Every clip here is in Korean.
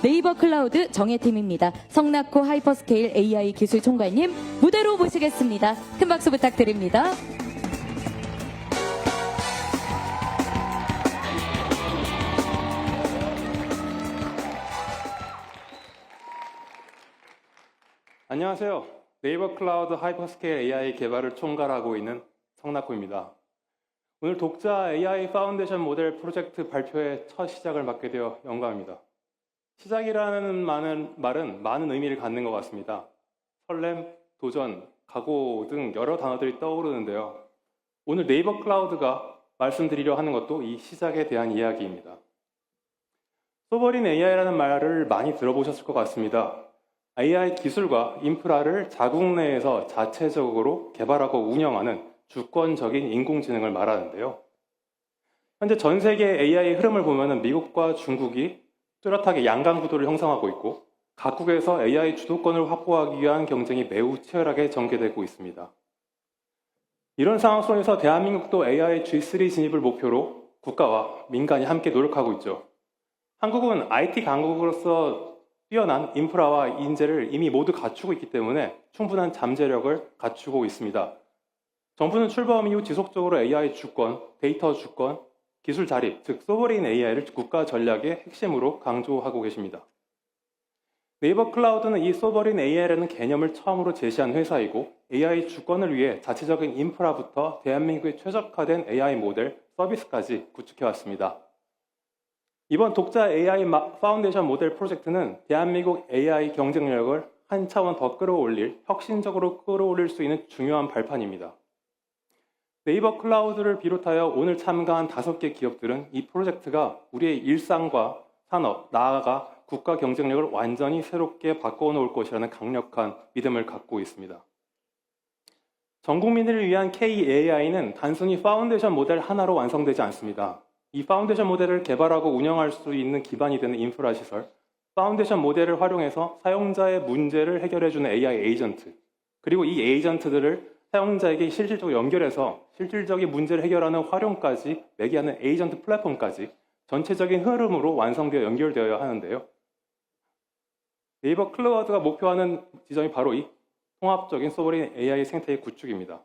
네이버 클라우드 정예팀입니다. 성낙호 하이퍼스케일 AI 기술 총괄님 무대로 모시겠습니다. 큰 박수 부탁드립니다. 안녕하세요. 네이버 클라우드 하이퍼스케일 AI 개발을 총괄하고 있는 성낙호입니다. 오늘 독자 AI 파운데이션 모델 프로젝트 발표의 첫 시작을 맡게 되어 영광입니다. 시작이라는 말은 많은 의미를 갖는 것 같습니다. 설렘, 도전, 각오 등 여러 단어들이 떠오르는데요. 오늘 네이버 클라우드가 말씀드리려 하는 것도 이 시작에 대한 이야기입니다. 소버린 AI라는 말을 많이 들어보셨을 것 같습니다. AI 기술과 인프라를 자국 내에서 자체적으로 개발하고 운영하는 주권적인 인공지능을 말하는데요. 현재 전 세계 AI 흐름을 보면 미국과 중국이 뚜렷하게 양강 구도를 형성하고 있고 각국에서 AI 주도권을 확보하기 위한 경쟁이 매우 치열하게 전개되고 있습니다. 이런 상황 속에서 대한민국도 AI G3 진입을 목표로 국가와 민간이 함께 노력하고 있죠. 한국은 IT 강국으로서 뛰어난 인프라와 인재를 이미 모두 갖추고 있기 때문에 충분한 잠재력을 갖추고 있습니다. 정부는 출범 이후 지속적으로 AI 주권, 데이터 주권, 기술 자립, 즉 소버린 AI를 국가 전략의 핵심으로 강조하고 계십니다. 네이버 클라우드는 이 소버린 AI라는 개념을 처음으로 제시한 회사이고 AI 주권을 위해 자체적인 인프라부터 대한민국에 최적화된 AI 모델, 서비스까지 구축해왔습니다. 이번 독자 AI 파운데이션 모델 프로젝트는 대한민국 AI 경쟁력을 한 차원 더 끌어올릴, 혁신적으로 끌어올릴 수 있는 중요한 발판입니다. 네이버 클라우드를 비롯하여 오늘 참가한 5개 기업들은 이 프로젝트가 우리의 일상과 산업, 나아가 국가 경쟁력을 완전히 새롭게 바꿔놓을 것이라는 강력한 믿음을 갖고 있습니다. 전 국민을 위한 K-AI는 단순히 파운데이션 모델 하나로 완성되지 않습니다. 이 파운데이션 모델을 개발하고 운영할 수 있는 기반이 되는 인프라 시설, 파운데이션 모델을 활용해서 사용자의 문제를 해결해주는 AI 에이전트, 그리고 이 에이전트들을 사용자에게 실질적으로 연결해서 실질적인 문제를 해결하는 활용까지 매개하는 에이전트 플랫폼까지 전체적인 흐름으로 완성되어 연결되어야 하는데요. 네이버 클라우드가 목표하는 지점이 바로 이 통합적인 소버린 AI 생태계 구축입니다.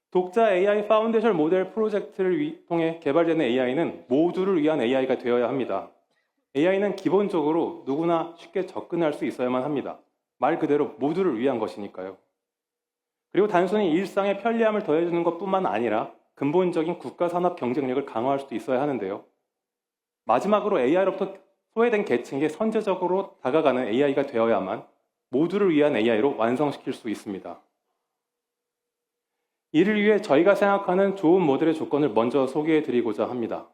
독자 AI 파운데이션 모델 프로젝트를 통해 개발되는 AI는 모두를 위한 AI가 되어야 합니다. AI는 기본적으로 누구나 쉽게 접근할 수 있어야만 합니다. 말 그대로 모두를 위한 것이니까요. 그리고 단순히 일상의 편리함을 더해주는 것뿐만 아니라 근본적인 국가 산업 경쟁력을 강화할 수도 있어야 하는데요. 마지막으로 AI로부터 소외된 계층에 선제적으로 다가가는 AI가 되어야만 모두를 위한 AI로 완성시킬 수 있습니다. 이를 위해 저희가 생각하는 좋은 모델의 조건을 먼저 소개해드리고자 합니다.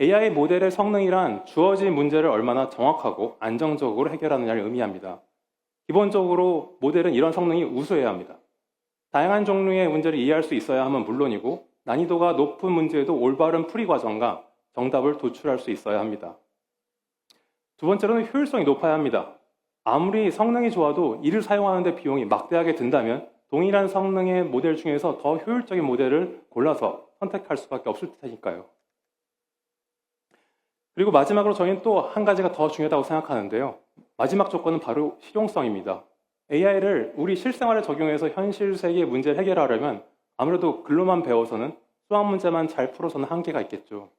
AI 모델의 성능이란 주어진 문제를 얼마나 정확하고 안정적으로 해결하느냐를 의미합니다. 기본적으로 모델은 이런 성능이 우수해야 합니다. 다양한 종류의 문제를 이해할 수 있어야 하면 물론이고 난이도가 높은 문제에도 올바른 풀이 과정과 정답을 도출할 수 있어야 합니다. 두 번째로는 효율성이 높아야 합니다. 아무리 성능이 좋아도 이를 사용하는 데 비용이 막대하게 든다면 동일한 성능의 모델 중에서 더 효율적인 모델을 골라서 선택할 수밖에 없을 테니까요. 그리고 마지막으로 저희는 또 한 가지가 더 중요하다고 생각하는데요. 마지막 조건은 바로 실용성입니다. AI를 우리 실생활에 적용해서 현실 세계의 문제를 해결하려면 아무래도 글로만 배워서는 수학 문제만 잘 풀어서는 한계가 있겠죠.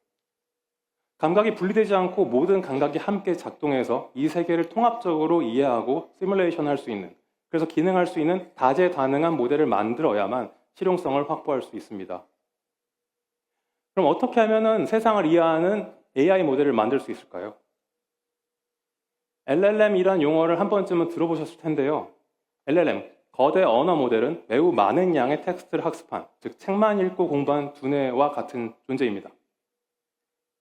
감각이 분리되지 않고 모든 감각이 함께 작동해서 이 세계를 통합적으로 이해하고 시뮬레이션 할 수 있는, 그래서 기능할 수 있는 다재다능한 모델을 만들어야만 실용성을 확보할 수 있습니다. 그럼 어떻게 하면 세상을 이해하는 AI 모델을 만들 수 있을까요? LLM이란 용어를 한 번쯤은 들어보셨을 텐데요. LLM, 거대 언어 모델은 매우 많은 양의 텍스트를 학습한, 즉 책만 읽고 공부한 두뇌와 같은 존재입니다.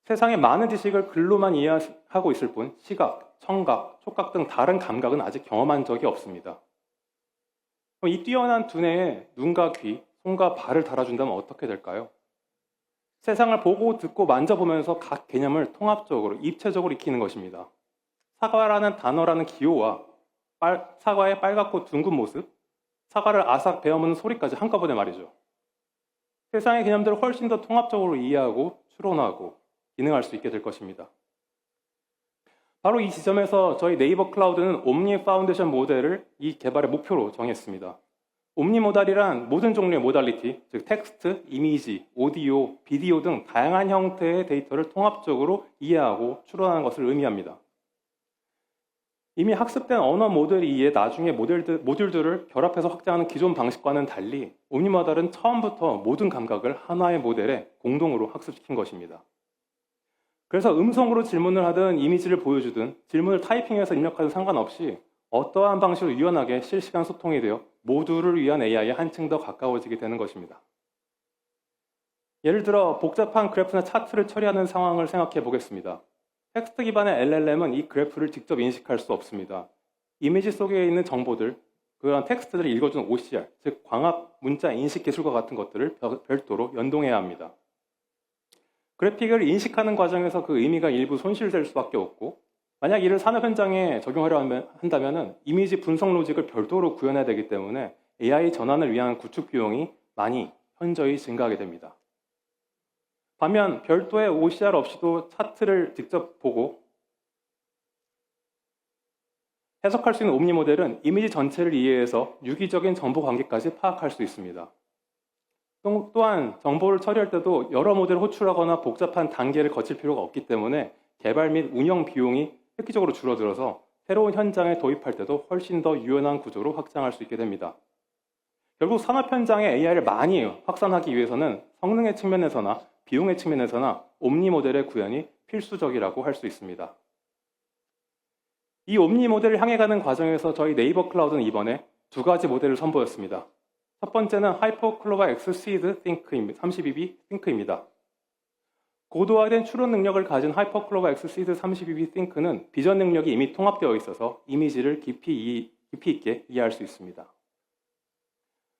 세상의 많은 지식을 글로만 이해하고 있을 뿐 시각, 청각, 촉각 등 다른 감각은 아직 경험한 적이 없습니다. 그럼 이 뛰어난 두뇌에 눈과 귀, 손과 발을 달아준다면 어떻게 될까요? 세상을 보고 듣고 만져보면서 각 개념을 통합적으로, 입체적으로 익히는 것입니다. 사과라는 단어라는 기호와 사과의 빨갛고 둥근 모습, 사과를 아삭 베어무는 소리까지 한꺼번에 말이죠. 세상의 개념들을 훨씬 더 통합적으로 이해하고 추론하고 기능할 수 있게 될 것입니다. 바로 이 지점에서 저희 네이버 클라우드는 옴니 파운데이션 모델을 이 개발의 목표로 정했습니다. 옴니 모달이란 모든 종류의 모달리티, 즉 텍스트, 이미지, 오디오, 비디오 등 다양한 형태의 데이터를 통합적으로 이해하고 추론하는 것을 의미합니다. 이미 학습된 언어 모델 이에 나중에 모듈들을 결합해서 확장하는 기존 방식과는 달리 옴니 모달은 처음부터 모든 감각을 하나의 모델에 공동으로 학습시킨 것입니다. 그래서 음성으로 질문을 하든 이미지를 보여주든 질문을 타이핑해서 입력하든 상관없이 어떠한 방식으로 유연하게 실시간 소통이 되어 모두를 위한 AI에 한층 더 가까워지게 되는 것입니다. 예를 들어 복잡한 그래프나 차트를 처리하는 상황을 생각해 보겠습니다. 텍스트 기반의 LLM은 이 그래프를 직접 인식할 수 없습니다. 이미지 속에 있는 정보들, 그런 텍스트들을 읽어주는 OCR, 즉 광학 문자 인식 기술과 같은 것들을 별도로 연동해야 합니다. 그래픽을 인식하는 과정에서 그 의미가 일부 손실될 수밖에 없고, 만약 이를 산업 현장에 적용하려 한다면 이미지 분석 로직을 별도로 구현해야 되기 때문에 AI 전환을 위한 구축 비용이 많이 현저히 증가하게 됩니다. 반면 별도의 OCR 없이도 차트를 직접 보고 해석할 수 있는 옴니 모델은 이미지 전체를 이해해서 유기적인 정보 관계까지 파악할 수 있습니다. 또한 정보를 처리할 때도 여러 모델을 호출하거나 복잡한 단계를 거칠 필요가 없기 때문에 개발 및 운영 비용이 획기적으로 줄어들어서 새로운 현장에 도입할 때도 훨씬 더 유연한 구조로 확장할 수 있게 됩니다. 결국 산업 현장에 AI를 많이 확산하기 위해서는 성능의 측면에서나 비용의 측면에서나 옴니 모델의 구현이 필수적이라고 할 수 있습니다. 이 옴니 모델을 향해 가는 과정에서 저희 네이버 클라우드는 이번에 두 가지 모델을 선보였습니다. 첫 번째는 하이퍼클로바 X 시드 띵크입니다. 32B 띵크입니다. 고도화된 추론 능력을 가진 하이퍼클로바 X 시드 32B 띵크는 비전 능력이 이미 통합되어 있어서 이미지를 깊이 있게 이해할 수 있습니다.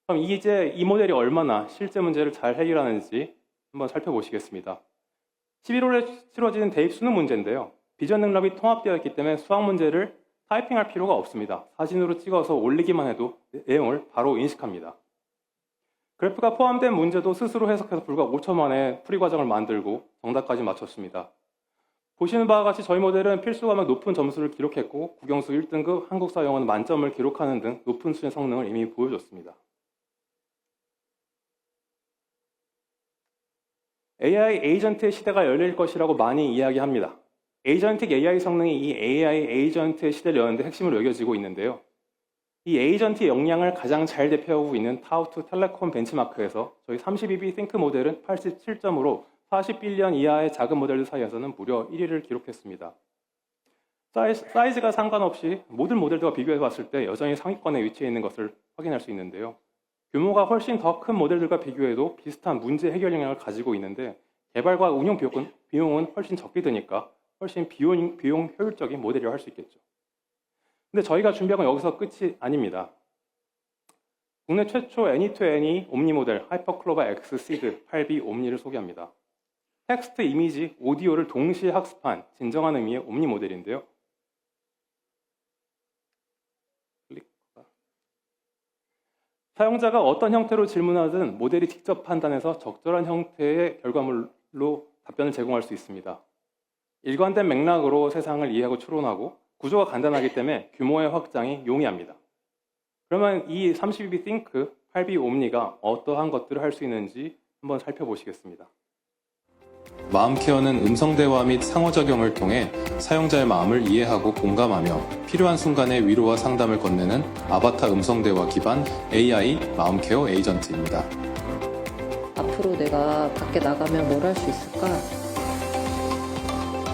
그럼 이제 이 모델이 얼마나 실제 문제를 잘 해결하는지 한번 살펴보시겠습니다. 11월에 치러지는 대입 수능 문제인데요. 비전 능력이 통합되어 있기 때문에 수학 문제를 타이핑할 필요가 없습니다. 사진으로 찍어서 올리기만 해도 내용을 바로 인식합니다. 그래프가 포함된 문제도 스스로 해석해서 불과 5초 만에 풀이 과정을 만들고 정답까지 맞췄습니다. 보시는 바와 같이 저희 모델은 필수 과목 높은 점수를 기록했고 국영수 1등급, 한국사 영어는 만점을 기록하는 등 높은 수준의 성능을 이미 보여줬습니다. AI 에이전트의 시대가 열릴 것이라고 많이 이야기합니다. 에이전틱 AI 성능이 이 AI 에이전트의 시대를 여는데 핵심으로 여겨지고 있는데요. 이 에이전트의 역량을 가장 잘 대표하고 있는 타우투 텔레콤 벤치마크에서 저희 32B 띵크 모델은 87점으로 40빌리언 이하의 작은 모델들 사이에서는 무려 1위를 기록했습니다. 사이즈가 상관없이 모든 모델들과 비교해 봤을 때 여전히 상위권에 위치해 있는 것을 확인할 수 있는데요. 규모가 훨씬 더 큰 모델들과 비교해도 비슷한 문제 해결 역량을 가지고 있는데 개발과 운영 비용은 훨씬 적게 드니까 훨씬 비용 효율적인 모델이라고 할 수 있겠죠. 근데 저희가 준비한 건 여기서 끝이 아닙니다. 국내 최초 애니2애니 옴니 모델 하이퍼클로바 X 시드 8B 옴니를 소개합니다. 텍스트, 이미지, 오디오를 동시에 학습한 진정한 의미의 옴니 모델인데요. 사용자가 어떤 형태로 질문하든 모델이 직접 판단해서 적절한 형태의 결과물로 답변을 제공할 수 있습니다. 일관된 맥락으로 세상을 이해하고 추론하고 구조가 간단하기 때문에 규모의 확장이 용이합니다. 그러면 이 32B 띵크 8B 옴니가 어떠한 것들을 할 수 있는지 한번 살펴보시겠습니다. 마음 케어는 음성 대화 및 상호작용을 통해 사용자의 마음을 이해하고 공감하며 필요한 순간에 위로와 상담을 건네는 아바타 음성 대화 기반 AI 마음 케어 에이전트입니다. 앞으로 내가 밖에 나가면 뭘 할 수 있을까?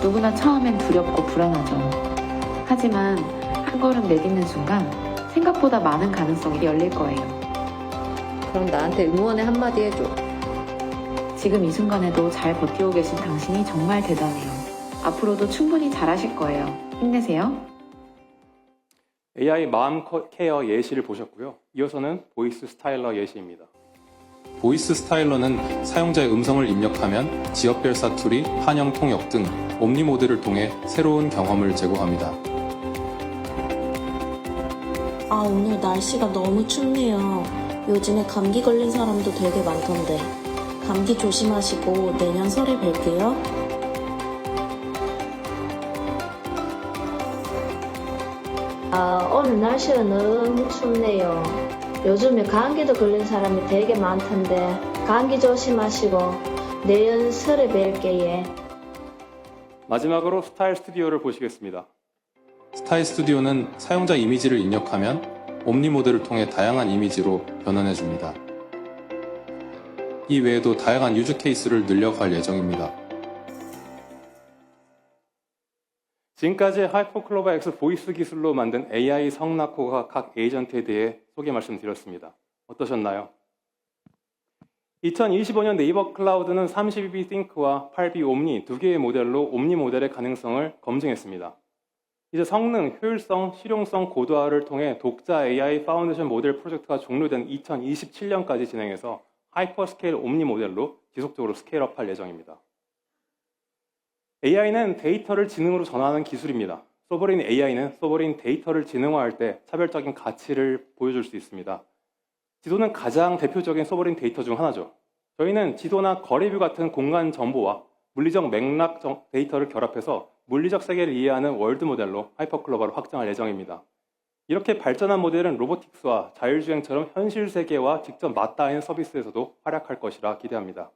누구나 처음엔 두렵고 불안하죠. 하지만 한 걸음 내딛는 순간 생각보다 많은 가능성이 열릴 거예요. 그럼 나한테 응원의 한마디 해줘. 지금 이 순간에도 잘 버티고 계신 당신이 정말 대단해요. 앞으로도 충분히 잘하실 거예요. 힘내세요. AI 마음 케어 예시를 보셨고요. 이어서는 보이스 스타일러 예시입니다. 보이스 스타일러는 사용자의 음성을 입력하면 지역별 사투리, 한영 통역 등 옴니 모드를 통해 새로운 경험을 제공합니다. 아, 오늘 날씨가 너무 춥네요. 요즘에 감기 걸린 사람도 되게 많던데. 감기 조심하시고 내년 설에 뵐게요. 오늘 날씨가 너무 춥네요. 요즘에 감기도 걸린 사람이 되게 많던데 감기 조심하시고 내일 설에 뵐게요. 마지막으로 스타일 스튜디오를 보시겠습니다. 스타일 스튜디오는 사용자 이미지를 입력하면 옴니 모델을 통해 다양한 이미지로 변환해줍니다. 이 외에도 다양한 유즈 케이스를 늘려갈 예정입니다. 지금까지 하이퍼클로버 X 보이스 기술로 만든 AI 성나코가 각 에이전트에 대해 소개 말씀드렸습니다. 어떠셨나요? 2025년 네이버 클라우드는 32B 싱크와 8B 옴니 두 개의 모델로 옴니 모델의 가능성을 검증했습니다. 이제 성능, 효율성, 실용성 고도화를 통해 독자 AI 파운데이션 모델 프로젝트가 종료된 2027년까지 진행해서 하이퍼스케일 옴니 모델로 지속적으로 스케일업할 예정입니다. AI는 데이터를 지능으로 전환하는 기술입니다. 소버린 AI는 소버린 데이터를 지능화할 때 차별적인 가치를 보여줄 수 있습니다. 지도는 가장 대표적인 소버린 데이터 중 하나죠. 저희는 지도나 거리뷰 같은 공간 정보와 물리적 맥락 데이터를 결합해서 물리적 세계를 이해하는 월드 모델로 하이퍼클로버를 확장할 예정입니다. 이렇게 발전한 모델은 로보틱스와 자율주행처럼 현실 세계와 직접 맞닿아있는 서비스에서도 활약할 것이라 기대합니다.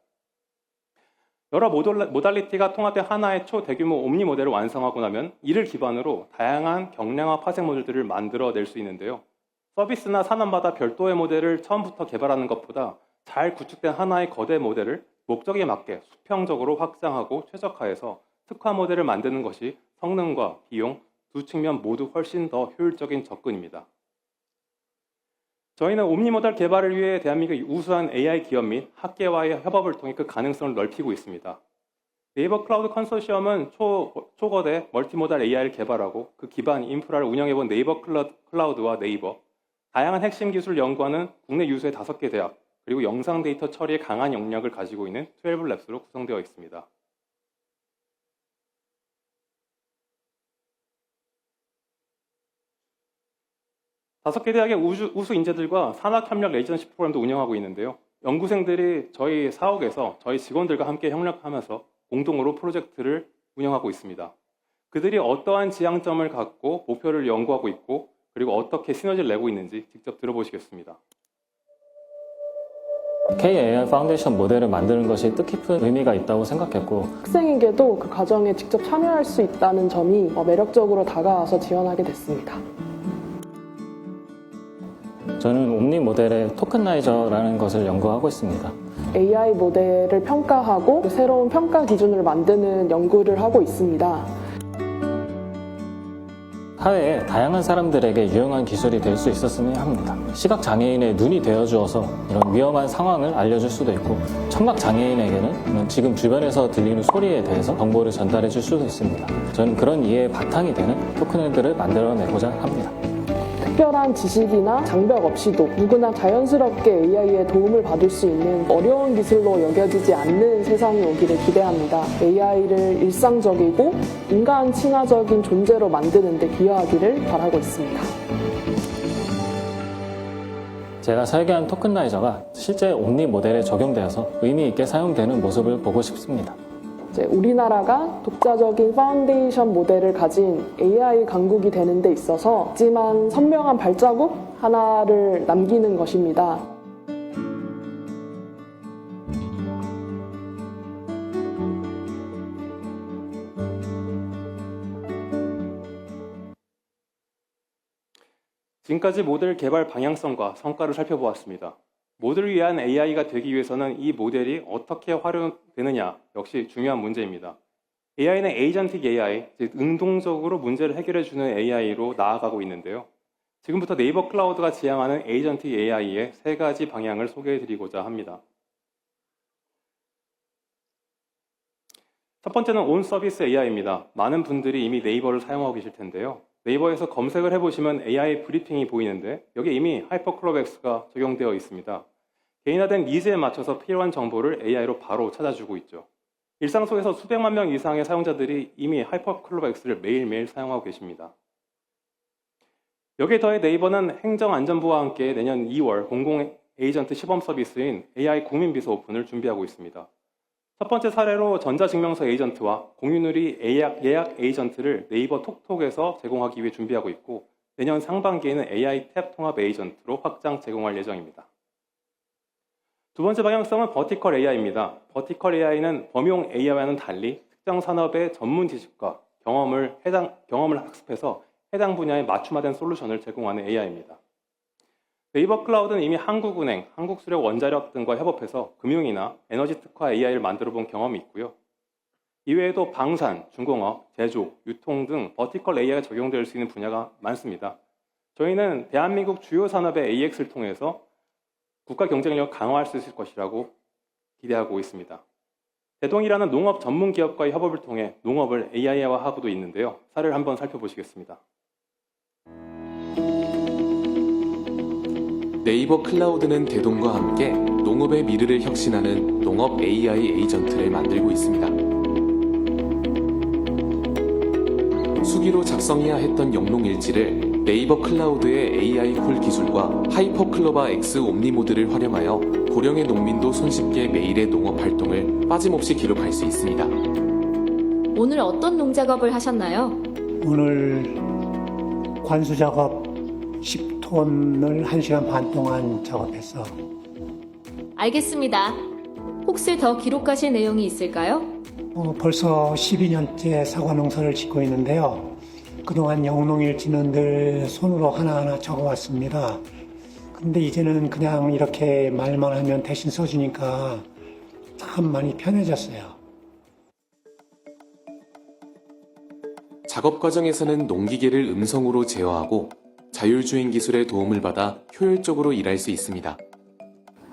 여러 모달리티가 통합된 하나의 초대규모 옴니 모델을 완성하고 나면 이를 기반으로 다양한 경량화 파생 모델들을 만들어낼 수 있는데요. 서비스나 산업마다 별도의 모델을 처음부터 개발하는 것보다 잘 구축된 하나의 거대 모델을 목적에 맞게 수평적으로 확장하고 최적화해서 특화 모델을 만드는 것이 성능과 비용 두 측면 모두 훨씬 더 효율적인 접근입니다. 저희는 옴니 모델 개발을 위해 대한민국의 우수한 AI 기업 및 학계와의 협업을 통해 그 가능성을 넓히고 있습니다. 네이버 클라우드 컨소시엄은 초거대 멀티모달 AI를 개발하고 그 기반 인프라를 운영해본 네이버 클라우드와 네이버, 다양한 핵심 기술을 연구하는 국내 유수의 5개 대학, 그리고 영상 데이터 처리에 강한 역량을 가지고 있는 12랩스로 구성되어 있습니다. 다섯 개 대학의 우수 인재들과 산학협력 레지던시 프로그램도 운영하고 있는데요. 연구생들이 저희 사옥에서 저희 직원들과 함께 협력하면서 공동으로 프로젝트를 운영하고 있습니다. 그들이 어떠한 지향점을 갖고 목표를 연구하고 있고 그리고 어떻게 시너지를 내고 있는지 직접 들어보시겠습니다. K-AI 파운데이션 모델을 만드는 것이 뜻깊은 의미가 있다고 생각했고 학생에게도 그 과정에 직접 참여할 수 있다는 점이 매력적으로 다가와서 지원하게 됐습니다. 저는 옴니 모델의 토큰나이저라는 것을 연구하고 있습니다. AI 모델을 평가하고 새로운 평가 기준을 만드는 연구를 하고 있습니다. 사회에 다양한 사람들에게 유용한 기술이 될 수 있었으면 합니다. 시각장애인의 눈이 되어주어서 이런 위험한 상황을 알려줄 수도 있고 청각장애인에게는 지금 주변에서 들리는 소리에 대해서 정보를 전달해 줄 수도 있습니다. 저는 그런 이해의 바탕이 되는 토큰들을 만들어내고자 합니다. 특별한 지식이나 장벽 없이도 누구나 자연스럽게 AI의 도움을 받을 수 있는 어려운 기술로 여겨지지 않는 세상이 오기를 기대합니다. AI를 일상적이고 인간 친화적인 존재로 만드는 데 기여하기를 바라고 있습니다. 제가 설계한 토큰나이저가 실제 옴니 모델에 적용되어서 의미 있게 사용되는 모습을 보고 싶습니다. 우리나라가 독자적인 파운데이션 모델을 가진 AI 강국이 되는 데 있어서 하지만 선명한 발자국 하나를 남기는 것입니다. 지금까지 모델 개발 방향성과 성과를 살펴보았습니다. 모델을 위한 AI가 되기 위해서는 이 모델이 어떻게 활용되느냐 역시 중요한 문제입니다. AI는 에이전틱 AI, 즉 능동적으로 문제를 해결해주는 AI로 나아가고 있는데요. 지금부터 네이버 클라우드가 지향하는 에이전틱 AI의 3가지 방향을 소개해드리고자 합니다. 첫 번째는 온 서비스 AI입니다. 많은 분들이 이미 네이버를 사용하고 계실 텐데요. 네이버에서 검색을 해보시면 AI 브리핑이 보이는데 여기에 이미 하이퍼클로버 X가 적용되어 있습니다. 개인화된 니즈에 맞춰서 필요한 정보를 AI로 바로 찾아주고 있죠. 일상 속에서 수백만 명 이상의 사용자들이 이미 하이퍼클로버 X를 매일매일 사용하고 계십니다. 여기에 더해 네이버는 행정안전부와 함께 내년 2월 공공 에이전트 시범 서비스인 AI 국민비서 오픈을 준비하고 있습니다. 첫 번째 사례로 전자증명서 에이전트와 공유누리 예약 에이전트를 네이버 톡톡에서 제공하기 위해 준비하고 있고 내년 상반기에는 AI 탭 통합 에이전트로 확장 제공할 예정입니다. 두 번째 방향성은 버티컬 AI입니다. 버티컬 AI는 범용 AI와는 달리 특정 산업의 전문 지식과 경험을 학습해서 해당 분야에 맞춤화된 솔루션을 제공하는 AI입니다. 네이버 클라우드는 이미 한국은행, 한국수력원자력 등과 협업해서 금융이나 에너지 특화 AI를 만들어 본 경험이 있고요. 이외에도 방산, 중공업, 제조, 유통 등 버티컬 AI가 적용될 수 있는 분야가 많습니다. 저희는 대한민국 주요 산업의 AX를 통해서 국가 경쟁력을 강화할 수 있을 것이라고 기대하고 있습니다. 대동이라는 농업 전문 기업과의 협업을 통해 농업을 AI화하고도 있는데요. 사례를 한번 살펴보시겠습니다. 네이버 클라우드는 대동과 함께 농업의 미래를 혁신하는 농업 AI 에이전트를 만들고 있습니다. 수기로 작성해야 했던 영농일지를 네이버 클라우드의 AI 콜 기술과 하이퍼클로바 X 옴니모드를 활용하여 고령의 농민도 손쉽게 매일의 농업 활동을 빠짐없이 기록할 수 있습니다. 오늘 어떤 농작업을 하셨나요? 오늘 관수 작업 10톤을 1시간 반 동안 작업했어. 알겠습니다. 혹시 더 기록하실 내용이 있을까요? 벌써 12년째 사과 농사를 짓고 있는데요. 그동안 영농일지는 늘 손으로 하나하나 적어왔습니다. 근데 이제는 그냥 이렇게 말만 하면 대신 써주니까 참 많이 편해졌어요. 작업 과정에서는 농기계를 음성으로 제어하고 자율주행 기술의 도움을 받아 효율적으로 일할 수 있습니다.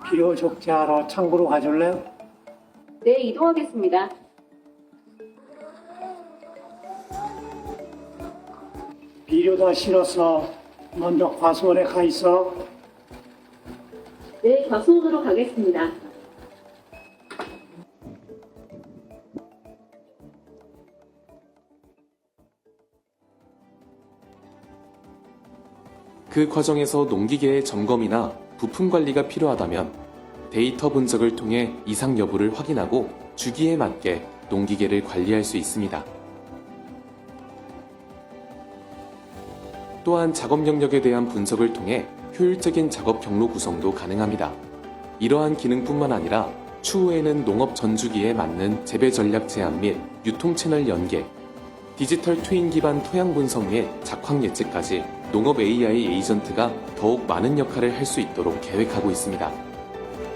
비료 적재하러 창고로 가줄래요? 네, 이동하겠습니다. 비료 다 실어서 먼저 과수원에 가 있어. 네, 과수원으로 가겠습니다. 그 과정에서 농기계의 점검이나 부품 관리가 필요하다면 데이터 분석을 통해 이상 여부를 확인하고 주기에 맞게 농기계를 관리할 수 있습니다. 또한 작업 영역에 대한 분석을 통해 효율적인 작업 경로 구성도 가능합니다. 이러한 기능뿐만 아니라 추후에는 농업 전주기에 맞는 재배 전략 제안 및 유통 채널 연계, 디지털 트윈 기반 토양 분석 및 작황 예측까지 농업 AI 에이전트가 더욱 많은 역할을 할 수 있도록 계획하고 있습니다.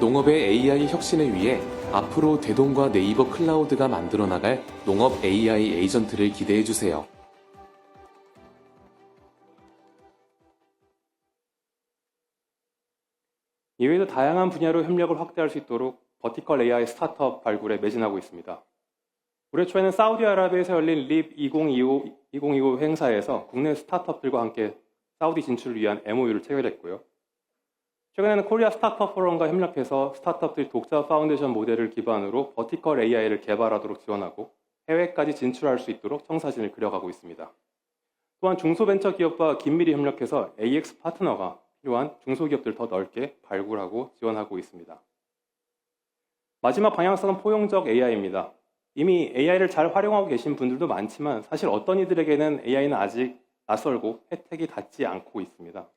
농업의 AI 혁신을 위해 앞으로 대동과 네이버 클라우드가 만들어 나갈 농업 AI 에이전트를 기대해 주세요. 이외에도 다양한 분야로 협력을 확대할 수 있도록 버티컬 AI 스타트업 발굴에 매진하고 있습니다. 올해 초에는 사우디아라비아에서 열린 립 2025 행사에서 국내 스타트업들과 함께 사우디 진출을 위한 MOU를 체결했고요. 최근에는 코리아 스타트업 포럼과 협력해서 스타트업들이 독자 파운데이션 모델을 기반으로 버티컬 AI를 개발하도록 지원하고 해외까지 진출할 수 있도록 청사진을 그려가고 있습니다. 또한 중소벤처기업과 긴밀히 협력해서 AX 파트너가 필요한 중소기업들 더 넓게 발굴하고 지원하고 있습니다. 마지막 방향성은 포용적 AI입니다. 이미 AI를 잘 활용하고 계신 분들도 많지만 사실 어떤 이들에게는 AI는 아직 낯설고 혜택이 닿지 않고 있습니다.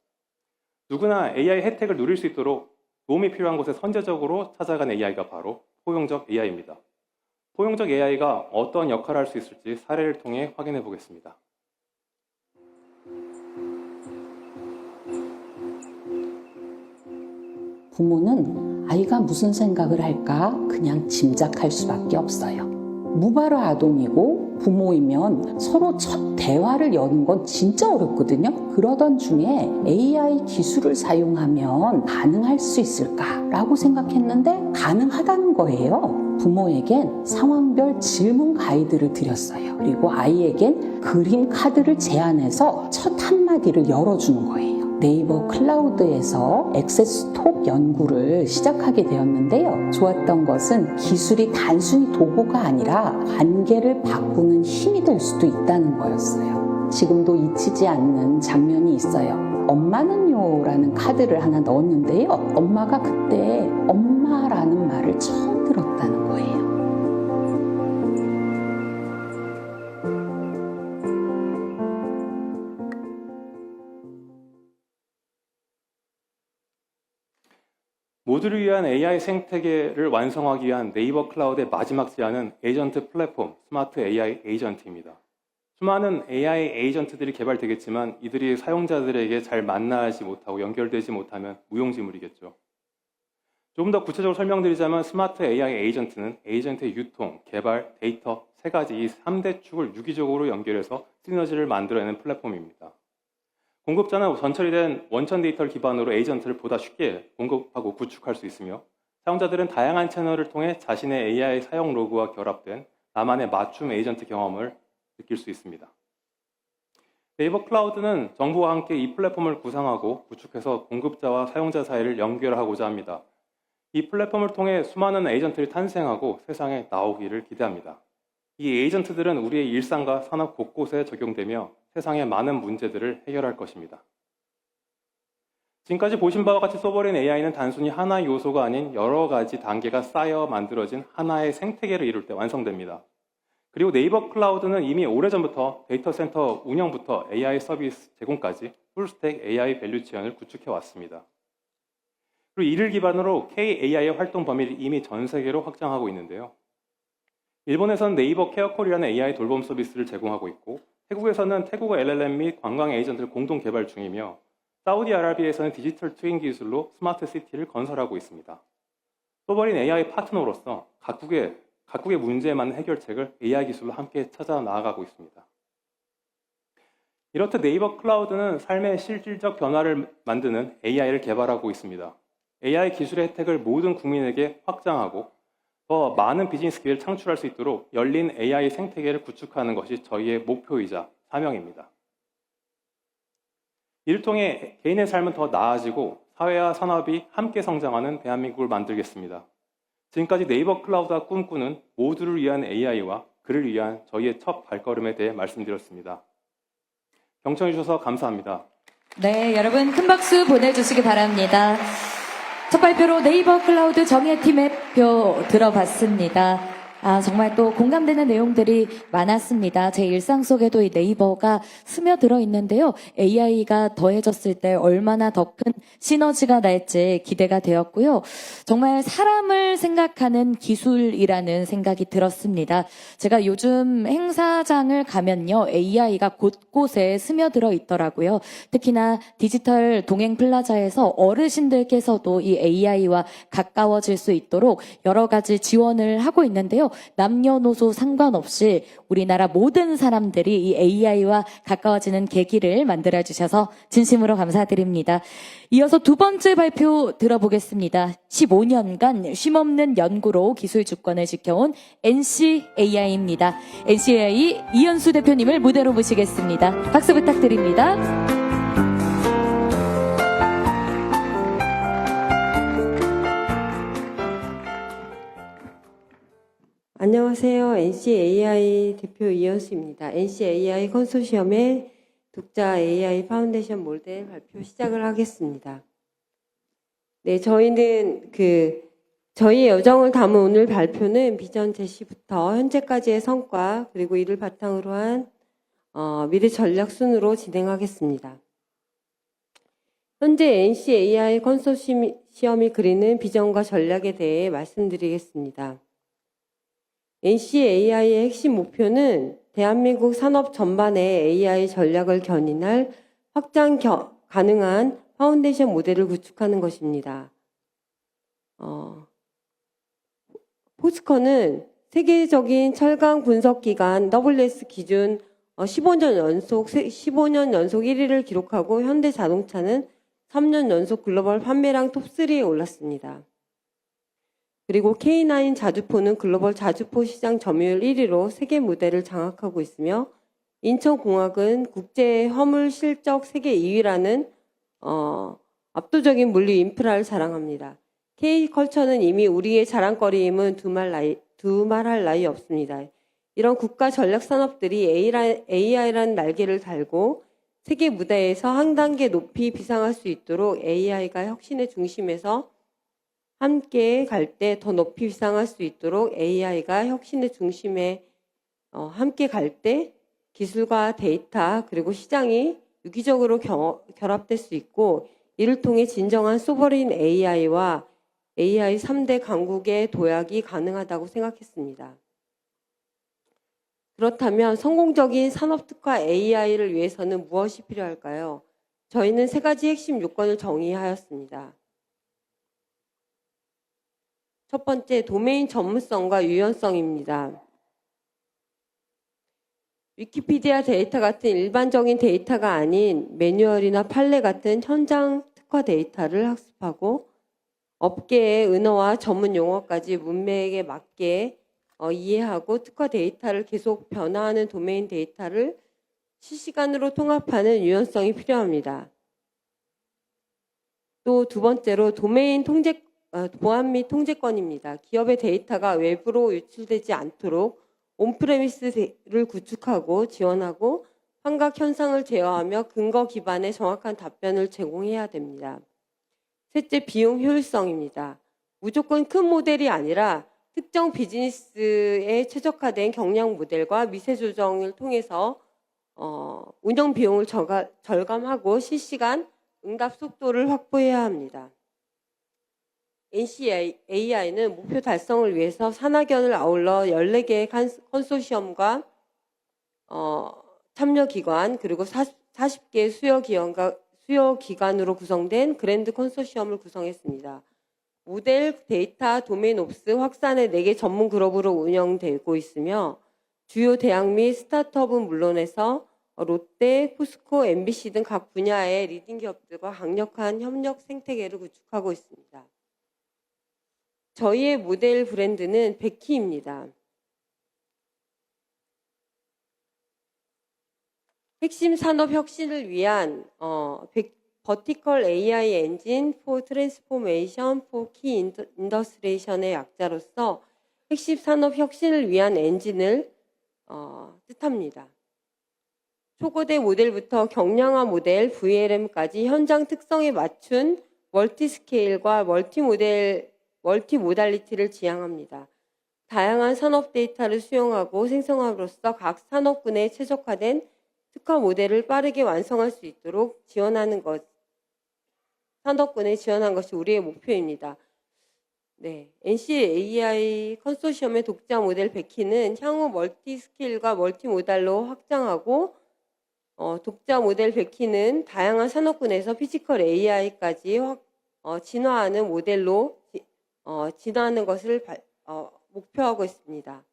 누구나 AI 혜택을 누릴 수 있도록 도움이 필요한 곳에 선제적으로 찾아간 AI가 바로 포용적 AI입니다. 포용적 AI가 어떤 역할을 할 수 있을지 사례를 통해 확인해 보겠습니다. 부모는 아이가 무슨 생각을 할까 그냥 짐작할 수밖에 없어요. 무발화 아동이고 부모이면 서로 첫 대화를 여는 건 진짜 어렵거든요. 그러던 중에 AI 기술을 사용하면 가능할 수 있을까라고 생각했는데 가능하다는 거예요. 부모에겐 상황별 질문 가이드를 드렸어요. 그리고 아이에겐 그림 카드를 제안해서 첫 한마디를 열어주는 거예요. 네이버 클라우드에서 액세스톱 연구를 시작하게 되었는데요. 좋았던 것은 기술이 단순히 도구가 아니라 관계를 바꾸는 힘이 될 수도 있다는 거였어요. 지금도 잊히지 않는 장면이 있어요. 엄마는요 라는 카드를 하나 넣었는데요. 엄마가 그때 엄마라는 말을 처음 들었다는 거예요. 모두를 위한 AI 생태계를 완성하기 위한 네이버 클라우드의 마지막 제안은 에이전트 플랫폼, 스마트 AI 에이전트입니다. 수많은 AI 에이전트들이 개발되겠지만 이들이 사용자들에게 잘 만나지 못하고 연결되지 못하면 무용지물이겠죠. 조금 더 구체적으로 설명드리자면 스마트 AI 에이전트는 에이전트의 유통, 개발, 데이터 세 가지 이 3대 축을 유기적으로 연결해서 시너지를 만들어내는 플랫폼입니다. 공급자는 전처리 된 원천 데이터를 기반으로 에이전트를 보다 쉽게 공급하고 구축할 수 있으며 사용자들은 다양한 채널을 통해 자신의 AI 사용 로그와 결합된 나만의 맞춤 에이전트 경험을 느낄 수 있습니다. 네이버 클라우드는 정부와 함께 이 플랫폼을 구상하고 구축해서 공급자와 사용자 사이를 연결하고자 합니다. 이 플랫폼을 통해 수많은 에이전트들이 탄생하고 세상에 나오기를 기대합니다. 이 에이전트들은 우리의 일상과 산업 곳곳에 적용되며 세상의 많은 문제들을 해결할 것입니다. 지금까지 보신 바와 같이 소버린 AI는 단순히 하나의 요소가 아닌 여러 가지 단계가 쌓여 만들어진 하나의 생태계를 이룰 때 완성됩니다. 그리고 네이버 클라우드는 이미 오래전부터 데이터 센터 운영부터 AI 서비스 제공까지 풀스택 AI 밸류 체인을 구축해 왔습니다. 그리고 이를 기반으로 KAI의 활동 범위를 이미 전 세계로 확장하고 있는데요. 일본에서는 네이버 케어콜이라는 AI 돌봄 서비스를 제공하고 있고 태국에서는 태국 LLM 및 관광 에이전트를 공동 개발 중이며 사우디아라비아에서는 디지털 트윈 기술로 스마트 시티를 건설하고 있습니다. 소버린 AI 파트너로서 각국의 문제에 맞는 해결책을 AI 기술로 함께 찾아 나아가고 있습니다. 이렇듯 네이버 클라우드는 삶의 실질적 변화를 만드는 AI를 개발하고 있습니다. AI 기술의 혜택을 모든 국민에게 확장하고 더 많은 비즈니스 기회를 창출할 수 있도록 열린 AI 생태계를 구축하는 것이 저희의 목표이자 사명입니다. 이를 통해 개인의 삶은 더 나아지고 사회와 산업이 함께 성장하는 대한민국을 만들겠습니다. 지금까지 네이버 클라우드가 꿈꾸는 모두를 위한 AI와 그를 위한 저희의 첫 발걸음에 대해 말씀드렸습니다. 경청해 주셔서 감사합니다. 네, 여러분 큰 박수 보내주시기 바랍니다. 첫 발표로 네이버 클라우드 정예팀의 표 들어봤습니다. 정말 또 공감되는 내용들이 많았습니다. 제 일상 속에도 이 네이버가 스며들어 있는데요. AI가 더해졌을 때 얼마나 더 큰 시너지가 날지 기대가 되었고요. 정말 사람을 생각하는 기술이라는 생각이 들었습니다. 제가 요즘 행사장을 가면요. AI가 곳곳에 스며들어 있더라고요. 특히나 디지털 동행 플라자에서 어르신들께서도 이 AI와 가까워질 수 있도록 여러 가지 지원을 하고 있는데요. 남녀노소 상관없이 우리나라 모든 사람들이 이 AI와 가까워지는 계기를 만들어주셔서 진심으로 감사드립니다. 이어서 두 번째 발표 들어보겠습니다. 15년간 쉼없는 연구로 기술 주권을 지켜온 NCAI입니다. NCAI 이현수 대표님을 무대로 모시겠습니다. 박수 부탁드립니다. 안녕하세요. NCAI 대표 이현수입니다. NCAI 컨소시엄의 독자 AI 파운데이션 모델 발표 시작을 하겠습니다. 네, 저희는 저희의 여정을 담은 오늘 발표는 비전 제시부터 현재까지의 성과 그리고 이를 바탕으로 한 미래 전략 순으로 진행하겠습니다. 현재 NCAI 컨소시엄이 그리는 비전과 전략에 대해 말씀드리겠습니다. NCAI의 핵심 목표는 대한민국 산업 전반의 AI 전략을 견인할 확장 가능한 파운데이션 모델을 구축하는 것입니다. 포스con은 세계적인 철강 분석 기관 WS 기준 15년 연속 1위를 기록하고 현대자동차는 3년 연속 글로벌 판매량 톱3에 올랐습니다. 그리고 K9 자주포는 글로벌 자주포 시장 점유율 1위로 세계 무대를 장악하고 있으며 인천공학은 국제 화물 실적 세계 2위라는 압도적인 물류 인프라를 자랑합니다. K컬처는 이미 우리의 자랑거리임은 두말할 나위 없습니다. 이런 국가 전략 산업들이 AI라는 날개를 달고 세계 무대에서 한 단계 높이 비상할 수 있도록 AI가 혁신의 중심에서 함께 갈 때 더 높이 비상할 수 있도록 AI가 혁신의 중심에 함께 갈 때 기술과 데이터 그리고 시장이 유기적으로 결합될 수 있고 이를 통해 진정한 소버린 AI와 AI 3대 강국의 도약이 가능하다고 생각했습니다. 그렇다면 성공적인 산업특화 AI를 위해서는 무엇이 필요할까요? 저희는 3가지 핵심 요건을 정의하였습니다. 첫 번째, 도메인 전문성과 유연성입니다. 위키피디아 데이터 같은 일반적인 데이터가 아닌 매뉴얼이나 판례 같은 현장 특화 데이터를 학습하고 업계의 은어와 전문 용어까지 문맥에 맞게 이해하고 특화 데이터를 계속 변화하는 도메인 데이터를 실시간으로 통합하는 유연성이 필요합니다. 또 두 번째로 도메인 보안 및 통제권입니다. 기업의 데이터가 외부로 유출되지 않도록 온프레미스를 구축하고 지원하고 환각 현상을 제어하며 근거 기반의 정확한 답변을 제공해야 됩니다. 셋째, 비용 효율성입니다. 무조건 큰 모델이 아니라 특정 비즈니스에 최적화된 경량 모델과 미세 조정을 통해서 운영 비용을 절감하고 실시간 응답 속도를 확보해야 합니다. NCAI는 목표 달성을 위해서 산학연을 아울러 14개의 컨소시엄과 참여기관 그리고 40개의 수요기관으로 구성된 그랜드 컨소시엄을 구성했습니다. 모델, 데이터, 도메인 옵스, 확산의 4개 전문 그룹으로 운영되고 있으며 주요 대학 및 스타트업은 물론해서 롯데, 포스코, MBC 등 각 분야의 리딩 기업들과 강력한 협력 생태계를 구축하고 있습니다. 저희의 모델 브랜드는 베키입니다. 핵심 산업 혁신을 위한 Vertical AI Engine for Transformation for Key Industriation의 약자로서 핵심 산업 혁신을 위한 엔진을 뜻합니다. 초거대 모델부터 경량화 모델, VLM까지 현장 특성에 맞춘 멀티스케일과 멀티모달리티를 지향합니다. 다양한 산업 데이터를 수용하고 생성함으로써 각 산업군에 최적화된 특화 모델을 빠르게 완성할 수 있도록 산업군에 지원한 것이 우리의 목표입니다. 네, NCAI 컨소시엄의 독자 모델 베키는 향후 멀티스케일과 멀티모달로 확장하고 독자 모델 베키는 다양한 산업군에서 피지컬 AI까지 진화하는 모델로 진화하는 것을 목표하고 있습니다.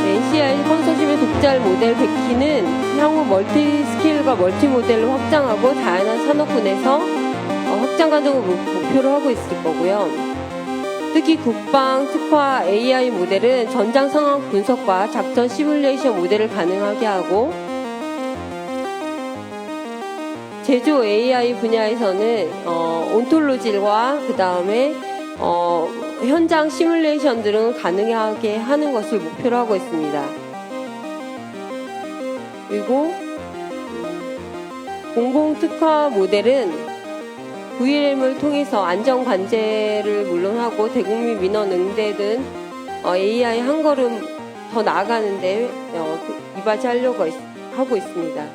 NCAI 컨소시엄의 독자 모델 베키는 향후 멀티스케일과 멀티모델로 확장하고 다양한 산업군에서 확장 과정을 목표로 하고 있을 거고요. 특히 국방 특화 AI 모델은 전장 상황 분석과 작전 시뮬레이션 모델을 가능하게 하고 제조 AI 분야에서는 온톨로지와 그 다음에 현장 시뮬레이션 등을 가능하게 하는 것을 목표로 하고 있습니다. 그리고 공공 특화 모델은 VLM을 통해서 안전 관제를 물론 하고 대국민 민원 응대 등 AI 한 걸음 더 나아가는데 이바지하려고 하고 있습니다.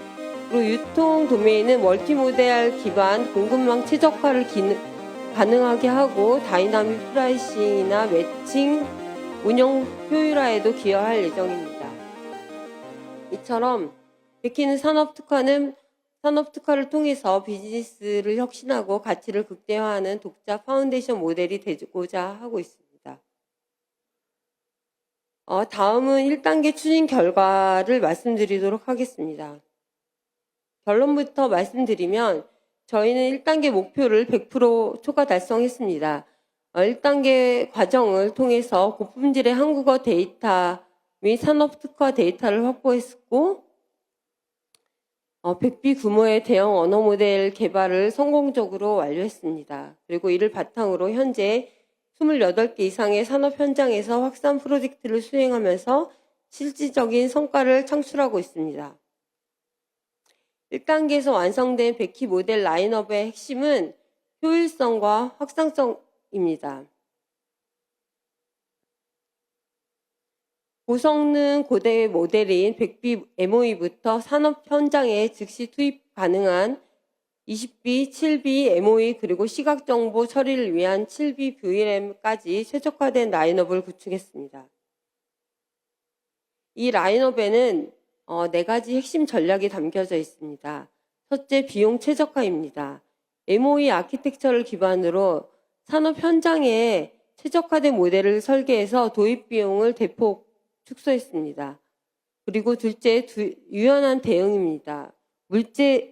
그리고 유통 도메인은 멀티모델 기반 공급망 최적화를 가능하게 하고 다이나믹 프라이싱이나 매칭 운영 효율화에도 기여할 예정입니다. 이처럼 베키는 산업 특화를 통해서 비즈니스를 혁신하고 가치를 극대화하는 독자 파운데이션 모델이 되고자 하고 있습니다. 다음은 1단계 추진 결과를 말씀드리도록 하겠습니다. 결론부터 말씀드리면 저희는 1단계 목표를 100% 초과 달성했습니다. 1단계 과정을 통해서 고품질의 한국어 데이터 및 산업 특화 데이터를 확보했고 100비 규모의 대형 언어 모델 개발을 성공적으로 완료했습니다. 그리고 이를 바탕으로 현재 28개 이상의 산업 현장에서 확산 프로젝트를 수행하면서 실질적인 성과를 창출하고 있습니다. 1단계에서 완성된 베키 모델 라인업의 핵심은 효율성과 확산성입니다. 고성능 고대 모델인 백비 MOE부터 산업 현장에 즉시 투입 가능한 20B, 7B MOE 그리고 시각 정보 처리를 위한 7B VLM까지 최적화된 라인업을 구축했습니다. 이 라인업에는 4가지 핵심 전략이 담겨져 있습니다. 첫째, 비용 최적화입니다. MOE 아키텍처를 기반으로 산업 현장에 최적화된 모델을 설계해서 도입 비용을 대폭 축소했습니다. 그리고 둘째, 유연한 대응입니다.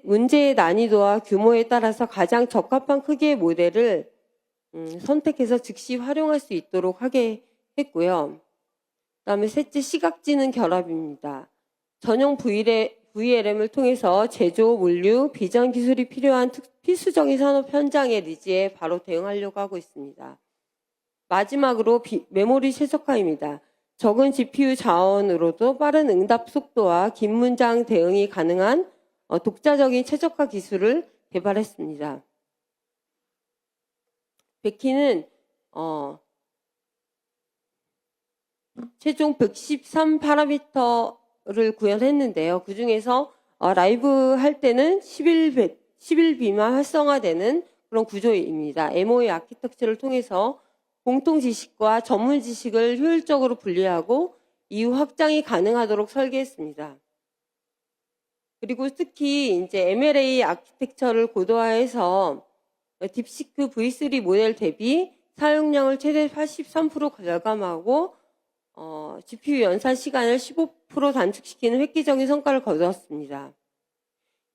문제의 난이도와 규모에 따라서 가장 적합한 크기의 모델을 선택해서 즉시 활용할 수 있도록 하게 했고요. 그다음에 셋째, 시각지능 결합입니다. 전용 VLM을 통해서 제조, 물류, 비전 기술이 필요한 필수적인 산업 현장의 니즈에 바로 대응하려고 하고 있습니다. 마지막으로 메모리 최적화입니다. 적은 GPU 자원으로도 빠른 응답 속도와 긴 문장 대응이 가능한 독자적인 최적화 기술을 개발했습니다. 베키는 최종 113파라미터를 구현했는데요. 그 중에서 라이브 할 때는 11B만 활성화되는 그런 구조입니다. MOE 아키텍처를 통해서 공통 지식과 전문 지식을 효율적으로 분리하고 이후 확장이 가능하도록 설계했습니다. 그리고 특히 이제 MLA 아키텍처를 고도화해서 딥시크 V3 모델 대비 사용량을 최대 83% 절감하고 GPU 연산 시간을 15% 단축시키는 획기적인 성과를 거두었습니다.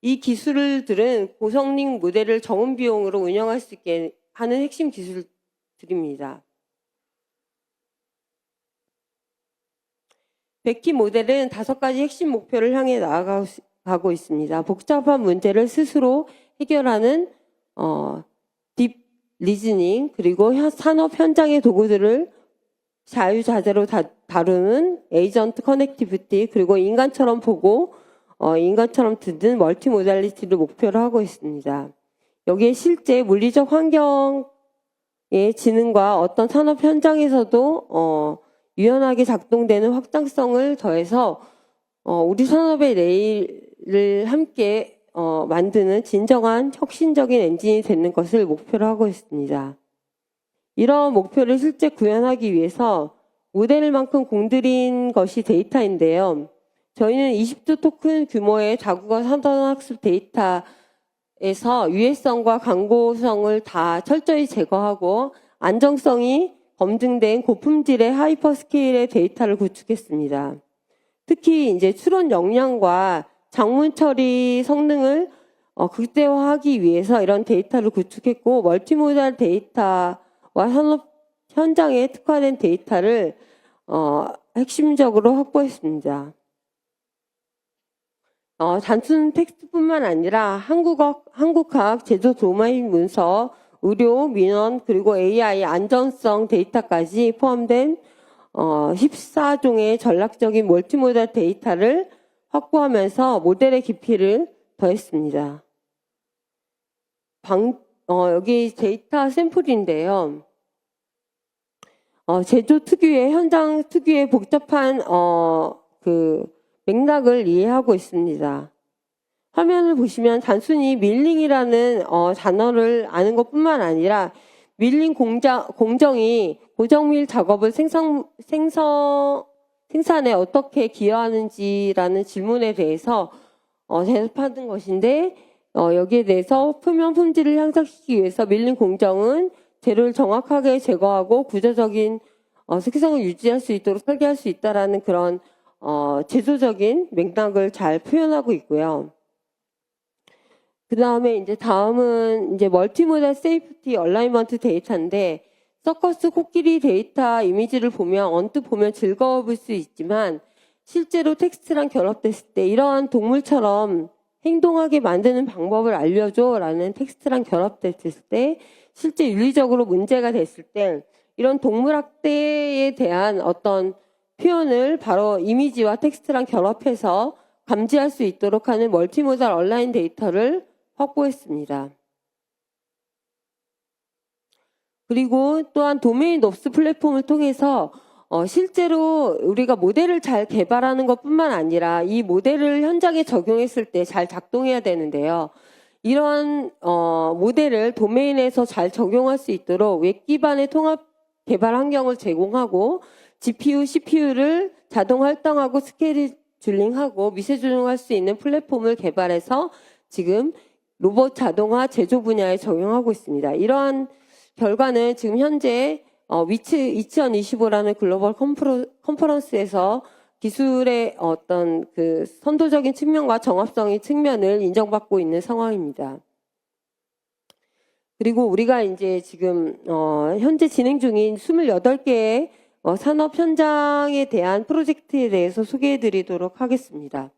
이 기술들은 고성능 모델을 적은 비용으로 운영할 수 있게 하는 핵심 기술들입니다. 베키 모델은 5가지 핵심 목표를 향해 나아가고 있습니다. 복잡한 문제를 스스로 해결하는 딥 리즈닝, 그리고 산업 현장의 도구들을 자유자재로 다루는 에이전트 커넥티비티, 그리고 인간처럼 보고 인간처럼 듣는 멀티모달리티를 목표로 하고 있습니다. 여기에 실제 물리적 환경의 지능과 어떤 산업 현장에서도 유연하게 작동되는 확장성을 더해서 우리 산업의 내일을 함께 만드는 진정한 혁신적인 엔진이 되는 것을 목표로 하고 있습니다. 이런 목표를 실제 구현하기 위해서 모델만큼 공들인 것이 데이터인데요. 저희는 20조 토큰 규모의 다국어 산업학습 데이터에서 유해성과 광고성을 다 철저히 제거하고 안정성이 검증된 고품질의 하이퍼스케일의 데이터를 구축했습니다. 특히 이제 추론 역량과 장문 처리 성능을 극대화하기 위해서 이런 데이터를 구축했고, 멀티모달 데이터와 산업 현장에 특화된 데이터를 핵심적으로 확보했습니다. 단순 텍스트뿐만 아니라 한국학, 제조 도메인 문서, 의료, 민원, 그리고 AI 안전성 데이터까지 포함된 14종의 전략적인 멀티모달 데이터를 확보하면서 모델의 깊이를 더했습니다. 여기 데이터 샘플인데요. 제조 특유의, 현장 특유의 복잡한 맥락을 이해하고 있습니다. 화면을 보시면 단순히 밀링이라는 단어를 아는 것뿐만 아니라 밀링 공정이 고정밀 작업을 생산에 어떻게 기여하는지라는 질문에 대해서 대답하는 것인데, 여기에 대해서 표면 품질을 향상시키기 위해서 밀링 공정은 재료를 정확하게 제거하고 구조적인 특성을 유지할 수 있도록 설계할 수 있다라는 그런 제조적인 맥락을 잘 표현하고 있고요. 그 다음에 이제 다음은 이제 멀티모달 세이프티 얼라이먼트 데이터인데, 서커스 코끼리 데이터 이미지를 보면 언뜻 보면 즐거워 보일 수 있지만 실제로 텍스트랑 결합됐을 때 이러한 동물처럼 행동하게 만드는 방법을 알려줘 라는 텍스트랑 결합됐을 때 실제 윤리적으로 문제가 됐을 때 이런 동물학대에 대한 어떤 표현을 바로 이미지와 텍스트랑 결합해서 감지할 수 있도록 하는 멀티모달 온라인 데이터를 확보했습니다. 그리고 또한 도메인 옵스 플랫폼을 통해서 실제로 우리가 모델을 잘 개발하는 것뿐만 아니라 이 모델을 현장에 적용했을 때 잘 작동해야 되는데요. 이런 모델을 도메인에서 잘 적용할 수 있도록 웹 기반의 통합 개발 환경을 제공하고 GPU, CPU를 자동 활성하고 스케줄링하고 미세 조정할 수 있는 플랫폼을 개발해서 지금 로봇 자동화 제조 분야에 적용하고 있습니다. 이러한 결과는 지금 현재 위치 2025라는 글로벌 컨퍼런스에서 기술의 어떤 그 선도적인 측면과 정합성의 측면을 인정받고 있는 상황입니다. 그리고 우리가 이제 지금 현재 진행 중인 28개의 산업 현장에 대한 프로젝트에 대해서 소개해 드리도록 하겠습니다.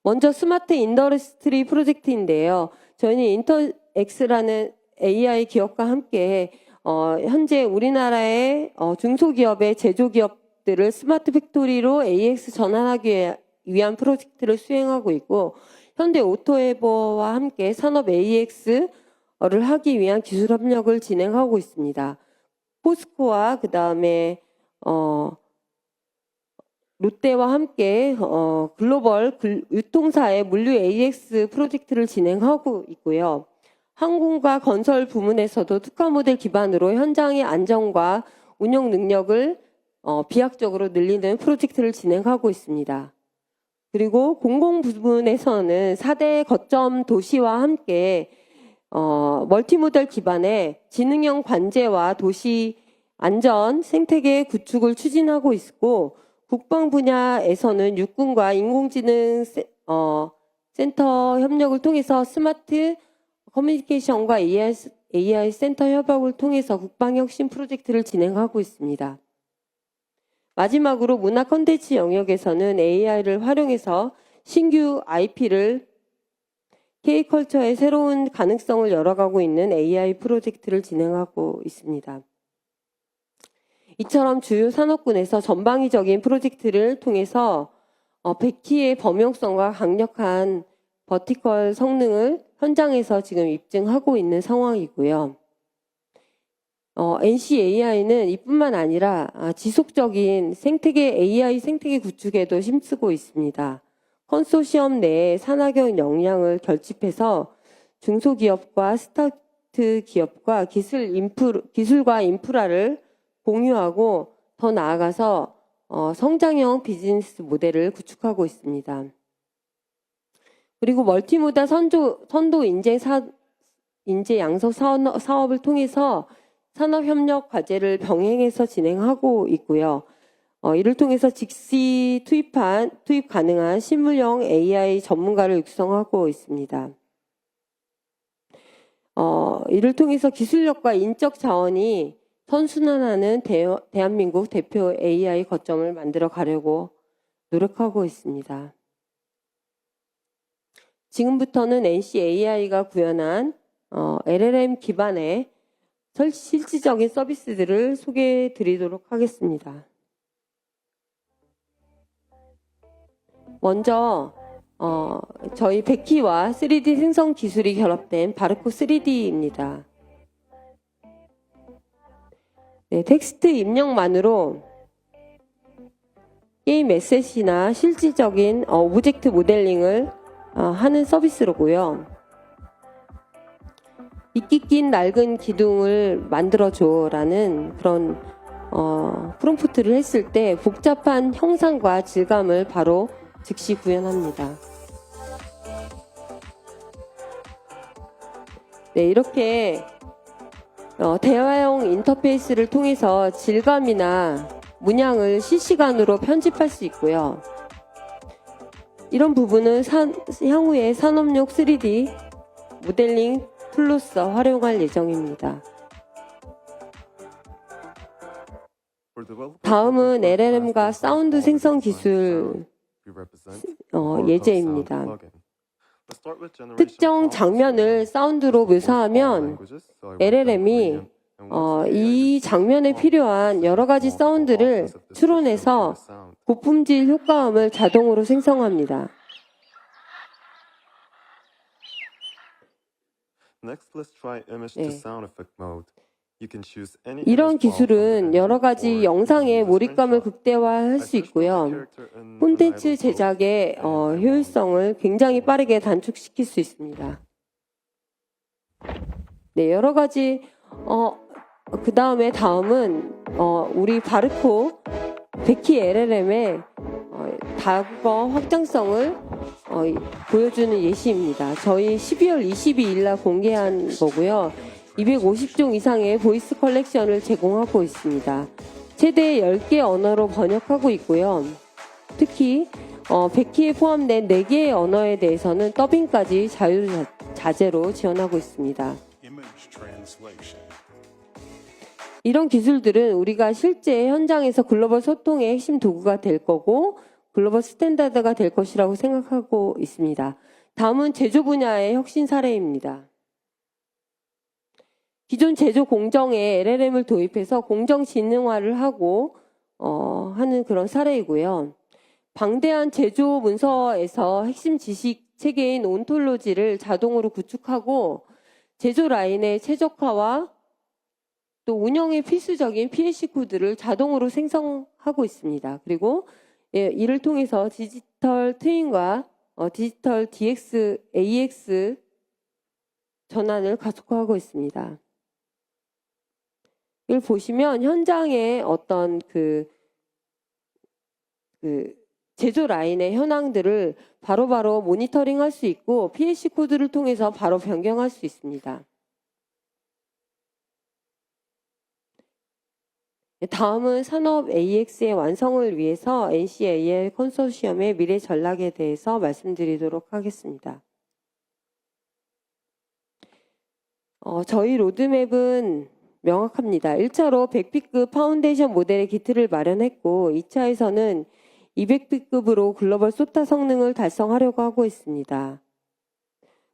먼저 스마트 인더스트리 프로젝트인데요. 저희는 인터엑스라는 AI 기업과 함께 현재 우리나라의 중소기업의 제조기업들을 스마트 팩토리로 AX 전환하기 위한 프로젝트를 수행하고 있고, 현대 오토에버와 함께 산업 AX를 하기 위한 기술 협력을 진행하고 있습니다. 포스코와 그 다음에 롯데와 함께 글로벌 유통사의 물류 AX 프로젝트를 진행하고 있고요. 항공과 건설 부문에서도 특화 모델 기반으로 현장의 안정과 운영 능력을 비약적으로 늘리는 프로젝트를 진행하고 있습니다. 그리고 공공 부문에서는 4대 거점 도시와 함께 멀티모델 기반의 지능형 관제와 도시 안전 생태계 구축을 추진하고 있고, 국방 분야에서는 육군과 인공지능 센터 협력을 통해서 스마트 커뮤니케이션과 AI 센터 협업을 통해서 국방혁신 프로젝트를 진행하고 있습니다. 마지막으로 문화 콘텐츠 영역에서는 AI를 활용해서 신규 IP를 K컬처의 새로운 가능성을 열어가고 있는 AI 프로젝트를 진행하고 있습니다. 이처럼 주요 산업군에서 전방위적인 프로젝트를 통해서 100키의 범용성과 강력한 버티컬 성능을 현장에서 지금 입증하고 있는 상황이고요. NCAI는 이뿐만 아니라 지속적인 AI 생태계 구축에도 힘쓰고 있습니다. 컨소시엄 내에 산학형 역량을 결집해서 중소기업과 스타트 기업과 기술과 인프라를 공유하고 더 나아가서 성장형 비즈니스 모델을 구축하고 있습니다. 그리고 멀티모달 선도 인재 양성 사업을 통해서 산업협력 과제를 병행해서 진행하고 있고요. 이를 통해서 즉시 투입 가능한 실물형 AI 전문가를 육성하고 있습니다. 이를 통해서 기술력과 인적 자원이 선순환하는 대한민국 대표 AI 거점을 만들어 가려고 노력하고 있습니다. 지금부터는 NCAI가 구현한 LLM 기반의 실질적인 서비스들을 소개해 드리도록 하겠습니다. 먼저 저희 100키와 3D 생성 기술이 결합된 바르코 3D입니다. 네, 텍스트 입력만으로 게임 에셋이나 실질적인 오브젝트 모델링을 하는 서비스로고요. 이끼 낀 낡은 기둥을 만들어줘라는 그런 프롬프트를 했을 때 복잡한 형상과 질감을 바로 즉시 구현합니다. 네, 이렇게 대화형 인터페이스를 통해서 질감이나 문양을 실시간으로 편집할 수 있고요. 이런 부분은 향후에 산업용 3D 모델링 툴로서 활용할 예정입니다. 다음은 LLM과 사운드 생성 기술 예제입니다. 특정 장면을 사운드로 묘사하면 LLM이 이 장면에 필요한 여러 가지 사운드를 추론해서 고품질 효과음을 자동으로 생성합니다. 네. 이런 기술은 여러 가지 영상의 몰입감을 극대화할 수 있고요. 콘텐츠 제작의 효율성을 굉장히 빠르게 단축시킬 수 있습니다. 네, 여러 가지 다음은 우리 바르코 베키 LLM의 다국어 확장성을 보여주는 예시입니다. 저희 12월 22일 날 공개한 거고요. 250종 이상의 보이스 컬렉션을 제공하고 있습니다. 최대 10개 언어로 번역하고 있고요. 특히 베키에 포함된 4개의 언어에 대해서는 더빙까지 자유자재로 지원하고 있습니다. 이런 기술들은 우리가 실제 현장에서 글로벌 소통의 핵심 도구가 될 거고 글로벌 스탠다드가 될 것이라고 생각하고 있습니다. 다음은 제조 분야의 혁신 사례입니다. 기존 제조 공정에 LLM을 도입해서 공정 지능화를 하고 하는 그런 사례이고요. 방대한 제조 문서에서 핵심 지식 체계인 온톨로지를 자동으로 구축하고 제조 라인의 최적화와 또 운영에 필수적인 PLC 코드를 자동으로 생성하고 있습니다. 그리고 이를 통해서 디지털 트윈과 디지털 DX, AX 전환을 가속화하고 있습니다. 이걸 보시면 현장의 어떤 제조 라인의 현황들을 바로바로 모니터링 할 수 있고 PLC 코드를 통해서 바로 변경할 수 있습니다. 다음은 산업 AX의 완성을 위해서 NCAI 컨소시엄의 미래 전략에 대해서 말씀드리도록 하겠습니다. 저희 로드맵은 명확합니다. 1차로 100B급 파운데이션 모델의 기틀을 마련했고 2차에서는 200B급으로 글로벌 소타 성능을 달성하려고 하고 있습니다.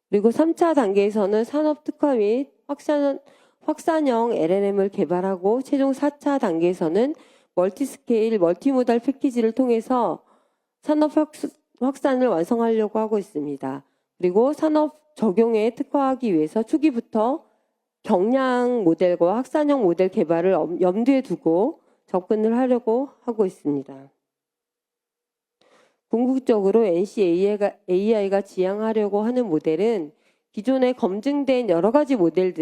그리고 3차 단계에서는 산업 특화 및 확산형 LLM을 개발하고 최종 4차 단계에서는 멀티스케일, 멀티모달 패키지를 통해서 산업 확산을 완성하려고 하고 있습니다. 그리고 산업 적용에 특화하기 위해서 초기부터 경량 모델과 확산형 모델 개발을 염두에 두고 접근을 하려고 하고 있습니다. 궁극적으로 NCAI가 지향하려고 하는 모델은 기존에 검증된 여러 가지 모델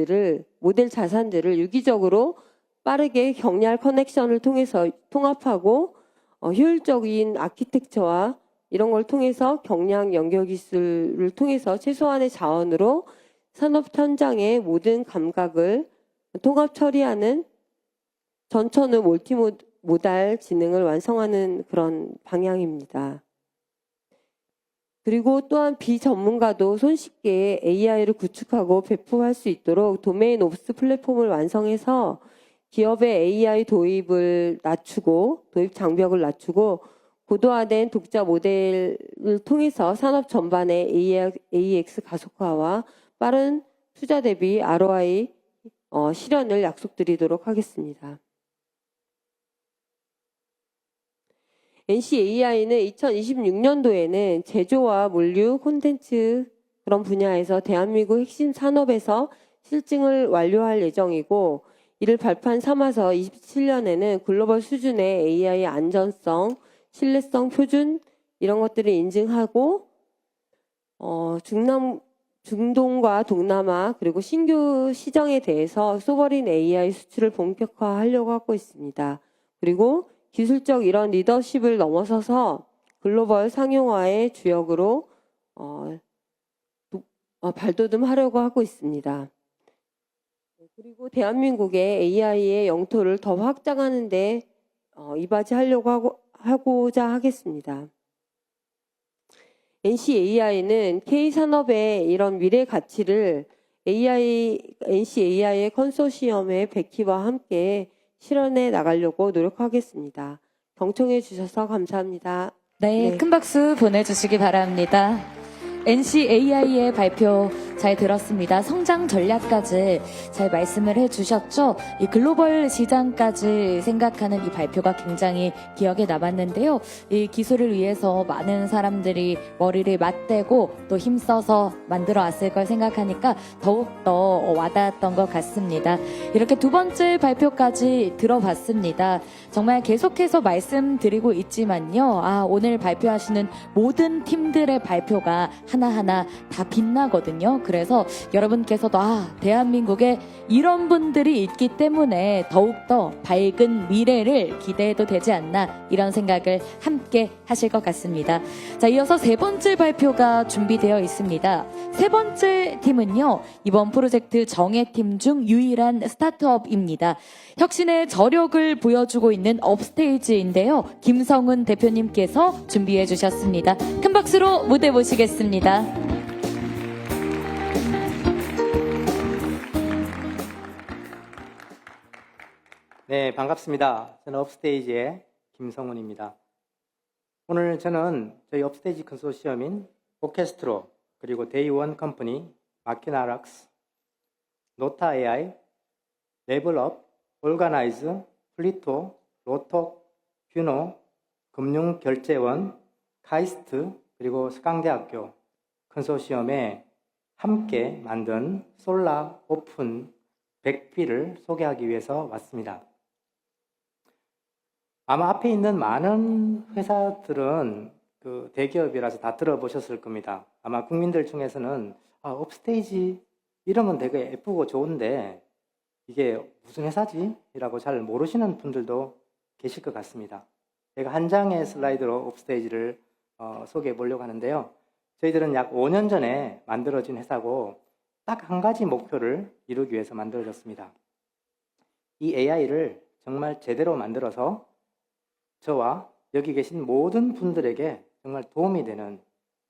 자산들을 유기적으로 빠르게 경량 커넥션을 통해서 통합하고 효율적인 아키텍처와 이런 걸 통해서 경량 연결 기술을 통해서 최소한의 자원으로 산업 현장의 모든 감각을 통합 처리하는 전천후 멀티모달 지능을 완성하는 그런 방향입니다. 그리고 또한 비전문가도 손쉽게 AI를 구축하고 배포할 수 있도록 도메인 옵스 플랫폼을 완성해서 기업의 AI 도입 장벽을 낮추고 고도화된 독자 모델을 통해서 산업 전반의 AX 가속화와 빠른 투자 대비 ROI 실현을 약속드리도록 하겠습니다. NCAI는 2026년도에는 제조와 물류, 콘텐츠 그런 분야에서 대한민국 핵심 산업에서 실증을 완료할 예정이고 이를 발판 삼아서 27년에는 글로벌 수준의 AI 안전성, 신뢰성 표준 이런 것들을 인증하고 중동과 동남아 그리고 신규 시장에 대해서 소버린 AI 수출을 본격화하려고 하고 있습니다. 그리고 기술적 이런 리더십을 넘어서서 글로벌 상용화의 주역으로 발돋움하려고 하고 있습니다. 그리고 대한민국의 AI의 영토를 더 확장하는 데 하고자 하겠습니다. NCAI는 K산업의 이런 미래 가치를 NCAI의 컨소시엄의 베키와 함께 실현해 나가려고 노력하겠습니다. 경청해 주셔서 감사합니다. 네, 큰 박수 보내주시기 바랍니다. NCAI의 발표 잘 들었습니다. 성장 전략까지 잘 말씀을 해주셨죠. 이 글로벌 시장까지 생각하는 이 발표가 굉장히 기억에 남았는데요. 이 기술을 위해서 많은 사람들이 머리를 맞대고 또 힘써서 만들어 왔을 걸 생각하니까 더욱더 와닿았던 것 같습니다. 이렇게 두 번째 발표까지 들어봤습니다. 정말 계속해서 말씀드리고 있지만요. 오늘 발표하시는 모든 팀들의 발표가 하나하나 다 빛나거든요. 그래서 여러분께서도 대한민국에 이런 분들이 있기 때문에 더욱더 밝은 미래를 기대해도 되지 않나 이런 생각을 함께 하실 것 같습니다. 자, 이어서 세 번째 발표가 준비되어 있습니다. 세 번째 팀은요. 이번 프로젝트 정예팀 중 유일한 스타트업입니다. 혁신의 저력을 보여주고 있는 업스테이지인데요. 김성훈 대표님께서 준비해 주셨습니다. 큰 박수로 무대 모시겠습니다. 네, 반갑습니다. 저는 업스테이지의 김성훈입니다. 오늘 저는 저희 업스테이지 컨소시엄인 오케스트로, 그리고 데이원 컴퍼니, 마키나락스, 노타 AI, 레벨업, 올가나이즈, 플리토, 로톡, 뷰노, 금융결제원, 카이스트, 그리고 스강대학교 컨소시엄에 함께 만든 솔라 오픈 100B를 소개하기 위해서 왔습니다. 아마 앞에 있는 많은 회사들은 그 대기업이라서 다 들어보셨을 겁니다. 아마 국민들 중에서는 업스테이지 이름은 되게 예쁘고 좋은데 이게 무슨 회사지? 이라고 잘 모르시는 분들도 계실 것 같습니다. 제가 한 장의 슬라이드로 업스테이지를 소개해 보려고 하는데요. 저희들은 약 5년 전에 만들어진 회사고 딱 한 가지 목표를 이루기 위해서 만들어졌습니다. 이 AI를 정말 제대로 만들어서 저와 여기 계신 모든 분들에게 정말 도움이 되는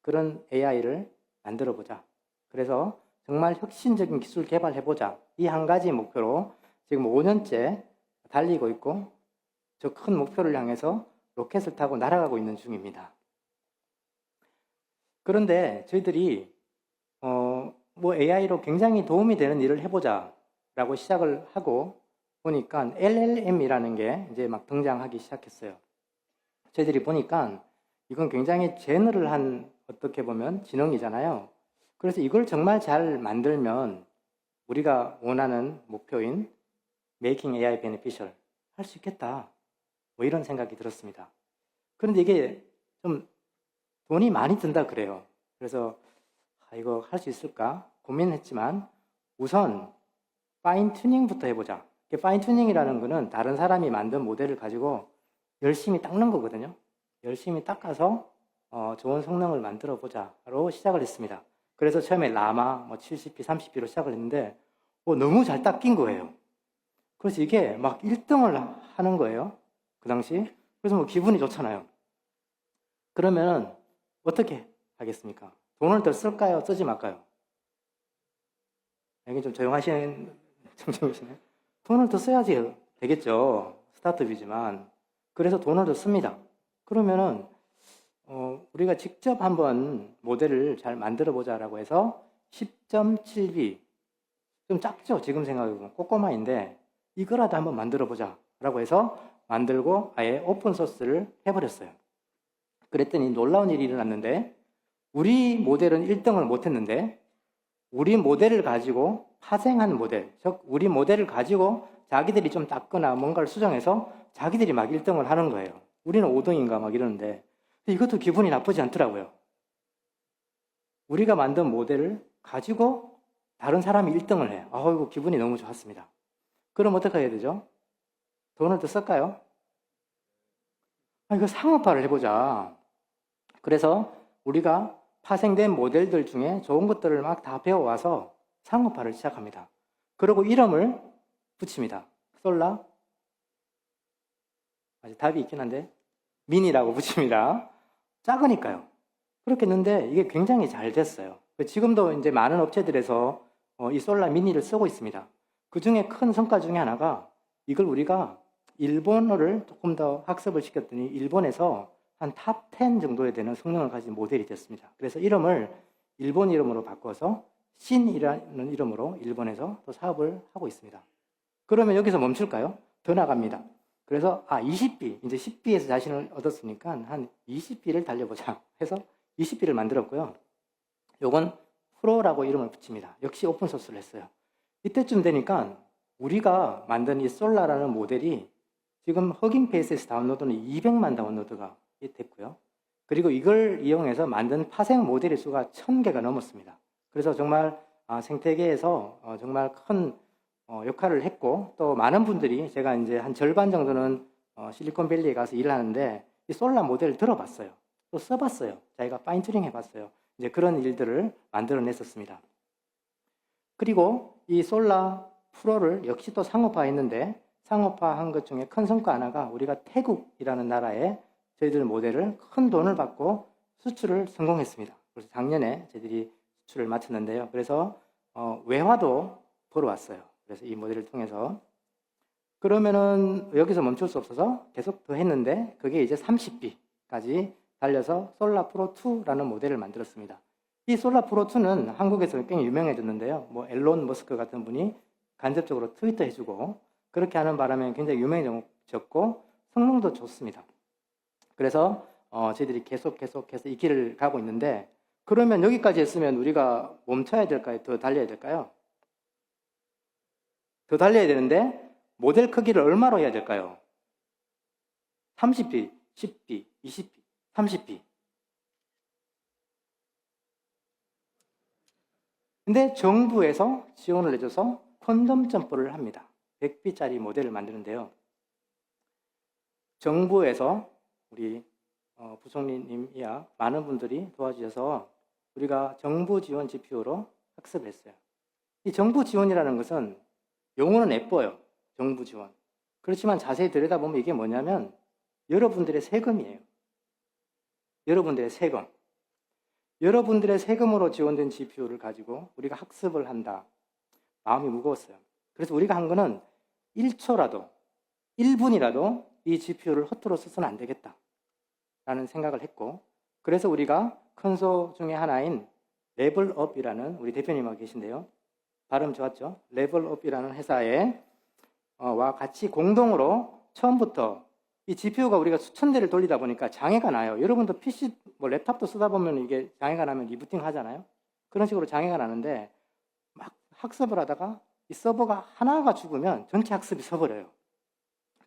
그런 AI를 만들어보자. 그래서 정말 혁신적인 기술 개발해보자. 이 한 가지 목표로 지금 5년째 달리고 있고 저 큰 목표를 향해서 로켓을 타고 날아가고 있는 중입니다. 그런데 저희들이 AI로 굉장히 도움이 되는 일을 해보자 라고 시작을 하고 보니까 LLM이라는 게 이제 막 등장하기 시작했어요. 저희들이 보니까 이건 굉장히 제너럴한 어떻게 보면 지능이잖아요. 그래서 이걸 정말 잘 만들면 우리가 원하는 목표인 Making AI Beneficial 할 수 있겠다. 뭐 이런 생각이 들었습니다. 그런데 이게 좀 돈이 많이 든다 그래요. 그래서 이거 할 수 있을까 고민했지만 우선 파인 튜닝부터 해보자. 파인 튜닝이라는 거는 다른 사람이 만든 모델을 가지고 열심히 닦는 거거든요. 열심히 닦아서 좋은 성능을 만들어 보자로 시작을 했습니다. 그래서 처음에 라마 70P, 30P로 시작을 했는데 너무 잘 닦인 거예요. 그래서 이게 막 1등을 하는 거예요. 그 당시. 그래서 기분이 좋잖아요. 그러면 어떻게 하겠습니까? 돈을 더 쓸까요? 쓰지 말까요? 여기 좀 조용하신 청중이시네요. 돈을 더 써야지 되겠죠. 스타트업이지만. 그래서 돈을 더 씁니다. 그러면은 우리가 직접 한번 모델을 잘 만들어 보자라고 해서 10.7B 좀 작죠? 지금 생각해보면 꼬꼬마인데 이거라도 한번 만들어 보자라고 해서 만들고 아예 오픈 소스를 해버렸어요. 그랬더니 놀라운 일이 일어났는데 우리 모델은 1등을 못했는데 우리 모델을 가지고 파생한 모델, 즉 우리 모델을 가지고 자기들이 좀 닦거나 뭔가를 수정해서 자기들이 막 1등을 하는 거예요. 우리는 5등인가 막 이러는데 이것도 기분이 나쁘지 않더라고요. 우리가 만든 모델을 가지고 다른 사람이 1등을 해요. 이거 기분이 너무 좋았습니다. 그럼 어떻게 해야 되죠? 돈을 더 쓸까요? 이거 상업화를 해보자. 그래서 우리가 파생된 모델들 중에 좋은 것들을 막 다 배워와서 상업화를 시작합니다. 그리고 이름을 붙입니다. 솔라, 아직 답이 있긴 한데 미니라고 붙입니다. 작으니까요. 그렇게 했는데 이게 굉장히 잘 됐어요. 지금도 이제 많은 업체들에서 이 솔라 미니를 쓰고 있습니다. 그 중에 큰 성과 중에 하나가 이걸 우리가 일본어를 조금 더 학습을 시켰더니 일본에서 한 탑 10 정도에 되는 성능을 가진 모델이 됐습니다. 그래서 이름을 일본 이름으로 바꿔서 신이라는 이름으로 일본에서 또 사업을 하고 있습니다. 그러면 여기서 멈출까요? 더 나갑니다. 그래서 20B, 이제 10B에서 자신을 얻었으니까 한 20B를 달려보자 해서 20B를 만들었고요. 요건 프로라고 이름을 붙입니다. 역시 오픈소스를 했어요. 이때쯤 되니까 우리가 만든 이 솔라라는 모델이 지금 허깅페이스에서 다운로드는 200만 다운로드가 됐고요. 그리고 이걸 이용해서 만든 파생 모델의 수가 1000개가 넘었습니다. 그래서 정말 생태계에서 정말 큰 역할을 했고, 또 많은 분들이, 제가 이제 한 절반 정도는 실리콘밸리에 가서 일을 하는데 이 솔라 모델을 들어봤어요. 또 써봤어요. 자기가 파인튜닝 해봤어요. 이제 그런 일들을 만들어냈었습니다. 그리고 이 솔라 프로를 역시 또 상업화했는데, 상업화한 것 중에 큰 성과 하나가 우리가 태국이라는 나라에 저희들 모델을 큰 돈을 받고 수출을 성공했습니다. 그래서 작년에 저희들이 수출을 마쳤는데요. 그래서 외화도 벌어왔어요. 그래서 이 모델을 통해서. 그러면은 여기서 멈출 수 없어서 계속 더 했는데, 그게 이제 30B까지 달려서 솔라 프로 2라는 모델을 만들었습니다. 이 솔라 프로 2는 한국에서 굉장히 유명해졌는데요. 뭐 앨런 머스크 같은 분이 간접적으로 트위터 해주고 그렇게 하는 바람에 굉장히 유명해졌고 성능도 좋습니다. 그래서 저희들이 계속해서 이 길을 가고 있는데, 그러면 여기까지 했으면 우리가 멈춰야 될까요? 더 달려야 될까요? 더 달려야 되는데 모델 크기를 얼마로 해야 될까요? 30B, 10B, 20B, 30B. 근데 정부에서 지원을 해줘서 콘돔 점퍼를 합니다. 100B짜리 모델을 만드는데요. 정부에서 우리 부총리님이야 많은 분들이 도와주셔서 우리가 정부 지원 GPU로 학습을 했어요. 이 정부 지원이라는 것은 용어는 예뻐요. 정부 지원. 그렇지만 자세히 들여다보면 이게 뭐냐면 여러분들의 세금이에요. 여러분들의 세금. 여러분들의 세금으로 지원된 GPU를 가지고 우리가 학습을 한다. 마음이 무거웠어요. 그래서 우리가 한 거는 1초라도, 1분이라도 이 GPU를 허투루 써서는 안 되겠다 라는 생각을 했고, 그래서 우리가 컨소 중에 하나인 레벨업이라는, 우리 대표님하고 계신데요. 발음 좋았죠? 레벨업이라는 회사에 와 같이 공동으로 처음부터 이 GPU가 우리가 수천 대를 돌리다 보니까 장애가 나요. 여러분도 PC, 뭐 랩탑도 쓰다 보면 이게 장애가 나면 리부팅 하잖아요. 그런 식으로 장애가 나는데 막 학습을 하다가 이 서버가 하나가 죽으면 전체 학습이 서버려요.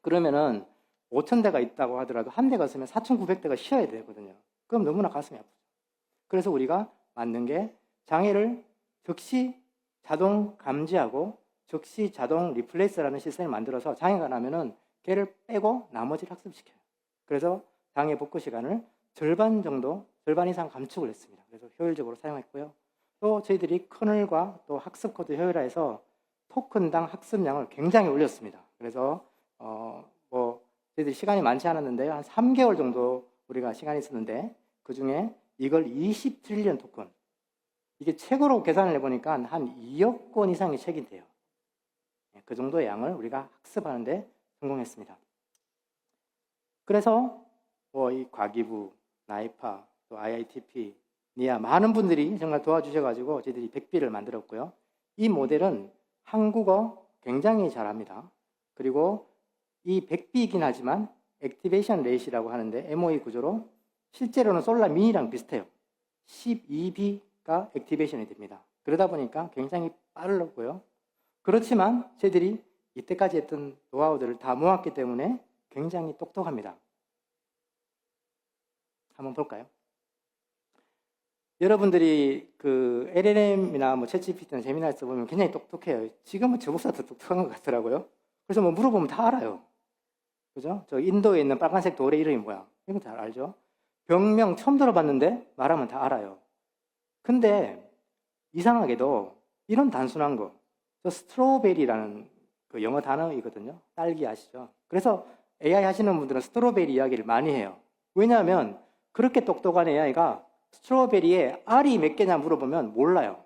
그러면은 5,000대가 있다고 하더라도 한 대가 쓰면 4,900대가 쉬어야 되거든요. 그럼 너무나 가슴이 아프죠. 그래서 우리가 만든 게 장애를 즉시 자동 감지하고 즉시 자동 리플레이스라는 시스템을 만들어서 장애가 나면은 걔를 빼고 나머지를 학습시켜요. 그래서 장애 복구 시간을 절반 이상 감축을 했습니다. 그래서 효율적으로 사용했고요. 또 저희들이 커널과 또 학습 코드 효율화해서 토큰당 학습량을 굉장히 올렸습니다. 그래서 저희들이 시간이 많지 않았는데요. 한 3개월 정도 우리가 시간이 있었는데 그중에 이걸 20트릴리언 토큰, 이게 책으로 계산을 해보니까 한 2억 권 이상이 책이 돼요. 그 정도의 양을 우리가 학습하는데 성공했습니다. 그래서 이 과기부, 나이파, 또 IITP, 니아 많은 분들이 정말 도와주셔가지고 저희들이 100B를 만들었고요. 이 모델은 한국어 굉장히 잘합니다. 그리고 이 100B이긴 하지만 액티베이션 레이시라고 하는데 MOE 구조로 실제로는 솔라 미니랑 비슷해요. 12B가 액티베이션이 됩니다. 그러다 보니까 굉장히 빠르고요. 그렇지만 저희들이 이때까지 했던 노하우들을 다 모았기 때문에 굉장히 똑똑합니다. 한번 볼까요? 여러분들이 그 LLM이나 뭐 챗GPT나 제미나에서 보면 굉장히 똑똑해요. 지금은 저보다 더 똑똑한 것 같더라고요. 그래서 뭐 물어보면 다 알아요. 그죠? 저 인도에 있는 빨간색 돌의 이름이 뭐야? 이거 다 알죠? 병명 처음 들어봤는데 말하면 다 알아요. 근데 이상하게도 이런 단순한 거, 저 스트로베리라는 그 영어 단어이거든요. 딸기 아시죠? 그래서 AI 하시는 분들은 스트로베리 이야기를 많이 해요. 왜냐하면 그렇게 똑똑한 AI가 스트로베리에 알이 몇 개냐 물어보면 몰라요.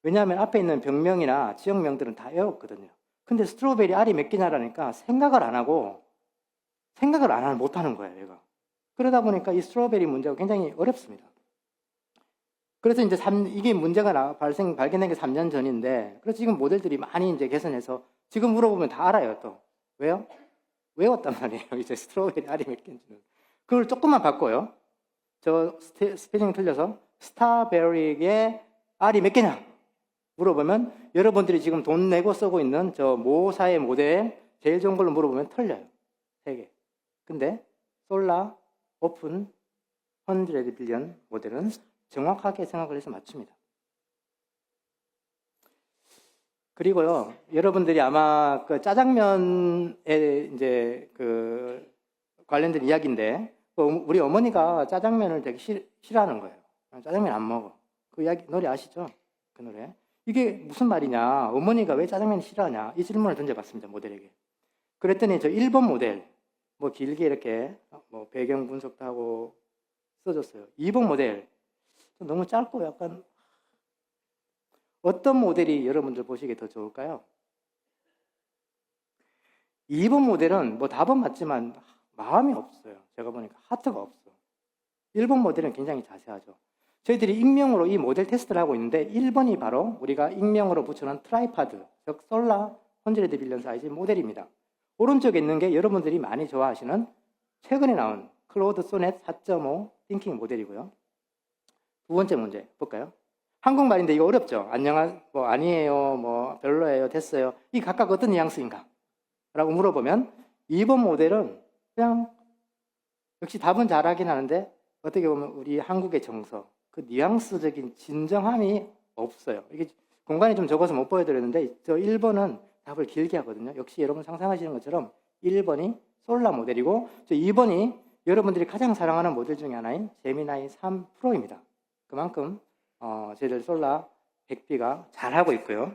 왜냐하면 앞에 있는 병명이나 지역명들은 다 외웠거든요. 근데 스트로베리 알이 몇 개냐라니까 생각을 안 하고 못하는 거예요, 얘가. 그러다 보니까 이 스트로베리 문제가 굉장히 어렵습니다. 그래서 이제 이게 문제가 발견된 게 3년 전인데, 그래서 지금 모델들이 많이 이제 개선해서 지금 물어보면 다 알아요, 또. 왜요? 외웠단 말이에요. 이제 스트로베리 알이 몇 개인지는. 그걸 조금만 바꿔요. 저 스페링 틀려서 스타베리의 알이 몇 개냐? 물어보면 여러분들이 지금 돈 내고 쓰고 있는 저 모사의 모델 제일 좋은 걸로 물어보면 틀려요. 3개. 근데 솔라, 오픈, 100 빌리언 모델은 정확하게 생각을 해서 맞춥니다. 그리고요, 여러분들이 아마 그 짜장면에 이제 그 관련된 이야기인데, 우리 어머니가 짜장면을 되게 싫어하는 거예요. 짜장면 안 먹어. 그 이야기, 노래 아시죠? 그 노래. 이게 무슨 말이냐? 어머니가 왜 짜장면을 싫어하냐? 이 질문을 던져봤습니다, 모델에게. 그랬더니 저 1번 모델, 뭐 길게 이렇게 뭐 배경 분석도 하고 써줬어요. 2번 모델, 너무 짧고 약간 어떤 모델이 여러분들 보시기에 더 좋을까요? 2번 모델은 뭐 답은 맞지만 마음이 없어요. 제가 보니까 하트가 없어. 1번 모델은 굉장히 자세하죠. 저희들이 익명으로 이 모델 테스트를 하고 있는데 1번이 바로 우리가 익명으로 붙여놓은 트라이파드, 즉 솔라 100 빌리언 사이즈 모델입니다. 오른쪽에 있는 게 여러분들이 많이 좋아하시는 최근에 나온 클로드 소넷 4.5 띵킹 모델이고요. 두 번째 문제 볼까요? 한국말인데 이거 어렵죠? 뭐 아니에요, 뭐 별로예요, 됐어요. 이 각각 어떤 뉘앙스인가? 라고 물어보면 2번 모델은 그냥 역시 답은 잘하긴 하는데 어떻게 보면 우리 한국의 정서, 그 뉘앙스적인 진정함이 없어요. 이게 공간이 좀 적어서 못 보여드렸는데 저 1번은 답을 길게 하거든요. 역시 여러분 상상하시는 것처럼 1번이 솔라 모델이고 저 2번이 여러분들이 가장 사랑하는 모델 중에 하나인 제미나이 3 프로입니다. 그만큼 저희들 솔라 100B가 잘하고 있고요.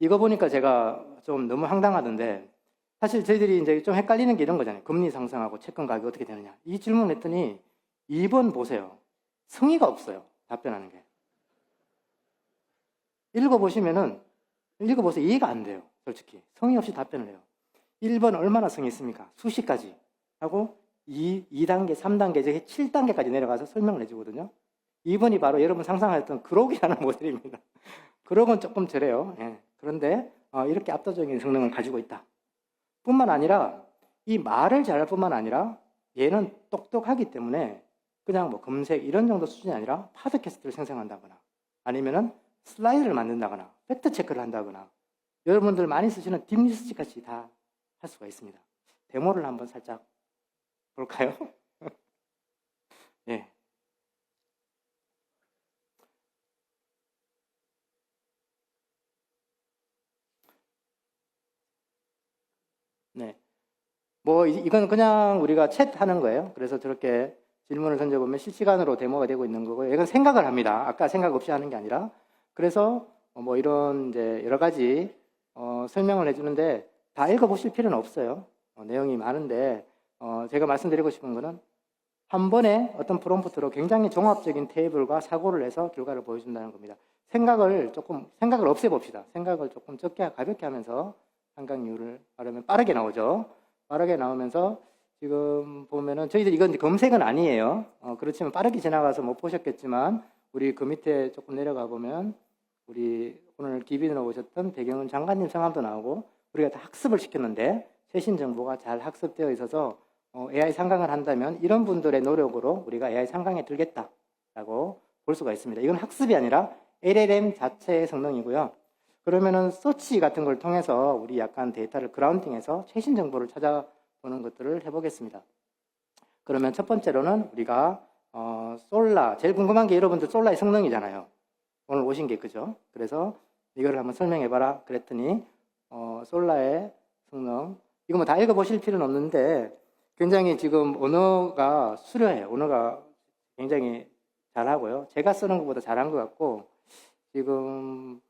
이거 보니까 제가 좀 너무 황당하던데 사실 저희들이 이제 좀 헷갈리는 게 이런 거잖아요. 금리 상승하고 채권 가격이 어떻게 되느냐. 이 질문을 했더니 2번 보세요. 성의가 없어요. 답변하는 게. 읽어보세요. 이해가 안 돼요. 솔직히. 성의 없이 답변을 해요. 1번 얼마나 성의 있습니까? 수십 가지 하고 2단계, 3단계, 이제 7단계까지 내려가서 설명을 해주거든요. 2번이 바로 여러분 상상하셨던 그록이라는 모델입니다. 그록은 조금 저래요. 예. 그런데 이렇게 압도적인 성능을 가지고 있다. 뿐만 아니라 이 말을 잘할 뿐만 아니라 얘는 똑똑하기 때문에 그냥 뭐 검색 이런 정도 수준이 아니라 팟캐스트를 생성한다거나 아니면은 슬라이드를 만든다거나 팩트 체크를 한다거나 여러분들 많이 쓰시는 딥리서치 같이 다 할 수가 있습니다. 데모를 한번 살짝 볼까요? 예. 네. 뭐 이건 그냥 우리가 챗하는 거예요. 그래서 저렇게 질문을 던져보면 실시간으로 데모가 되고 있는 거고요. 이건 생각을 합니다. 아까 생각 없이 하는 게 아니라. 그래서 뭐 이런 이제 여러 가지 설명을 해주는데 다 읽어보실 필요는 없어요. 내용이 많은데 제가 말씀드리고 싶은 거는 한 번에 어떤 프롬프트로 굉장히 종합적인 테이블과 사고를 해서 결과를 보여준다는 겁니다. 생각을 없애봅시다. 생각을 조금 적게 가볍게 하면서 한강이유를 말하면 빠르게 나오죠. 빠르게 나오면서 지금 보면은 저희들 이건 검색은 아니에요. 그렇지만 빠르게 지나가서 못 보셨겠지만 우리 그 밑에 조금 내려가 보면 우리 오늘 기빈으로 오셨던 배경은 장관님 성함도 나오고 우리가 다 학습을 시켰는데 최신 정보가 잘 학습되어 있어서 AI 상강을 한다면 이런 분들의 노력으로 우리가 AI 상강에 들겠다라고 볼 수가 있습니다. 이건 학습이 아니라 LLM 자체의 성능이고요. 그러면은 서치 같은 걸 통해서 우리 약간 데이터를 그라운딩해서 최신 정보를 찾아보는 것들을 해보겠습니다. 그러면 첫 번째로는 우리가 솔라, 제일 궁금한 게 여러분들 솔라의 성능이잖아요. 오늘 오신 게 그죠? 그래서 이걸 한번 설명해봐라 그랬더니 솔라의 성능, 이거 뭐 다 읽어보실 필요는 없는데 굉장히 지금 언어가 수려해요. 언어가 굉장히 잘하고요. 제가 쓰는 것보다 잘한 것 같고 지금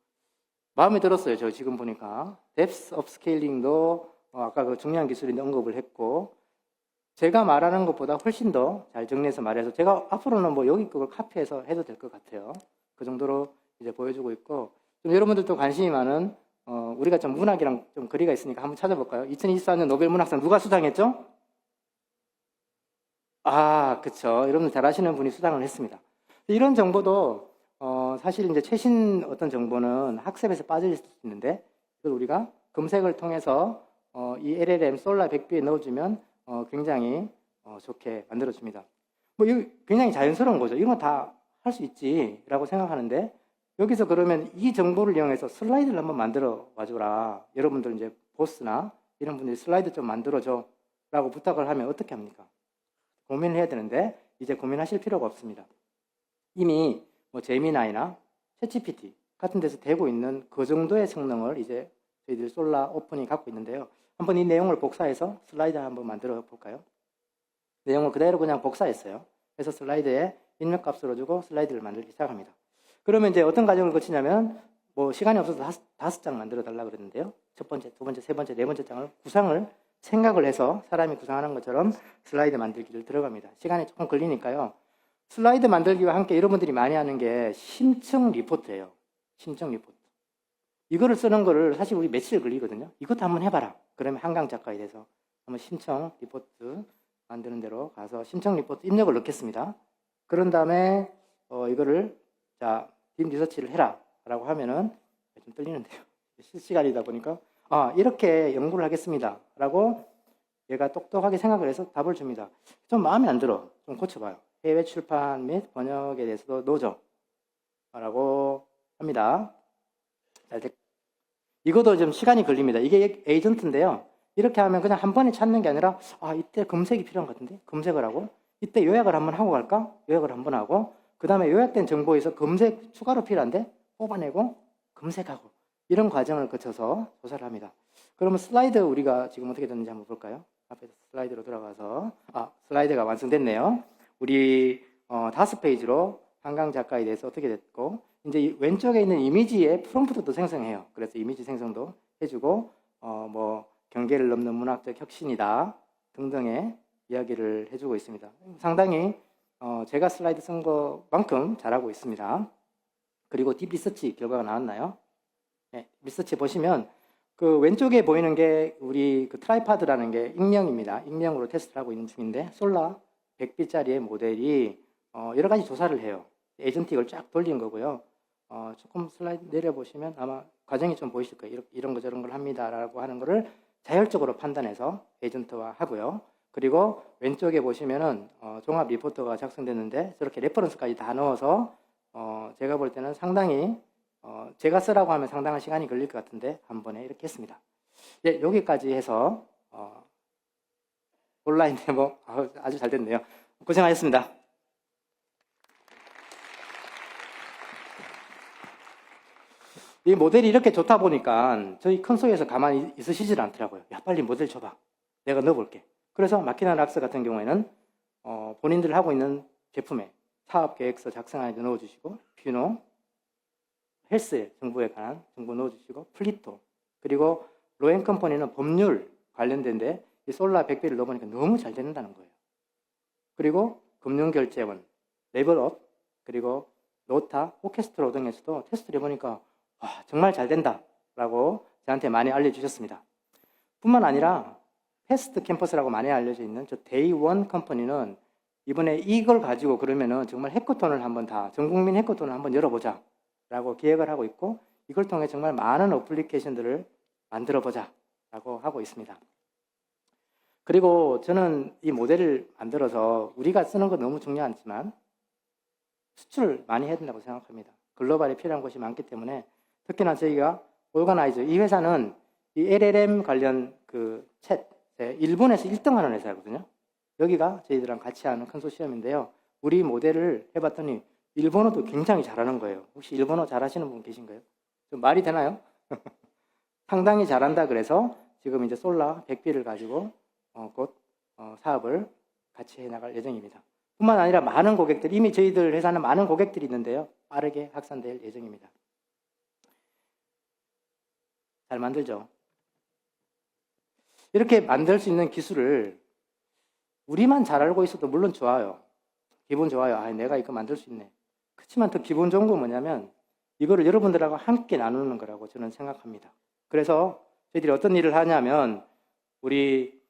마음에 들었어요. 저 지금 보니까 depth of scaling도 아까 그 중요한 기술인데 언급을 했고 제가 말하는 것보다 훨씬 더 잘 정리해서 말해서 제가 앞으로는 뭐 여기 그걸 카피해서 해도 될 것 같아요. 그 정도로 이제 보여주고 있고 좀 여러분들도 관심이 많은 우리가 좀 문학이랑 좀 거리가 있으니까 한번 찾아볼까요? 2024년 노벨 문학상 누가 수상했죠? 아, 그쵸. 여러분들 잘 아시는 분이 수상을 했습니다. 이런 정보도 사실 이제 최신 어떤 정보는 학습에서 빠져 있을 수 있는데 이걸 우리가 검색을 통해서 이 LLM 솔라 100B에 넣어주면 굉장히 좋게 만들어줍니다. 뭐 이거 굉장히 자연스러운 거죠. 이런 거 다 할 수 있지라고 생각하는데 여기서 그러면 이 정보를 이용해서 슬라이드를 한번 만들어 봐줘라. 여러분들 이제 보스나 이런 분들이 슬라이드 좀 만들어줘 라고 부탁을 하면 어떻게 합니까? 고민을 해야 되는데 이제 고민하실 필요가 없습니다. 이미 뭐 제미나이나 챗GPT 같은 데서 되고 있는 그 정도의 성능을 이제 저희들 솔라 오픈이 갖고 있는데요. 한번 이 내용을 복사해서 슬라이드 한번 만들어 볼까요? 내용을 그대로 그냥 복사했어요. 그래서 슬라이드에 입력값으로 주고 슬라이드를 만들기 시작합니다. 그러면 이제 어떤 과정을 거치냐면 뭐 시간이 없어서 5장 만들어 달라 그랬는데요. 첫 번째, 두 번째, 세 번째, 네 번째 장을 구상을 생각을 해서 사람이 구상하는 것처럼 슬라이드 만들기를 들어갑니다. 시간이 조금 걸리니까요. 슬라이드 만들기와 함께 여러분들이 많이 하는 게 심층 리포트예요. 심층 리포트. 이거를 쓰는 거를 사실 우리 며칠 걸리거든요. 이것도 한번 해봐라. 그러면 한강 작가에 대해서 한번 심층 리포트 만드는 대로 가서 심층 리포트 입력을 넣겠습니다. 그런 다음에 이거를 자 딥 리서치를 해라 라고 하면은 좀 떨리는데요. 실시간이다 보니까 이렇게 연구를 하겠습니다 라고 얘가 똑똑하게 생각을 해서 답을 줍니다. 좀 마음에 안 들어. 좀 고쳐봐요. 해외 출판 및 번역에 대해서도 넣어줘 라고 합니다. 이것도 좀 시간이 걸립니다. 이게 에이전트인데요. 이렇게 하면 그냥 한 번에 찾는 게 아니라 이때 검색이 필요한 것 같은데 검색을 하고 이때 요약을 한번 하고 갈까? 요약을 한번 하고 그 다음에 요약된 정보에서 검색 추가로 필요한데 뽑아내고 검색하고 이런 과정을 거쳐서 조사를 합니다. 그러면 슬라이드 우리가 지금 어떻게 됐는지 한번 볼까요? 앞에 슬라이드로 들어가서 슬라이드가 완성됐네요. 우리 5페이지로 한강 작가에 대해서 어떻게 됐고 이제 왼쪽에 있는 이미지의 프롬프트도 생성해요. 그래서 이미지 생성도 해주고 뭐 경계를 넘는 문학적 혁신이다 등등의 이야기를 해주고 있습니다. 상당히 제가 슬라이드 쓴 것만큼 잘하고 있습니다. 그리고 딥 리서치 결과가 나왔나요? 네, 리서치 보시면 그 왼쪽에 보이는 게 우리 그 트라이파드라는 게 익명입니다. 익명으로 테스트를 하고 있는 중인데 솔라 100B짜리의 모델이 여러 가지 조사를 해요. 에이전틱을 쫙 돌린 거고요. 조금 슬라이드 내려보시면 아마 과정이 좀 보이실 거예요. 이런 거 저런 걸 합니다라고 하는 거를 자율적으로 판단해서 에이전트화 하고요. 그리고 왼쪽에 보시면은 종합 리포터가 작성됐는데 저렇게 레퍼런스까지 다 넣어서 제가 볼 때는 상당히 제가 쓰라고 하면 상당한 시간이 걸릴 것 같은데 한 번에 이렇게 했습니다. 네, 여기까지 해서 온라인 데모 아주 잘 됐네요. 고생하셨습니다. 이 모델이 이렇게 좋다 보니까 저희 컨소에서 가만히 있으시질 않더라고요. 야, 빨리 모델 줘봐. 내가 넣어볼게. 그래서 마키나 락스 같은 경우에는 본인들 하고 있는 제품에 사업 계획서 작성안에 넣어주시고 뷰노, 헬스 정보에 관한 정보 넣어주시고 플리토 그리고 로엔컴퍼니는 법률 관련된데 이 솔라 100B를 넣어보니까 너무 잘 된다는 거예요. 그리고 금융결제원, 레벨업 그리고 노타, 오케스트라 등에서도 테스트를 해보니까 정말 잘 된다라고 저한테 많이 알려주셨습니다. 뿐만 아니라 패스트 캠퍼스라고 많이 알려져 있는 저 데이원 컴퍼니는 이번에 이걸 가지고 그러면은 정말 해커톤을 한번 전국민 해커톤을 한번 열어보자 라고 기획을 하고 있고 이걸 통해 정말 많은 어플리케이션들을 만들어 보자 라고 하고 있습니다. 그리고 저는 이 모델을 만들어서 우리가 쓰는 건 너무 중요하지만 수출을 많이 해야 된다고 생각합니다. 글로벌에 필요한 것이 많기 때문에 특히나 저희가 오가나이즈 이 회사는 이 LLM 관련 그 챗 일본에서 1등 하는 회사거든요. 여기가 저희들랑 같이 하는 컨소시엄인데요. 우리 모델을 해봤더니 일본어도 굉장히 잘하는 거예요. 혹시 일본어 잘하시는 분 계신가요? 좀 말이 되나요? 상당히 잘한다 그래서 지금 이제 솔라 100B를 가지고 곧 사업을 같이 해나갈 예정입니다. 뿐만 아니라 많은 고객들, 이미 저희들 회사는 많은 고객들이 있는데요. 빠르게 확산될 예정입니다. 잘 만들죠? 이렇게 만들 수 있는 기술을 우리만 잘 알고 있어도 물론 좋아요. 기분 좋아요. 내가 이거 만들 수 있네. 그렇지만 더 기분 좋은 건 뭐냐면 이거를 여러분들하고 함께 나누는 거라고 저는 생각합니다. 그래서 저희들이 어떤 일을 하냐면 우리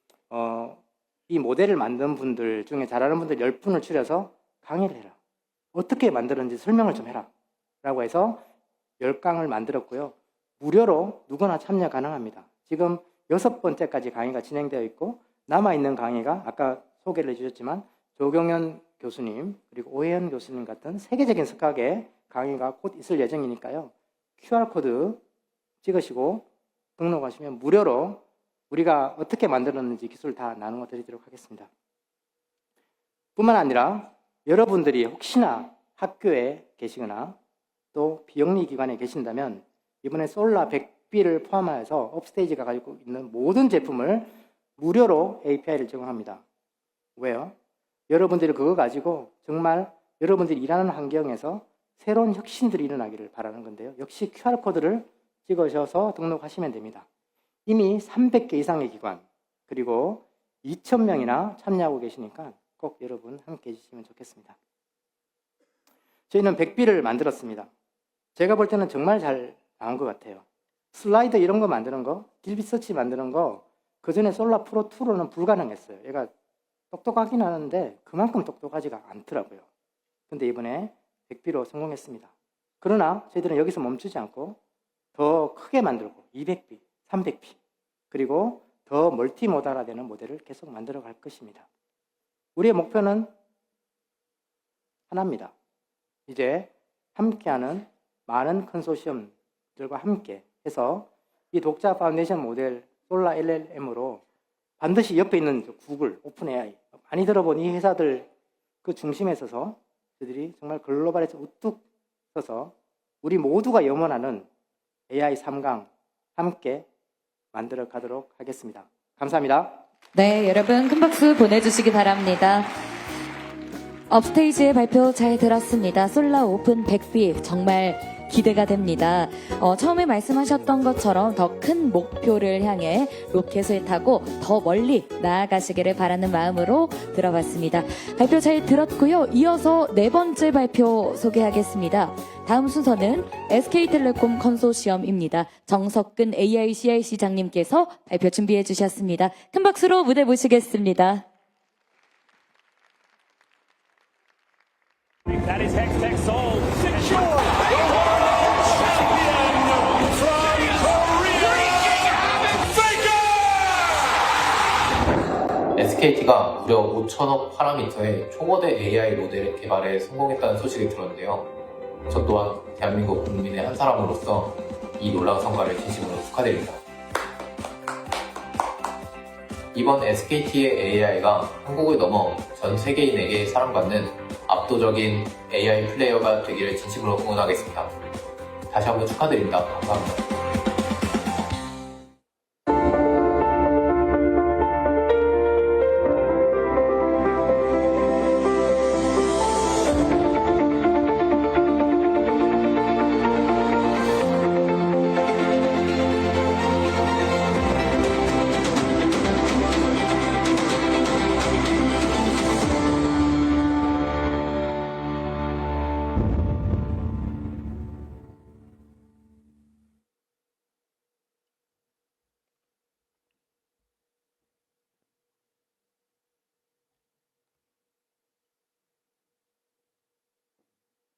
이 모델을 만든 분들 중에 잘하는 분들 10분을 추려서 강의를 해라. 어떻게 만들었는지 설명을 좀 해라 라고 해서 10강을 만들었고요. 무료로 누구나 참여 가능합니다. 지금 6번째까지 강의가 진행되어 있고 남아있는 강의가 아까 소개를 해주셨지만 조경현 교수님 그리고 오혜연 교수님 같은 세계적인 석학의 강의가 곧 있을 예정이니까요. QR코드 찍으시고 등록하시면 무료로 우리가 어떻게 만들었는지 기술 다 나누어 드리도록 하겠습니다. 뿐만 아니라 여러분들이 혹시나 학교에 계시거나 또 비영리 기관에 계신다면 이번에 솔라 100B를 포함하여서 업스테이지가 가지고 있는 모든 제품을 무료로 API를 제공합니다. 왜요? 여러분들이 그거 가지고 정말 여러분들이 일하는 환경에서 새로운 혁신들이 일어나기를 바라는 건데요. 역시 QR코드를 찍으셔서 등록하시면 됩니다. 이미 300개 이상의 기관 그리고 2,000명이나 참여하고 계시니까 꼭 여러분 함께 해주시면 좋겠습니다. 저희는 100B를 만들었습니다. 제가 볼 때는 정말 잘 나온 것 같아요. 슬라이드 이런 거 만드는 거, 길비서치 만드는 거 그전에 솔라 프로 2로는 불가능했어요. 얘가 똑똑하긴 하는데 그만큼 똑똑하지가 않더라고요. 근데 이번에 100B로 성공했습니다. 그러나 저희들은 여기서 멈추지 않고 더 크게 만들고 200B, 300B 그리고 더 멀티모달화되는 모델을 계속 만들어 갈 것입니다. 우리의 목표는 하나입니다. 이제 함께하는 많은 컨소시엄들과 함께 해서 이 독자 파운데이션 모델 솔라 LLM으로 반드시 옆에 있는 구글, 오픈 AI 많이 들어본 이 회사들 그 중심에 서서 저희들이 정말 글로벌에서 우뚝 서서 우리 모두가 염원하는 AI 3강 함께 만들어 가도록 하겠습니다. 감사합니다. 네, 여러분 큰 박수 보내주시기 바랍니다. 업스테이지의 발표 잘 들었습니다. 솔라 오픈 100B 정말 기대가 됩니다. 처음에 말씀하셨던 것처럼 더 큰 목표를 향해 로켓을 타고 더 멀리 나아가시기를 바라는 마음으로 들어봤습니다. 발표 잘 들었고요. 이어서 네 번째 발표 소개하겠습니다. 다음 순서는 SK텔레콤 컨소시엄입니다. 정석근 AICIC장님께서 발표 준비해 주셨습니다. 큰 박수로 무대 모시겠습니다. That is Hex Tech Soul. Secure. SKT가 무려 5천억 파라미터의 초거대 AI 모델 개발에 성공했다는 소식을 들었는데요. 저 또한 대한민국 국민의 한 사람으로서 이 놀라운 성과를 진심으로 축하드립니다. 이번 SKT의 AI가 한국을 넘어 전 세계인에게 사랑받는 압도적인 AI 플레이어가 되기를 진심으로 응원하겠습니다. 다시 한번 축하드립니다. 감사합니다.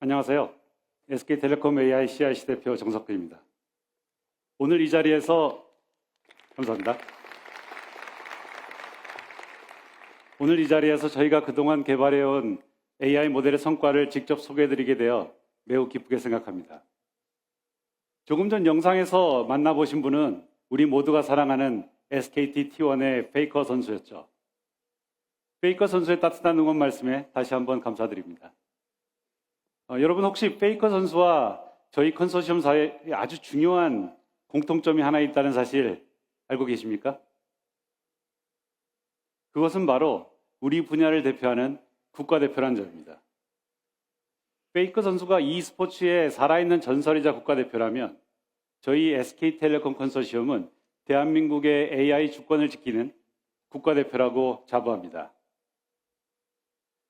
안녕하세요. SK텔레콤 AICIC 대표 정석근입니다. 오늘 이 자리에서 감사합니다. 오늘 이 자리에서 저희가 그동안 개발해온 AI 모델의 성과를 직접 소개해드리게 되어 매우 기쁘게 생각합니다. 조금 전 영상에서 만나보신 분은 우리 모두가 사랑하는 SKT T1의 페이커 선수였죠. 페이커 선수의 따뜻한 응원 말씀에 다시 한번 감사드립니다. 여러분 혹시 페이커 선수와 저희 컨소시엄 사이에 아주 중요한 공통점이 하나 있다는 사실 알고 계십니까? 그것은 바로 우리 분야를 대표하는 국가대표라는 점입니다. 페이커 선수가 e스포츠의 살아있는 전설이자 국가대표라면 저희 SK텔레콤 컨소시엄은 대한민국의 AI 주권을 지키는 국가대표라고 자부합니다.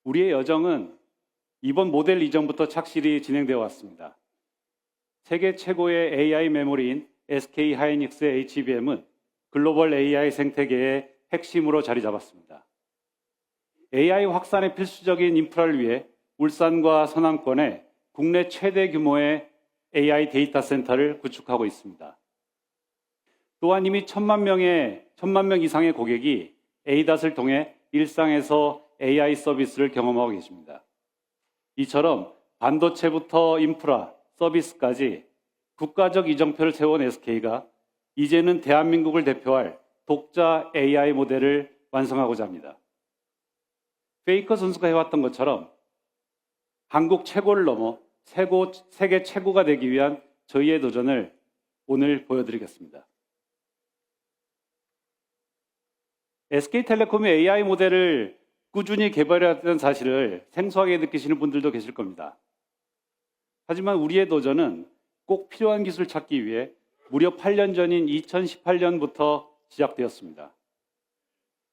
우리의 여정은 이번 모델 이전부터 착실히 진행되어 왔습니다. 세계 최고의 AI 메모리인 SK 하이닉스의 HBM은 글로벌 AI 생태계의 핵심으로 자리 잡았습니다. AI 확산의 필수적인 인프라를 위해 울산과 서남권에 국내 최대 규모의 AI 데이터 센터를 구축하고 있습니다. 또한 이미 1,000만 명 이상의 고객이 ADAS을 통해 일상에서 AI 서비스를 경험하고 계십니다. 이처럼 반도체부터 인프라, 서비스까지 국가적 이정표를 세운 SK가 이제는 대한민국을 대표할 독자 AI 모델을 완성하고자 합니다. 페이커 선수가 해왔던 것처럼 한국 최고를 넘어 세계 최고가 되기 위한 저희의 도전을 오늘 보여드리겠습니다. SK텔레콤이 AI 모델을 꾸준히 개발해왔다는 사실을 생소하게 느끼시는 분들도 계실 겁니다. 하지만 우리의 도전은 꼭 필요한 기술 찾기 위해 무려 8년 전인 2018년부터 시작되었습니다.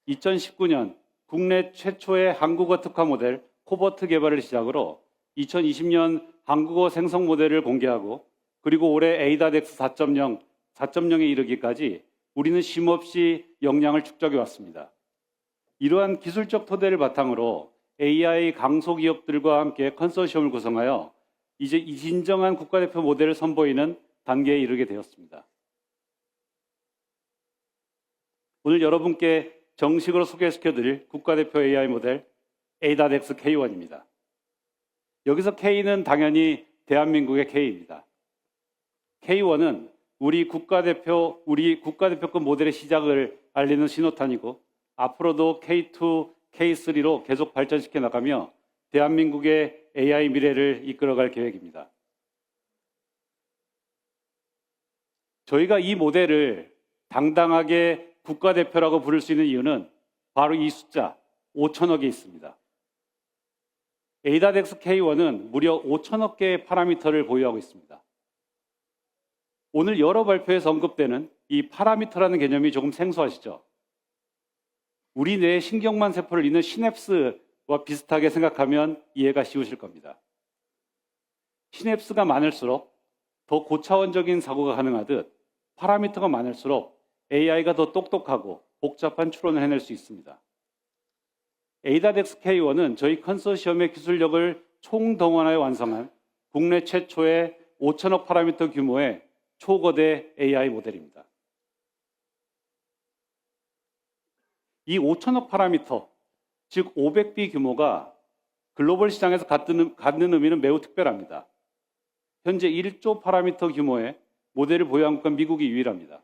2019년 국내 최초의 한국어 특화 모델 코버트 개발을 시작으로 2020년 한국어 생성 모델을 공개하고 그리고 올해 ADADX 4.0에 이르기까지 우리는 쉼없이 역량을 축적해 왔습니다. 이러한 기술적 토대를 바탕으로 AI 강소기업들과 함께 컨소시엄을 구성하여 이제 진정한 국가대표 모델을 선보이는 단계에 이르게 되었습니다. 오늘 여러분께 정식으로 소개시켜드릴 국가대표 AI 모델 ADADX K1입니다. 여기서 K는 당연히 대한민국의 K입니다. K1은 우리 국가대표급 모델의 시작을 알리는 신호탄이고 앞으로도 K2, K3로 계속 발전시켜 나가며 대한민국의 AI 미래를 이끌어갈 계획입니다. 저희가 이 모델을 당당하게 국가대표라고 부를 수 있는 이유는 바로 이 숫자 5천억에 있습니다. ADADX K1은 무려 5천억 개의 파라미터를 보유하고 있습니다. 오늘 여러 발표에서 언급되는 이 파라미터라는 개념이 조금 생소하시죠? 우리 뇌의 신경만 세포를 잇는 시냅스와 비슷하게 생각하면 이해가 쉬우실 겁니다. 시냅스가 많을수록 더 고차원적인 사고가 가능하듯 파라미터가 많을수록 AI가 더 똑똑하고 복잡한 추론을 해낼 수 있습니다. ADADX K1은 저희 컨소시엄의 기술력을 총동원하여 완성한 국내 최초의 5천억 파라미터 규모의 초거대 AI 모델입니다. 이 5천억 파라미터, 즉 500B 규모가 글로벌 시장에서 갖는 의미는 매우 특별합니다. 현재 1조 파라미터 규모의 모델을 보유한 국가 미국이 유일합니다.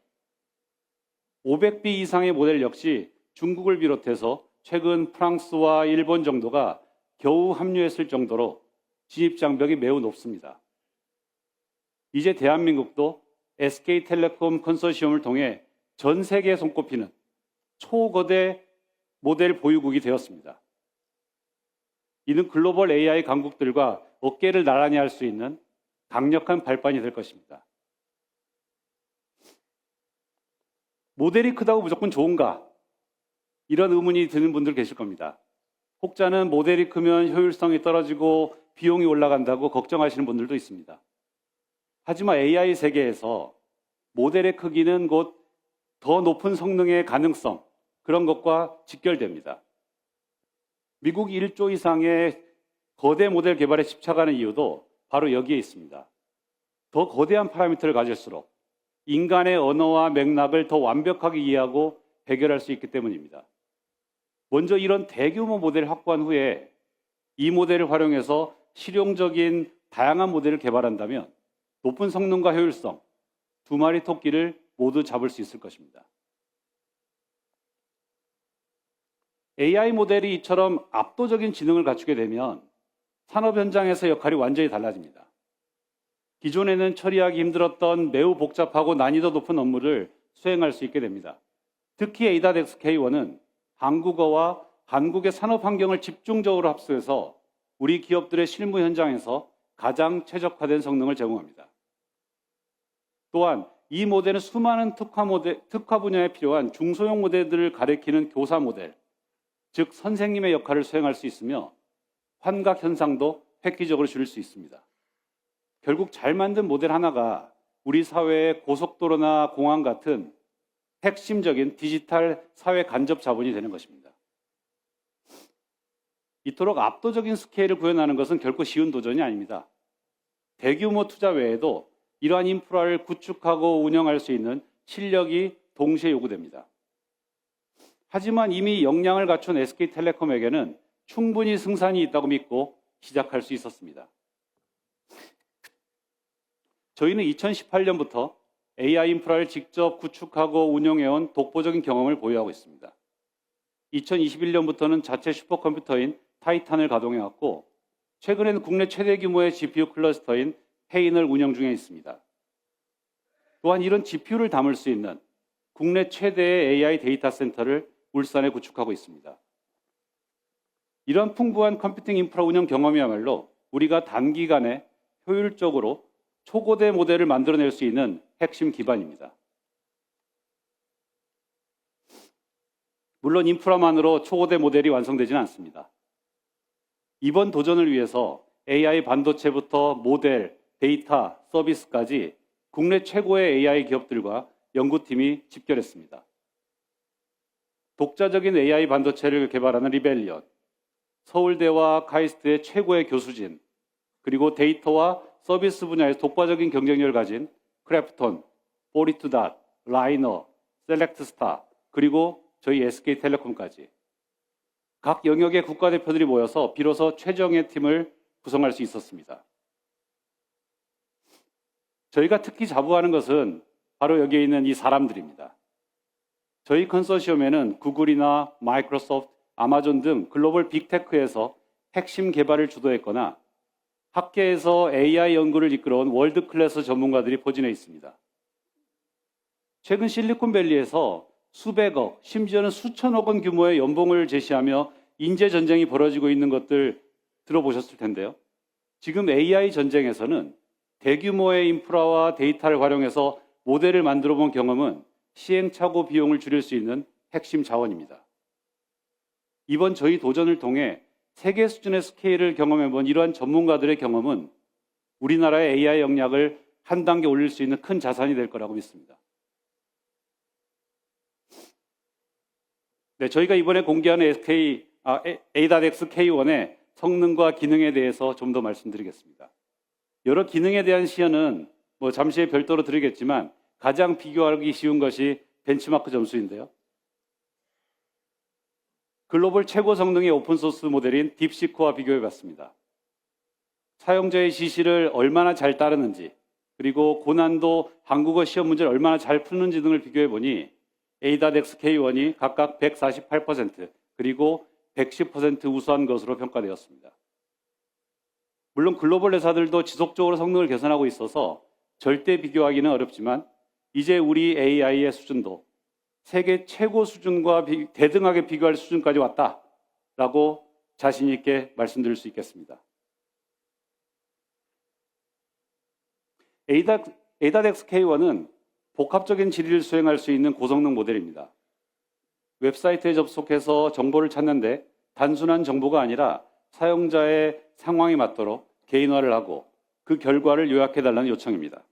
500B 이상의 모델 역시 중국을 비롯해서 최근 프랑스와 일본 정도가 겨우 합류했을 정도로 진입 장벽이 매우 높습니다. 이제 대한민국도 SK텔레콤 컨소시엄을 통해 전 세계에 손꼽히는 초거대 모델 보유국이 되었습니다. 이는 글로벌 AI 강국들과 어깨를 나란히 할 수 있는 강력한 발판이 될 것입니다. 모델이 크다고 무조건 좋은가? 이런 의문이 드는 분들 계실 겁니다. 혹자는 모델이 크면 효율성이 떨어지고 비용이 올라간다고 걱정하시는 분들도 있습니다. 하지만 AI 세계에서 모델의 크기는 곧 더 높은 성능의 가능성, 그런 것과 직결됩니다. 미국이 1조 이상의 거대 모델 개발에 집착하는 이유도 바로 여기에 있습니다. 더 거대한 파라미터를 가질수록 인간의 언어와 맥락을 더 완벽하게 이해하고 해결할 수 있기 때문입니다. 먼저 이런 대규모 모델을 확보한 후에 이 모델을 활용해서 실용적인 다양한 모델을 개발한다면 높은 성능과 효율성, 두 마리 토끼를 모두 잡을 수 있을 것입니다. AI 모델이 이처럼 압도적인 지능을 갖추게 되면 산업 현장에서 역할이 완전히 달라집니다. 기존에는 처리하기 힘들었던 매우 복잡하고 난이도 높은 업무를 수행할 수 있게 됩니다. 특히 ADADX K1은 한국어와 한국의 산업 환경을 집중적으로 합수해서 우리 기업들의 실무 현장에서 가장 최적화된 성능을 제공합니다. 또한 이 모델은 수많은 특화 분야에 필요한 중소형 모델들을 가리키는 교사 모델, 즉 선생님의 역할을 수행할 수 있으며 환각 현상도 획기적으로 줄일 수 있습니다. 결국 잘 만든 모델 하나가 우리 사회의 고속도로나 공항 같은 핵심적인 디지털 사회 간접 자본이 되는 것입니다. 이토록 압도적인 스케일을 구현하는 것은 결코 쉬운 도전이 아닙니다. 대규모 투자 외에도 이러한 인프라를 구축하고 운영할 수 있는 실력이 동시에 요구됩니다. 하지만 이미 역량을 갖춘 SK텔레콤에게는 충분히 승산이 있다고 믿고 시작할 수 있었습니다. 저희는 2018년부터 AI 인프라를 직접 구축하고 운영해온 독보적인 경험을 보유하고 있습니다. 2021년부터는 자체 슈퍼컴퓨터인 타이탄을 가동해왔고 최근에는 국내 최대 규모의 GPU 클러스터인 헤인을 운영 중에 있습니다. 또한 이런 GPU를 담을 수 있는 국내 최대의 AI 데이터 센터를 울산에 구축하고 있습니다. 이런 풍부한 컴퓨팅 인프라 운영 경험이야말로 우리가 단기간에 효율적으로 초고대 모델을 만들어낼 수 있는 핵심 기반입니다. 물론 인프라만으로 초고대 모델이 완성되지는 않습니다. 이번 도전을 위해서 AI 반도체부터 모델, 데이터, 서비스까지 국내 최고의 AI 기업들과 연구팀이 집결했습니다. 독자적인 AI 반도체를 개발하는 리벨리언, 서울대와 카이스트의 최고의 교수진, 그리고 데이터와 서비스 분야에서 독보적인 경쟁력을 가진 크래프톤, 포리투닷, 라이너, 셀렉트스타, 그리고 저희 SK텔레콤까지 각 영역의 국가대표들이 모여서 비로소 최정예 팀을 구성할 수 있었습니다. 저희가 특히 자부하는 것은 바로 여기에 있는 이 사람들입니다. 저희 컨소시엄에는 구글이나 마이크로소프트, 아마존 등 글로벌 빅테크에서 핵심 개발을 주도했거나 학계에서 AI 연구를 이끌어온 월드 클래스 전문가들이 포진해 있습니다. 최근 실리콘밸리에서 수백억, 심지어는 수천억 원 규모의 연봉을 제시하며 인재 전쟁이 벌어지고 있는 것들 들어보셨을 텐데요. 지금 AI 전쟁에서는 대규모의 인프라와 데이터를 활용해서 모델을 만들어 본 경험은 시행착오 비용을 줄일 수 있는 핵심 자원입니다. 이번 저희 도전을 통해 세계 수준의 스케일을 경험해 본 이러한 전문가들의 경험은 우리나라의 AI 역량을 한 단계 올릴 수 있는 큰 자산이 될 거라고 믿습니다. 네, 저희가 이번에 공개하는 A.X K1의 성능과 기능에 대해서 좀 더 말씀드리겠습니다. 여러 기능에 대한 시연은 잠시 후에 별도로 드리겠지만 가장 비교하기 쉬운 것이 벤치마크 점수인데요. 글로벌 최고 성능의 오픈소스 모델인 딥시크와 비교해 봤습니다. 사용자의 지시를 얼마나 잘 따르는지, 그리고 고난도 한국어 시험 문제를 얼마나 잘 푸는지 등을 비교해 보니 A.X K1이 각각 148%, 그리고 110% 우수한 것으로 평가되었습니다. 물론 글로벌 회사들도 지속적으로 성능을 개선하고 있어서 절대 비교하기는 어렵지만 이제 우리 AI의 수준도 세계 최고 수준과 대등하게 비교할 수준까지 왔다라고 자신 있게 말씀드릴 수 있겠습니다. A.X K1은 복합적인 질의를 수행할 수 있는 고성능 모델입니다. 웹사이트에 접속해서 정보를 찾는데 단순한 정보가 아니라 사용자의 상황에 맞도록 개인화를 하고 그 결과를 요약해달라는 요청입니다.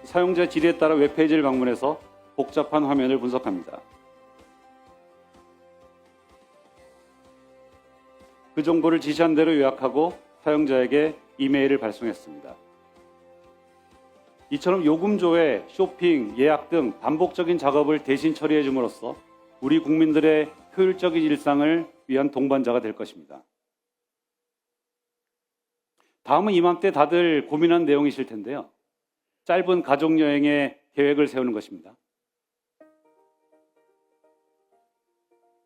사용자 질의에 따라 웹페이지를 방문해서 복잡한 화면을 분석합니다. 그 정보를 지시한 대로 요약하고 사용자에게 이메일을 발송했습니다. 이처럼 요금 조회, 쇼핑, 예약 등 반복적인 작업을 대신 처리해 줌으로써 우리 국민들의 효율적인 일상을 위한 동반자가 될 것입니다. 다음은 이맘때 다들 고민한 내용이실 텐데요. 짧은 가족여행의 계획을 세우는 것입니다.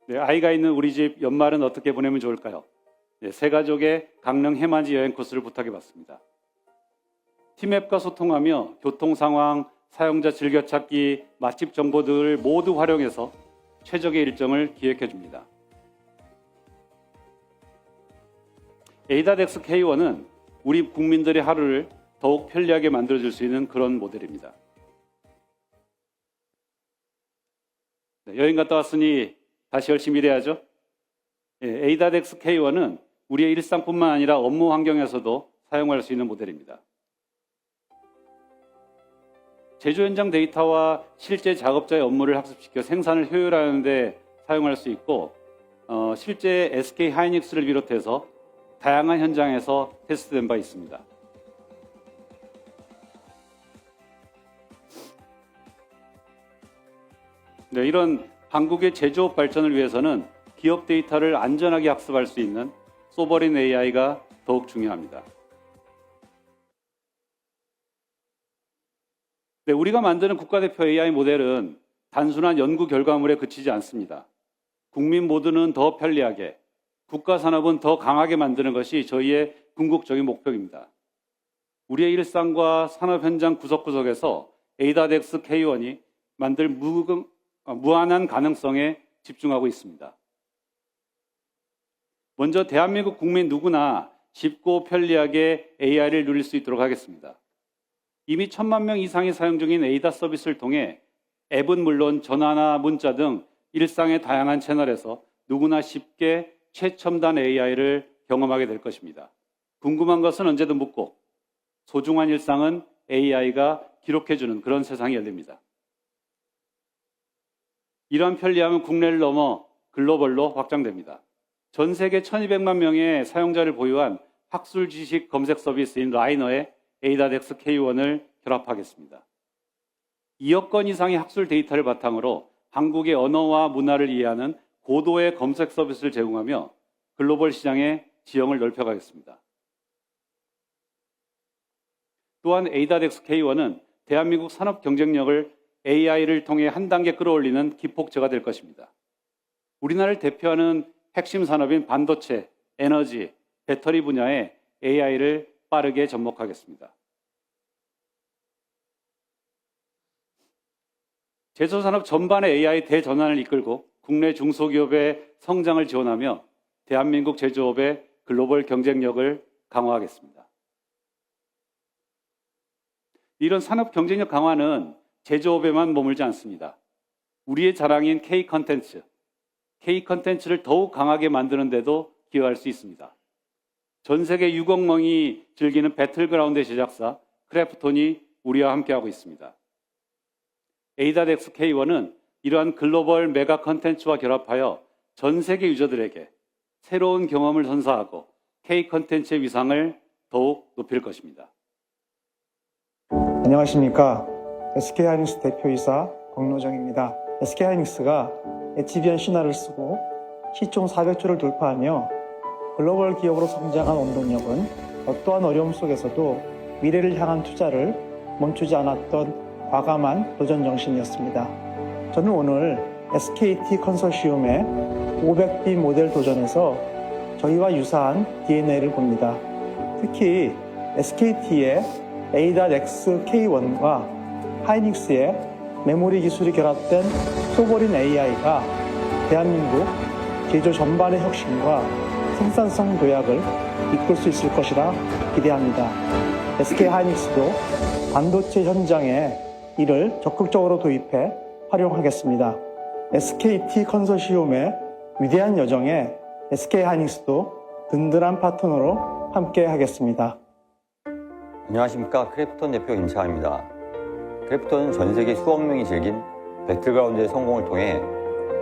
네, 아이가 있는 우리 집 연말은 어떻게 보내면 좋을까요? 네, 세 가족의 강릉 해맞이 여행 코스를 부탁해 봤습니다. 팀앱과 소통하며 교통 상황, 사용자 즐겨찾기, 맛집 정보들을 모두 활용해서 최적의 일정을 기획해 줍니다. A.X K1은 우리 국민들의 하루를 더욱 편리하게 만들어줄 수 있는 그런 모델입니다. 네, 여행 갔다 왔으니 다시 열심히 일해야죠. A.X K1은 우리의 일상뿐만 아니라 업무 환경에서도 사용할 수 있는 모델입니다. 제조 현장 데이터와 실제 작업자의 업무를 학습시켜 생산을 효율화하는 데 사용할 수 있고 실제 SK 하이닉스를 비롯해서 다양한 현장에서 테스트된 바 있습니다. 네, 이런 한국의 제조업 발전을 위해서는 기업 데이터를 안전하게 학습할 수 있는 소버린 AI가 더욱 중요합니다. 네, 우리가 만드는 국가대표 AI 모델은 단순한 연구 결과물에 그치지 않습니다. 국민 모두는 더 편리하게, 국가 산업은 더 강하게 만드는 것이 저희의 궁극적인 목표입니다. 우리의 일상과 산업 현장 구석구석에서 에이다덱스 K1이 만들 무한한 가능성에 집중하고 있습니다. 먼저 대한민국 국민 누구나 쉽고 편리하게 AI를 누릴 수 있도록 하겠습니다. 이미 1,000만 명 이상이 사용 중인 에이다 서비스를 통해 앱은 물론 전화나 문자 등 일상의 다양한 채널에서 누구나 쉽게 최첨단 AI를 경험하게 될 것입니다. 궁금한 것은 언제든 묻고 소중한 일상은 AI가 기록해주는 그런 세상이 열립니다. 이러한 편리함은 국내를 넘어 글로벌로 확장됩니다. 전 세계 1200만 명의 사용자를 보유한 학술 지식 검색 서비스인 라이너에 에이다덱스 K1을 결합하겠습니다. 2억 건 이상의 학술 데이터를 바탕으로 한국의 언어와 문화를 이해하는 고도의 검색 서비스를 제공하며 글로벌 시장의 지형을 넓혀가겠습니다. 또한 에이다덱스 K1은 대한민국 산업 경쟁력을 AI를 통해 한 단계 끌어올리는 기폭제가 될 것입니다. 우리나라를 대표하는 핵심 산업인 반도체, 에너지, 배터리 분야에 AI를 빠르게 접목하겠습니다. 제조산업 전반의 AI 대전환을 이끌고 국내 중소기업의 성장을 지원하며 대한민국 제조업의 글로벌 경쟁력을 강화하겠습니다. 이런 산업 경쟁력 강화는 제조업에만 머물지 않습니다. 우리의 자랑인 K-컨텐츠를 더욱 강하게 만드는 데도 기여할 수 있습니다. 전 세계 6억 명이 즐기는 배틀그라운드의 제작사 크래프톤이 우리와 함께하고 있습니다. 에이다덱스 K1은 이러한 글로벌 메가 컨텐츠와 결합하여 전 세계 유저들에게 새로운 경험을 선사하고 K-컨텐츠의 위상을 더욱 높일 것입니다. 안녕하십니까. SK하이닉스 대표이사 권노정입니다. SK하이닉스가 HBM 신화를 쓰고 시총 400조를 돌파하며 글로벌 기업으로 성장한 원동력은 어떠한 어려움 속에서도 미래를 향한 투자를 멈추지 않았던 과감한 도전 정신이었습니다. 저는 오늘 SKT 컨소시엄의 500B 모델 도전에서 저희와 유사한 DNA를 봅니다. 특히 SKT의 에이다덱스 K1과 하이닉스의 메모리 기술이 결합된 소버린 AI가 대한민국 제조 전반의 혁신과 생산성 도약을 이끌 수 있을 것이라 기대합니다. SK 하이닉스도 반도체 현장에 이를 적극적으로 도입해 활용하겠습니다. SKT 컨소시엄의 위대한 여정에 SK 하이닉스도 든든한 파트너로 함께 하겠습니다. 안녕하십니까. 크래프톤 대표 임창입니다. 크래프톤은 전 세계 수억 명이 즐긴 배틀그라운드의 성공을 통해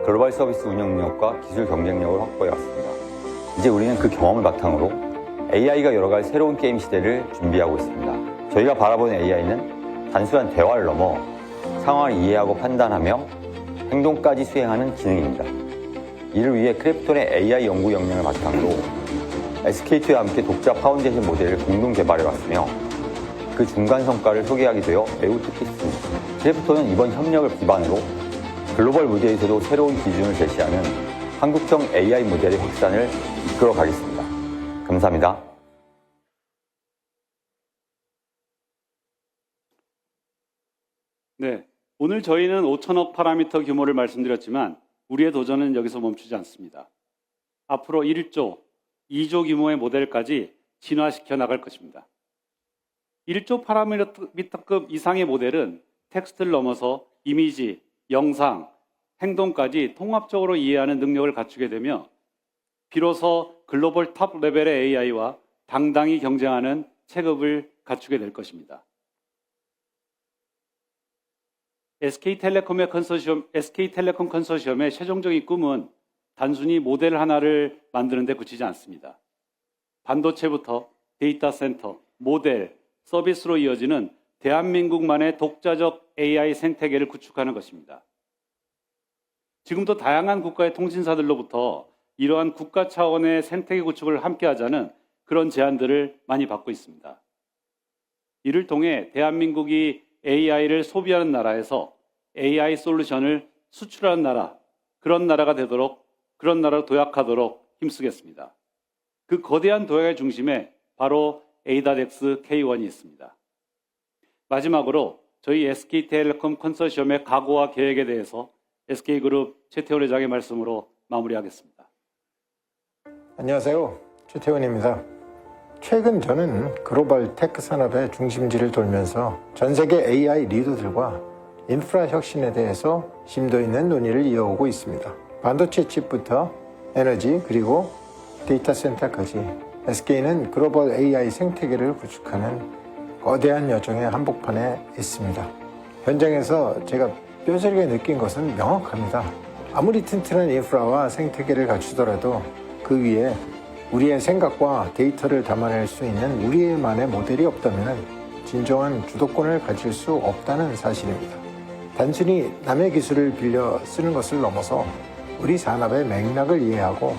글로벌 서비스 운영 능력과 기술 경쟁력을 확보해 왔습니다. 이제 우리는 그 경험을 바탕으로 AI가 열어갈 새로운 게임 시대를 준비하고 있습니다. 저희가 바라보는 AI는 단순한 대화를 넘어 상황을 이해하고 판단하며 행동까지 수행하는 기능입니다. 이를 위해 크래프톤의 AI 연구 역량을 바탕으로 SKT와 함께 독자 파운데이션 모델을 공동 개발해 왔으며 그 중간 성과를 소개하게 되어 매우 뜻깊습니다. 크래프톤은 이번 협력을 기반으로 글로벌 무대에서도 새로운 기준을 제시하는 한국형 AI 모델의 확산을 이끌어 가겠습니다. 감사합니다. 네, 오늘 저희는 5천억 파라미터 규모를 말씀드렸지만 우리의 도전은 여기서 멈추지 않습니다. 앞으로 1조, 2조 규모의 모델까지 진화시켜 나갈 것입니다. 1조 파라미터급 이상의 모델은 텍스트를 넘어서 이미지, 영상, 행동까지 통합적으로 이해하는 능력을 갖추게 되며 비로소 글로벌 탑 레벨의 AI와 당당히 경쟁하는 체급을 갖추게 될 것입니다. SK텔레콤 컨소시엄의 최종적인 꿈은 단순히 모델 하나를 만드는 데 그치지 않습니다. 반도체부터 데이터 센터, 모델, 서비스로 이어지는 대한민국만의 독자적 AI 생태계를 구축하는 것입니다. 지금도 다양한 국가의 통신사들로부터 이러한 국가 차원의 생태계 구축을 함께하자는 그런 제안들을 많이 받고 있습니다. 이를 통해 대한민국이 AI를 소비하는 나라에서 AI 솔루션을 수출하는 나라, 그런 나라가 되도록, 그런 나라로 도약하도록 힘쓰겠습니다. 그 거대한 도약의 중심에 바로 ADAX K1이 있습니다. 마지막으로 저희 SK텔레콤 컨소시엄의 각오와 계획에 대해서 SK그룹 최태원 회장의 말씀으로 마무리하겠습니다. 안녕하세요. 최태원입니다. 최근 저는 글로벌 테크 산업의 중심지를 돌면서 전 세계 AI 리더들과 인프라 혁신에 대해서 심도 있는 논의를 이어오고 있습니다. 반도체 칩부터 에너지 그리고 데이터 센터까지 SK는 글로벌 AI 생태계를 구축하는 거대한 여정의 한복판에 있습니다. 현장에서 제가 뼈저리게 느낀 것은 명확합니다. 아무리 튼튼한 인프라와 생태계를 갖추더라도 그 위에 우리의 생각과 데이터를 담아낼 수 있는 우리만의 모델이 없다면 진정한 주도권을 가질 수 없다는 사실입니다. 단순히 남의 기술을 빌려 쓰는 것을 넘어서 우리 산업의 맥락을 이해하고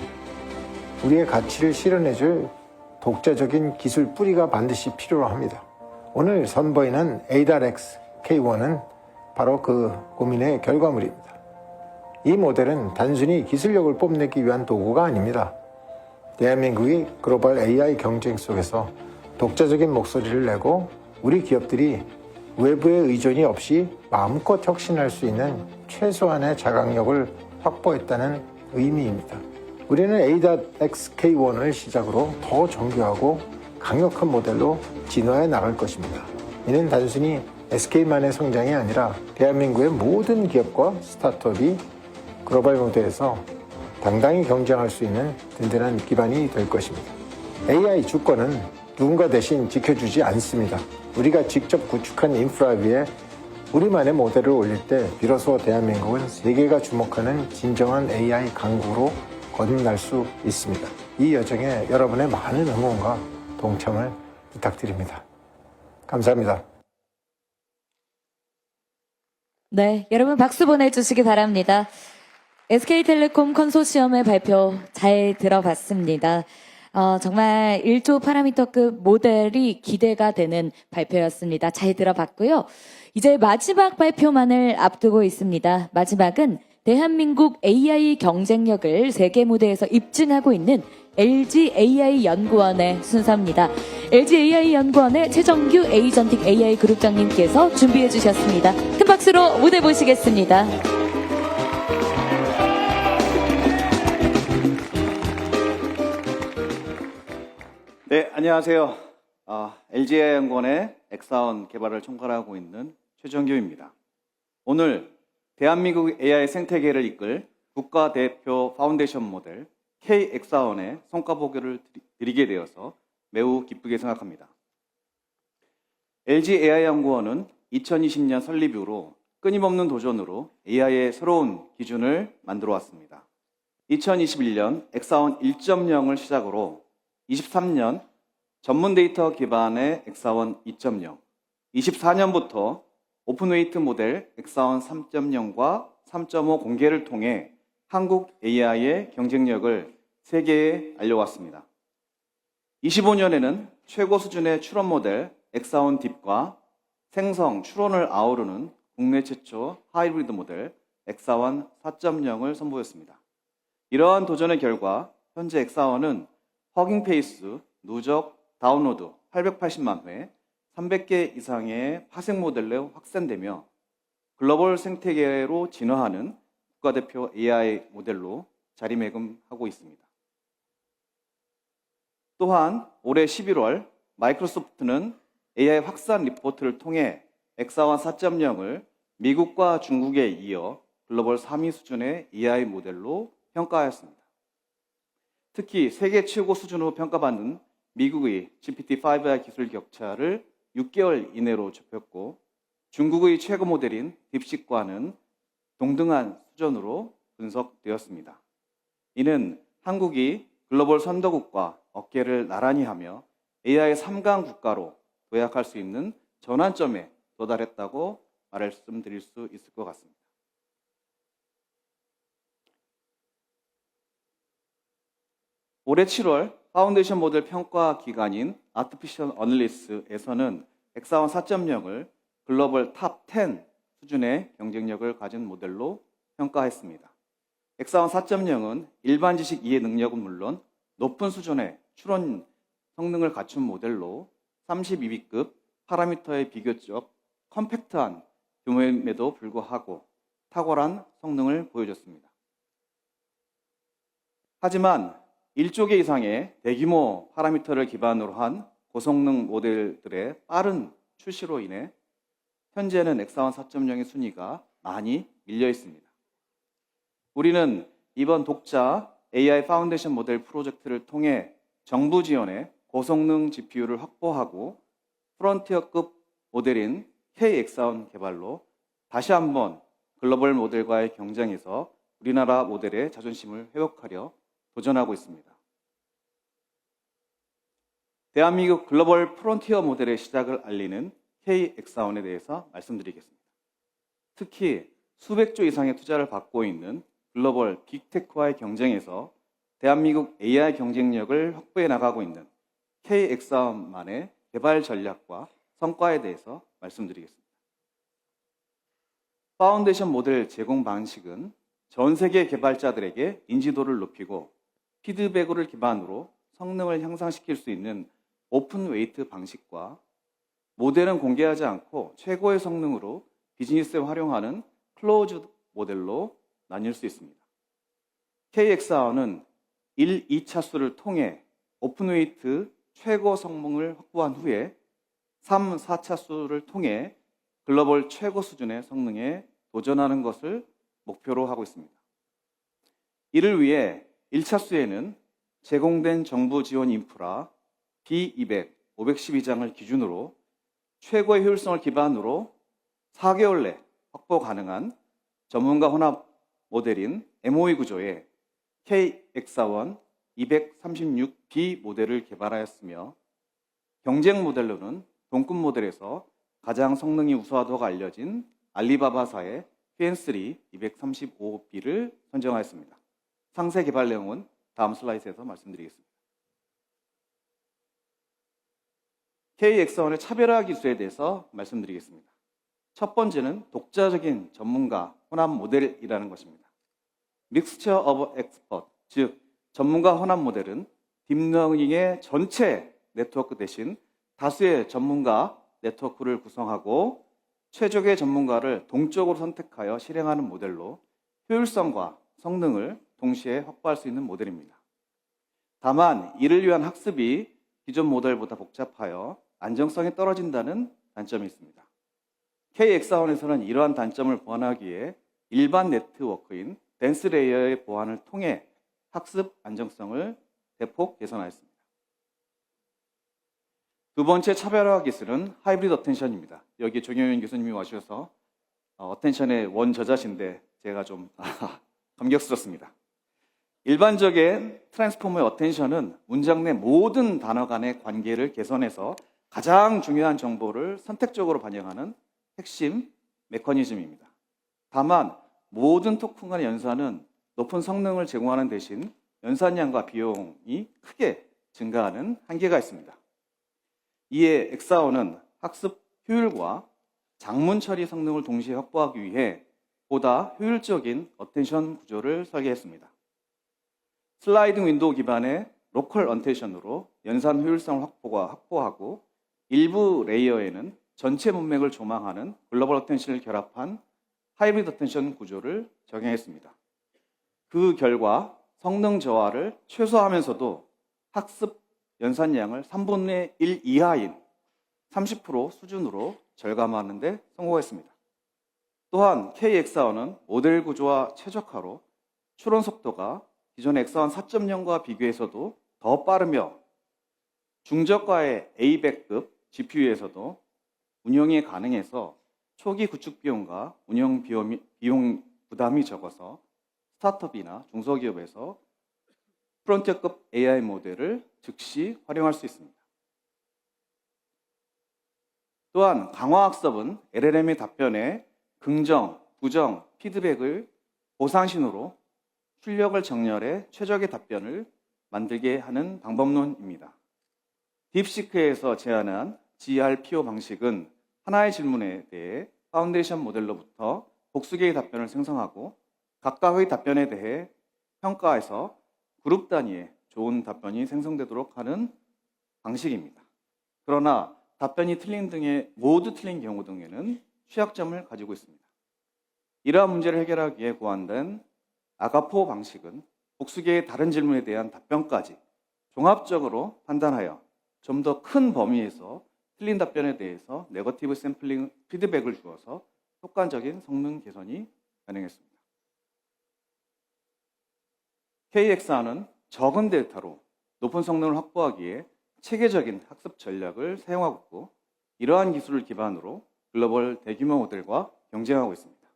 우리의 가치를 실현해줄 독자적인 기술 뿌리가 반드시 필요합니다. 오늘 선보이는 ADAX K1은 바로 그 고민의 결과물입니다. 이 모델은 단순히 기술력을 뽐내기 위한 도구가 아닙니다. 대한민국이 글로벌 AI 경쟁 속에서 독자적인 목소리를 내고 우리 기업들이 외부의 의존이 없이 마음껏 혁신할 수 있는 최소한의 자각력을 확보했다는 의미입니다. 우리는 ADAX K1을 시작으로 더 정교하고 강력한 모델로 진화해 나갈 것입니다. 이는 단순히 SK만의 성장이 아니라 대한민국의 모든 기업과 스타트업이 글로벌 무대에서 당당히 경쟁할 수 있는 든든한 기반이 될 것입니다. AI 주권은 누군가 대신 지켜주지 않습니다. 우리가 직접 구축한 인프라 위에 우리만의 모델을 올릴 때 비로소 대한민국은 세계가 주목하는 진정한 AI 강국으로 거듭날 수 있습니다. 이 여정에 여러분의 많은 응원과 동참을 부탁드립니다. 감사합니다. 네, 여러분 박수 보내주시기 바랍니다. SK텔레콤 컨소시엄의 발표 잘 들어봤습니다. 정말 1조 파라미터급 모델이 기대가 되는 발표였습니다. 잘 들어봤고요. 이제 마지막 발표만을 앞두고 있습니다. 마지막은 대한민국 AI 경쟁력을 세계 무대에서 입증하고 있는 LG AI 연구원의 순서입니다. LG AI 연구원의 최정규 에이전틱 AI 그룹장님께서 준비해 주셨습니다. 큰 박수로 무대 보시겠습니다. 네, 안녕하세요. LGAI 연구원의 엑사원 개발을 총괄하고 있는 최정규입니다. 오늘 대한민국 AI 생태계를 이끌 국가대표 파운데이션 모델 K-엑사원의 성과 보고를 드리게 되어서 매우 기쁘게 생각합니다. LGAI 연구원은 2020년 설립 이후로 끊임없는 도전으로 AI의 새로운 기준을 만들어 왔습니다. 2021년 엑사원 1.0을 시작으로 23년 전문 데이터 기반의 엑사원 2.0, 24년부터 오픈웨이트 모델 엑사원 3.0과 3.5 공개를 통해 한국 AI의 경쟁력을 세계에 알려왔습니다. 25년에는 최고 수준의 추론 모델 엑사원 딥과 생성, 추론을 아우르는 국내 최초 하이브리드 모델 엑사원 4.0을 선보였습니다. 이러한 도전의 결과 현재 엑사원은 허깅 페이스, 누적 다운로드 880만 회, 300개 이상의 파생 모델로 확산되며 글로벌 생태계로 진화하는 국가대표 AI 모델로 자리매김하고 있습니다. 또한 올해 11월 마이크로소프트는 AI 확산 리포트를 통해 엑사원 4.0을 미국과 중국에 이어 글로벌 3위 수준의 AI 모델로 평가하였습니다. 특히 세계 최고 수준으로 평가받는 미국의 GPT-5의 기술 격차를 6개월 이내로 좁혔고 중국의 최고 모델인 딥식과는 동등한 수준으로 분석되었습니다. 이는 한국이 글로벌 선도국과 어깨를 나란히 하며 AI 3강 국가로 도약할 수 있는 전환점에 도달했다고 말씀드릴 수 있을 것 같습니다. 올해 7월 파운데이션 모델 평가 기관인 아티피셜 어널리스에서는 엑사원 4.0을 글로벌 탑 10 수준의 경쟁력을 가진 모델로 평가했습니다. 엑사원 4.0은 일반 지식 이해 능력은 물론 높은 수준의 추론 성능을 갖춘 모델로 32비급 파라미터의 비교적 컴팩트한 규모임에도 불구하고 탁월한 성능을 보여줬습니다. 하지만 1조 개 이상의 대규모 파라미터를 기반으로 한 고성능 모델들의 빠른 출시로 인해 현재는 엑사원 4.0의 순위가 많이 밀려 있습니다. 우리는 이번 독자 AI 파운데이션 모델 프로젝트를 통해 정부 지원의 고성능 GPU를 확보하고 프론티어급 모델인 K-엑사원 개발로 다시 한번 글로벌 모델과의 경쟁에서 우리나라 모델의 자존심을 회복하려 도전하고 있습니다. 대한민국 글로벌 프론티어 모델의 시작을 알리는 K-엑사원에 대해서 말씀드리겠습니다. 특히 수백 조 이상의 투자를 받고 있는 글로벌 빅테크와의 경쟁에서 대한민국 AI 경쟁력을 확보해 나가고 있는 K-엑사원만의 개발 전략과 성과에 대해서 말씀드리겠습니다. 파운데이션 모델 제공 방식은 전 세계 개발자들에게 인지도를 높이고 피드백을 기반으로 성능을 향상시킬 수 있는 오픈 웨이트 방식과 모델은 공개하지 않고 최고의 성능으로 비즈니스에 활용하는 클로즈 모델로 나뉠 수 있습니다. K-엑사원은 1, 2차수를 통해 오픈 웨이트 최고 성능을 확보한 후에 3, 4차수를 통해 글로벌 최고 수준의 성능에 도전하는 것을 목표로 하고 있습니다. 이를 위해 1차수에는 제공된 정부 지원 인프라 B200, 512장을 기준으로 최고의 효율성을 기반으로 4개월 내 확보 가능한 전문가 혼합 모델인 MOE 구조의 K-엑사원 236B 모델을 개발하였으며 경쟁 모델로는 동급 모델에서 가장 성능이 우수하다고 알려진 알리바바사의 QN3 235B를 선정하였습니다. 상세 개발 내용은 다음 슬라이드에서 말씀드리겠습니다. K-엑사원의 차별화 기술에 대해서 말씀드리겠습니다. 첫 번째는 독자적인 전문가 혼합 모델이라는 것입니다. Mixture of Expert, 즉 전문가 혼합 모델은 딥러닝의 전체 네트워크 대신 다수의 전문가 네트워크를 구성하고 최적의 전문가를 동적으로 선택하여 실행하는 모델로 효율성과 성능을 동시에 확보할 수 있는 모델입니다. 다만 이를 위한 학습이 기존 모델보다 복잡하여 안정성이 떨어진다는 단점이 있습니다. K-엑사원에서는 이러한 단점을 보완하기 위해 일반 네트워크인 덴스 레이어의 보완을 통해 학습 안정성을 대폭 개선하였습니다. 두 번째 차별화 기술은 하이브리드 어텐션입니다. 여기 조경윤 교수님이 와주셔서 어텐션의 원저자신데 제가 좀 감격스럽습니다. 일반적인 트랜스포머의 어텐션은 문장 내 모든 단어 간의 관계를 개선해서 가장 중요한 정보를 선택적으로 반영하는 핵심 메커니즘입니다. 다만 모든 토큰 간의 연산은 높은 성능을 제공하는 대신 연산량과 비용이 크게 증가하는 한계가 있습니다. 이에 엑사원은 학습 효율과 장문 처리 성능을 동시에 확보하기 위해 보다 효율적인 어텐션 구조를 설계했습니다. 슬라이딩 윈도우 기반의 로컬 어텐션으로 연산 효율성을 확보하고 일부 레이어에는 전체 문맥을 조망하는 글로벌 어텐션을 결합한 하이브리드 어텐션 구조를 적용했습니다. 그 결과 성능 저하를 최소화하면서도 학습 연산량을 3분의 1 이하인 30% 수준으로 절감하는 데 성공했습니다. 또한 K-엑사원은 모델 구조와 최적화로 추론 속도가 기존 엑사원 4.0과 비교해서도 더 빠르며 중저가의 A100급 GPU에서도 운영이 가능해서 초기 구축 비용과 운영 비용 부담이 적어서 스타트업이나 중소기업에서 프론티어급 AI 모델을 즉시 활용할 수 있습니다. 또한 강화학습은 LLM의 답변에 긍정, 부정, 피드백을 보상신호로 출력을 정렬해 최적의 답변을 만들게 하는 방법론입니다. 딥시크에서 제안한 GRPO 방식은 하나의 질문에 대해 파운데이션 모델로부터 복수 개의 답변을 생성하고 각각의 답변에 대해 평가해서 그룹 단위의 좋은 답변이 생성되도록 하는 방식입니다. 그러나 답변이 모두 틀린 경우 등에는 취약점을 가지고 있습니다. 이러한 문제를 해결하기 위해 고안된 아가포 방식은 복수계의 다른 질문에 대한 답변까지 종합적으로 판단하여 좀 더 큰 범위에서 틀린 답변에 대해서 네거티브 샘플링 피드백을 주어서 효과적인 성능 개선이 가능했습니다. KXR는 적은 데이터로 높은 성능을 확보하기에 체계적인 학습 전략을 사용하고 있고 이러한 기술을 기반으로 글로벌 대규모 모델과 경쟁하고 있습니다.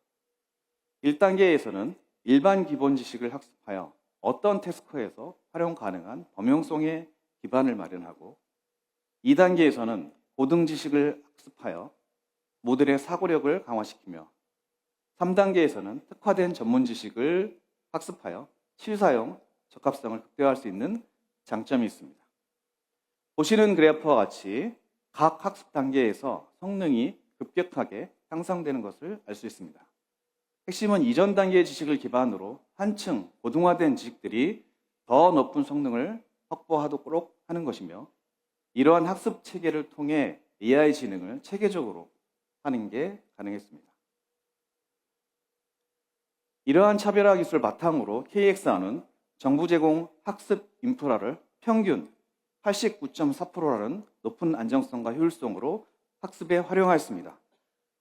1단계에서는 일반 기본 지식을 학습하여 어떤 태스크에서 활용 가능한 범용성의 기반을 마련하고 2단계에서는 고등 지식을 학습하여 모델의 사고력을 강화시키며 3단계에서는 특화된 전문 지식을 학습하여 실사용 적합성을 극대화할 수 있는 장점이 있습니다. 보시는 그래프와 같이 각 학습 단계에서 성능이 급격하게 향상되는 것을 알 수 있습니다. 핵심은 이전 단계의 지식을 기반으로 한층 고등화된 지식들이 더 높은 성능을 확보하도록 하는 것이며 이러한 학습 체계를 통해 AI 지능을 체계적으로 하는 게 가능했습니다. 이러한 차별화 기술을 바탕으로 KXR는 정부 제공 학습 인프라를 평균 89.4%라는 높은 안정성과 효율성으로 학습에 활용하였습니다.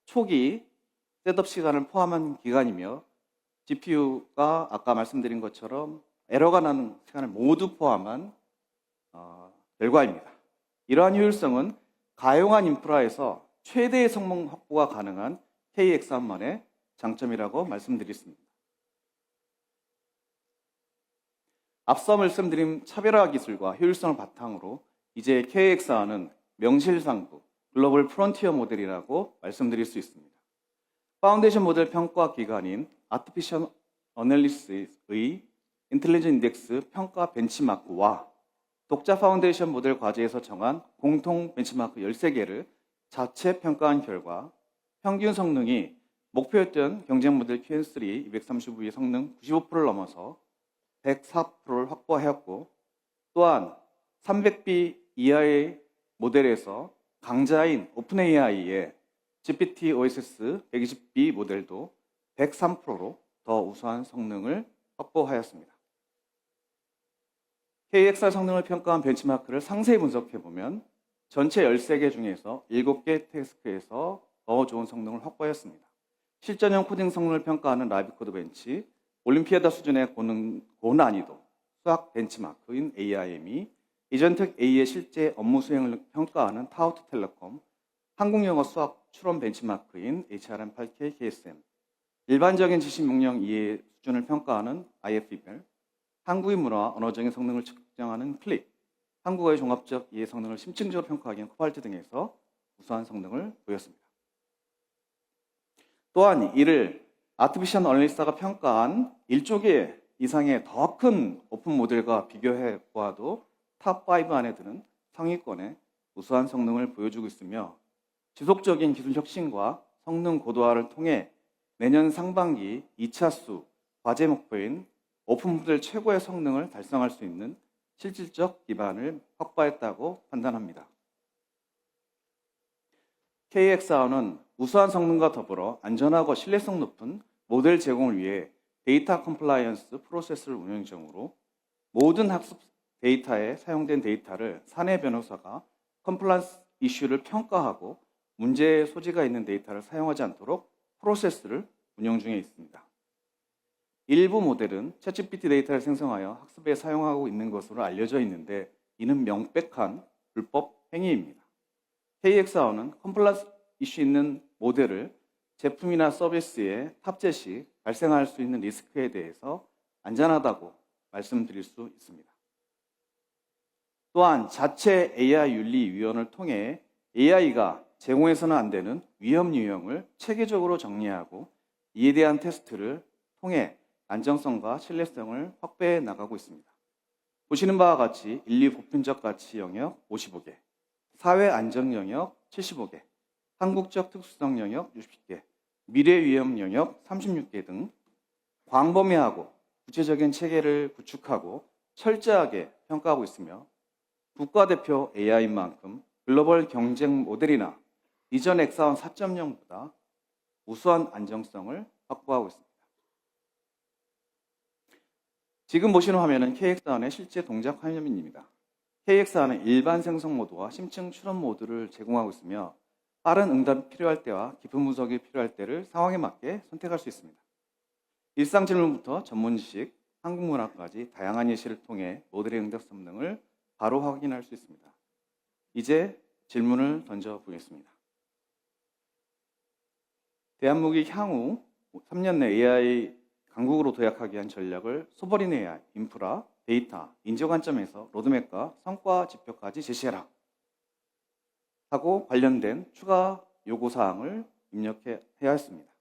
초기 셋업 시간을 포함한 기간이며 GPU가 아까 말씀드린 것처럼 에러가 나는 시간을 모두 포함한 결과입니다. 이러한 효율성은 가용한 인프라에서 최대의 성능 확보가 가능한 KXR만의 장점이라고 말씀드렸습니다. 앞서 말씀드린 차별화 기술과 효율성을 바탕으로 이제 KXR는 명실상부 글로벌 프론티어 모델이라고 말씀드릴 수 있습니다. 파운데이션 모델 평가 기관인 아티피셜 어널리시스의 인텔리전스 인덱스 평가 벤치마크와 독자 파운데이션 모델 과제에서 정한 공통 벤치마크 13개를 자체 평가한 결과 평균 성능이 목표였던 경쟁 모델 QN3 235의 성능 95%를 넘어서 104%를 확보하였고 또한 300B 이하의 모델에서 강자인 오픈AI의 GPT OSS 120B 모델도 103%로 더 우수한 성능을 확보하였습니다. KXR 성능을 평가한 벤치마크를 상세히 분석해보면 전체 13개 중에서 7개 태스크에서 더 좋은 성능을 확보하였습니다. 실전형 코딩 성능을 평가하는 라이브 코드 벤치, 올림피아다 수준의 고난이도 수학 벤치마크인 AIM이 에이전트 A의 실제 업무 수행을 평가하는 타우트 텔레콤, 한국 영어 수학 추론 벤치마크인 HRM8K KSM, 일반적인 지식 명령 이해 수준을 평가하는 IFBL, 한국인 문화 언어적인 성능을 측정하는 클릭, 한국어의 종합적 이해 성능을 심층적으로 평가하기엔 코발트 등에서 우수한 성능을 보였습니다. 또한 이를 아티피셜 어널리스트가 평가한 1조 개 이상의 더 큰 오픈 모델과 비교해 보아도 탑5 안에 드는 상위권의 우수한 성능을 보여주고 있으며 지속적인 기술 혁신과 성능 고도화를 통해 내년 상반기 2차 수 과제 목표인 오픈 모델 최고의 성능을 달성할 수 있는 실질적 기반을 확보했다고 판단합니다. KXR는 우수한 성능과 더불어 안전하고 신뢰성 높은 모델 제공을 위해 데이터 컴플라이언스 프로세스를 운영 중으로 모든 학습 데이터에 사용된 데이터를 사내 변호사가 컴플라이언스 이슈를 평가하고 문제의 소지가 있는 데이터를 사용하지 않도록 프로세스를 운영 중에 있습니다. 일부 모델은 챗GPT 데이터를 생성하여 학습에 사용하고 있는 것으로 알려져 있는데 이는 명백한 불법 행위입니다. KXR는 컴플라이언스 이슈 있는 모델을 제품이나 서비스의 탑재 시 발생할 수 있는 리스크에 대해서 안전하다고 말씀드릴 수 있습니다. 또한 자체 AI윤리위원을 통해 AI가 제공해서는 안 되는 위험 유형을 체계적으로 정리하고 이에 대한 테스트를 통해 안정성과 신뢰성을 확보해 나가고 있습니다. 보시는 바와 같이 인류 보편적 가치 영역 55개, 사회 안정 영역 75개, 한국적 특수성 영역 60개, 미래 위험 영역 36개 등 광범위하고 구체적인 체계를 구축하고 철저하게 평가하고 있으며 국가대표 AI인 만큼 글로벌 경쟁 모델이나 이전 엑사원 4.0보다 우수한 안정성을 확보하고 있습니다. 지금 보시는 화면은 KX1의 실제 동작 화면입니다. KX1은 일반 생성 모드와 심층 추론 모드를 제공하고 있으며 빠른 응답이 필요할 때와 깊은 분석이 필요할 때를 상황에 맞게 선택할 수 있습니다. 일상 질문부터 전문 지식, 한국 문화까지 다양한 예시를 통해 모델의 응답 성능을 바로 확인할 수 있습니다. 이제 질문을 던져보겠습니다. 대한민국이 향후 3년 내 AI 강국으로 도약하기 위한 전략을 소버린 AI, 인프라, 데이터, 인재 관점에서 로드맵과 성과 지표까지 제시해라 하고 관련된 추가 요구사항을 입력해야 했습니다.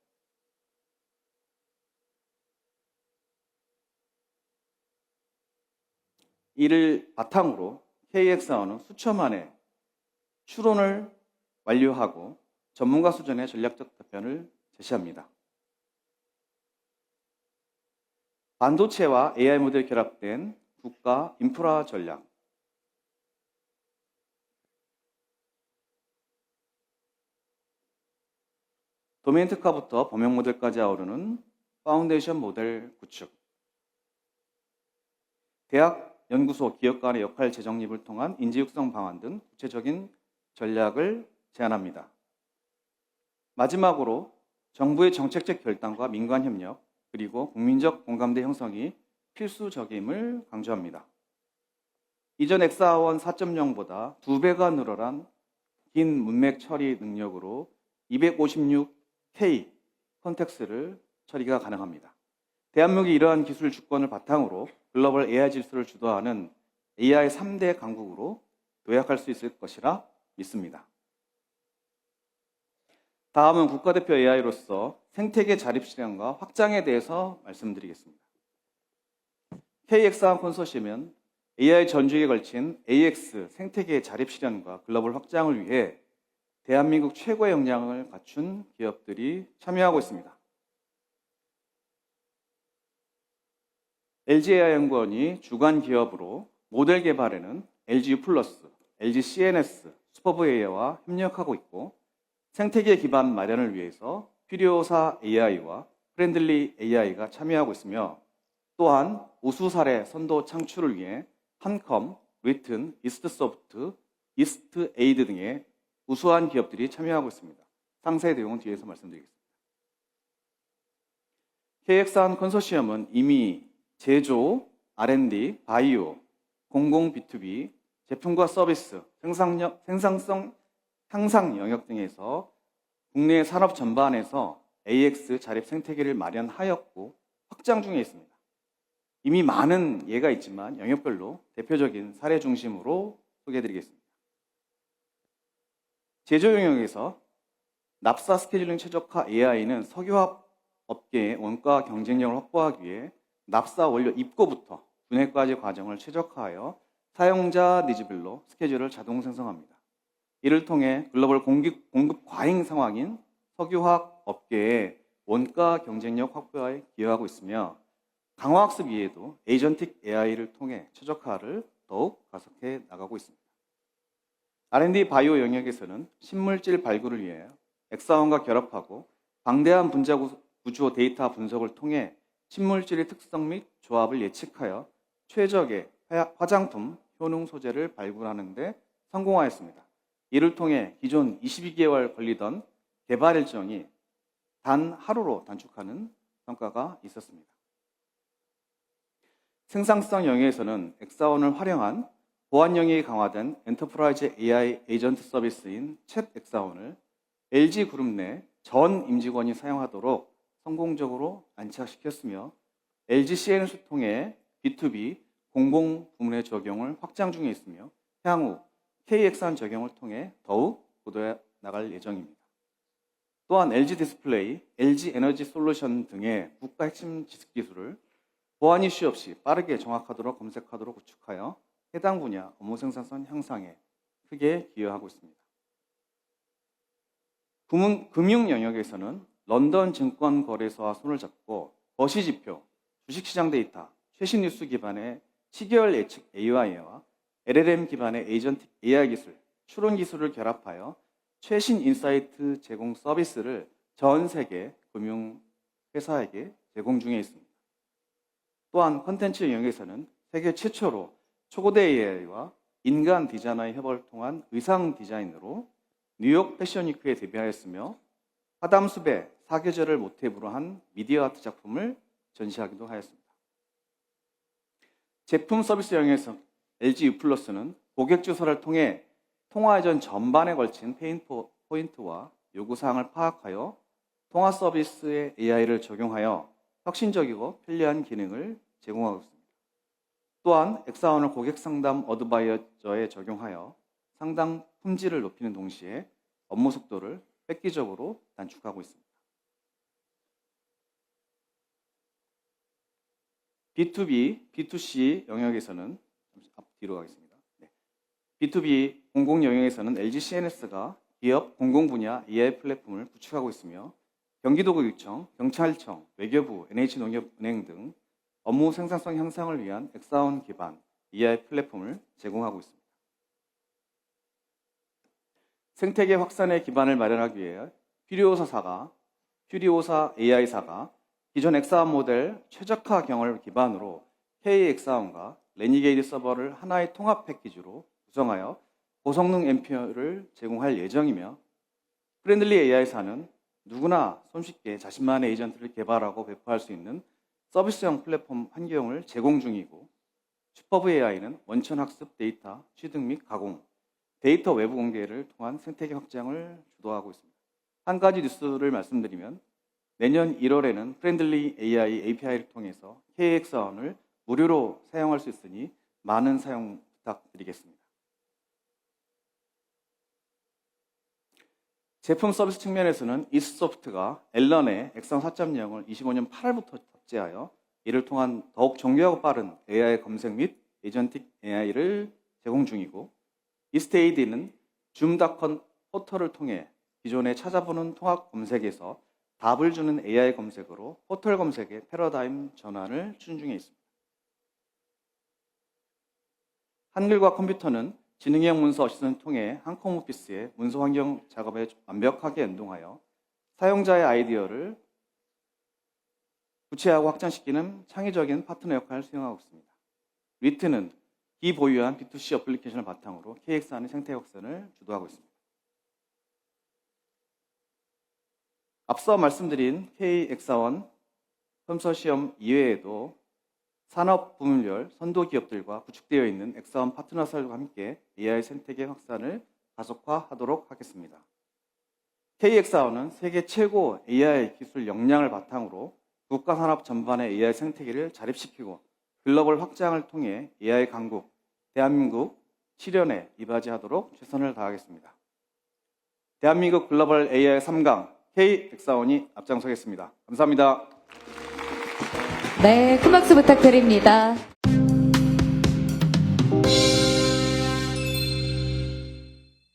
이를 바탕으로 KXA원은 수초만에 추론을 완료하고 전문가 수준의 전략적 답변을 제시합니다. 반도체와 AI 모델 결합된 국가 인프라 전략, 도메인 특화부터 범용 모델까지 아우르는 파운데이션 모델 구축, 대학, 연구소, 기업 간의 역할 재정립을 통한 인재 육성 방안 등 구체적인 전략을 제안합니다. 마지막으로 정부의 정책적 결단과 민관 협력, 그리고 국민적 공감대 형성이 필수적임을 강조합니다. 이전 엑사원 4.0보다 2배가 늘어난 긴 문맥 처리 능력으로 256K 컨텍스트를 처리가 가능합니다. 대한민국이 이러한 기술 주권을 바탕으로 글로벌 AI 질서를 주도하는 AI 3대 강국으로 도약할 수 있을 것이라 믿습니다. 다음은 국가대표 AI로서 생태계 자립 실현과 확장에 대해서 말씀드리겠습니다. KX1 컨소시엄은 AI 전주에 걸친 AX 생태계 자립 실현과 글로벌 확장을 위해 대한민국 최고의 역량을 갖춘 기업들이 참여하고 있습니다. LGAI연구원이 주관 기업으로 모델 개발에는 LGU+, LG CNS, 슈퍼브 AI와 협력하고 있고 생태계 기반 마련을 위해서 필요사 AI와 프렌들리 AI가 참여하고 있으며 또한 우수 사례 선도 창출을 위해 한컴, 리튼, 이스트소프트, 이스트에이드 등의 우수한 기업들이 참여하고 있습니다. 상세 내용은 뒤에서 말씀드리겠습니다. KX1 컨소시엄은 이미 제조, R&D, 바이오, 공공 B2B, 제품과 서비스, 생산성 향상 영역 등에서 국내 산업 전반에서 AX 자립 생태계를 마련하였고 확장 중에 있습니다. 이미 많은 예가 있지만 영역별로 대표적인 사례 중심으로 소개해드리겠습니다. 제조 영역에서 납사 스케줄링 최적화 AI는 석유화학 업계의 원가 경쟁력을 확보하기 위해 납사 원료 입고부터 분해까지 과정을 최적화하여 사용자 니즈별로 스케줄을 자동 생성합니다. 이를 통해 글로벌 공급 과잉 상황인 석유화학 업계의 원가 경쟁력 확보에 기여하고 있으며 강화학습 이외에도 에이전틱 AI를 통해 최적화를 더욱 가속해 나가고 있습니다. R&D 바이오 영역에서는 신물질 발굴을 위해 엑사원과 결합하고 방대한 분자 구조 데이터 분석을 통해 신물질의 특성 및 조합을 예측하여 최적의 화장품 효능 소재를 발굴하는 데 성공하였습니다. 이를 통해 기존 22개월 걸리던 개발 일정이 단 하루로 단축하는 성과가 있었습니다. 생산성 영역에서는 엑사원을 활용한 보안 영역이 강화된 엔터프라이즈 AI 에이전트 서비스인 챗 엑사원을 LG 그룹 내 전 임직원이 사용하도록 성공적으로 안착시켰으며 LG CNS를 통해 B2B 공공 부문의 적용을 확장 중에 있으며 향후 KX안 적용을 통해 더욱 보도해 나갈 예정입니다. 또한 LG 디스플레이, LG 에너지 솔루션 등의 국가 핵심 지식 기술을 보안 이슈 없이 빠르게 정확하도록 검색하도록 구축하여 해당 분야 업무 생산성 향상에 크게 기여하고 있습니다. 금융 영역에서는 런던 증권거래소와 손을 잡고 거시지표, 주식시장 데이터, 최신 뉴스 기반의 시계열 예측 AI와 LLM 기반의 에이전틱 AI 기술, 추론 기술을 결합하여 최신 인사이트 제공 서비스를 전 세계 금융회사에게 제공 중에 있습니다. 또한 컨텐츠 영역에서는 세계 최초로 초고대 AI와 인간 디자이너의 협업을 통한 의상 디자인으로 뉴욕 패션위크에 데뷔하였으며 화담숲의 사계절을 모티브로 한 미디어 아트 작품을 전시하기도 하였습니다. 제품 서비스 영역에서 LG U+는 고객 주소를 통해 통화 이전 전반에 걸친 페인 포인트와 요구사항을 파악하여 통화 서비스에 AI를 적용하여 혁신적이고 편리한 기능을 제공하고 있습니다. 또한 엑사원을 고객 상담 어드바이저에 적용하여 상담 품질을 높이는 동시에 업무 속도를 획기적으로 단축하고 있습니다. B2B, B2C 영역에서는 뒤로 가겠습니다. B2B 공공 영역에서는 LG CNS가 기업 공공 분야 AI 플랫폼을 구축하고 있으며 경기도교육청, 경찰청, 외교부, NH농협은행 등 업무 생산성 향상을 위한 엑사원 기반 AI 플랫폼을 제공하고 있습니다. 생태계 확산의 기반을 마련하기 위해 퓨리오사 AI사가 기존 엑사원 모델 최적화 경험을 기반으로 K-엑사원과 레니게이드 서버를 하나의 통합 패키지로 구성하여 고성능 MP를 제공할 예정이며 프렌들리 AI사는 누구나 손쉽게 자신만의 에이전트를 개발하고 배포할 수 있는 서비스형 플랫폼 환경을 제공 중이고 슈퍼브 AI는 원천 학습 데이터 취득 및 가공, 데이터 외부 공개를 통한 생태계 확장을 주도하고 있습니다. 한 가지 뉴스를 말씀드리면 내년 1월에는 프렌들리 AI API를 통해서 KX원을 무료로 사용할 수 있으니 많은 사용 부탁드리겠습니다. 제품 서비스 측면에서는 이스소프트가 앨런의 엑사원 4.0을 25년 8월부터 탑재하여 이를 통한 더욱 정교하고 빠른 AI 검색 및 에이전틱 AI를 제공 중이고 이스테이디는 줌닷컴 포털을 통해 기존에 찾아보는 통합 검색에서 답을 주는 AI 검색으로 포털 검색의 패러다임 전환을 추진 중에 있습니다. 한글과 컴퓨터는 지능형 문서 어시스턴을 통해 한컴 오피스의 문서 환경 작업에 완벽하게 연동하여 사용자의 아이디어를 구체화하고 확장시키는 창의적인 파트너 역할을 수행하고 있습니다. 리트는 비보유한 B2C 어플리케이션을 바탕으로 KX안의 생태 확산을 주도하고 있습니다. 앞서 말씀드린 KX원 컨소시엄 이외에도 산업 부문별 선도 기업들과 구축되어 있는 엑사원 파트너사들과 함께 AI 생태계 확산을 가속화하도록 하겠습니다. KX원은 세계 최고 AI 기술 역량을 바탕으로 국가 산업 전반의 AI 생태계를 자립시키고 글로벌 확장을 통해 AI 강국, 대한민국 실현에 이바지하도록 최선을 다하겠습니다. 대한민국 글로벌 AI 3강 KX원이 앞장서겠습니다. 감사합니다. 네, 큰 박수 부탁드립니다.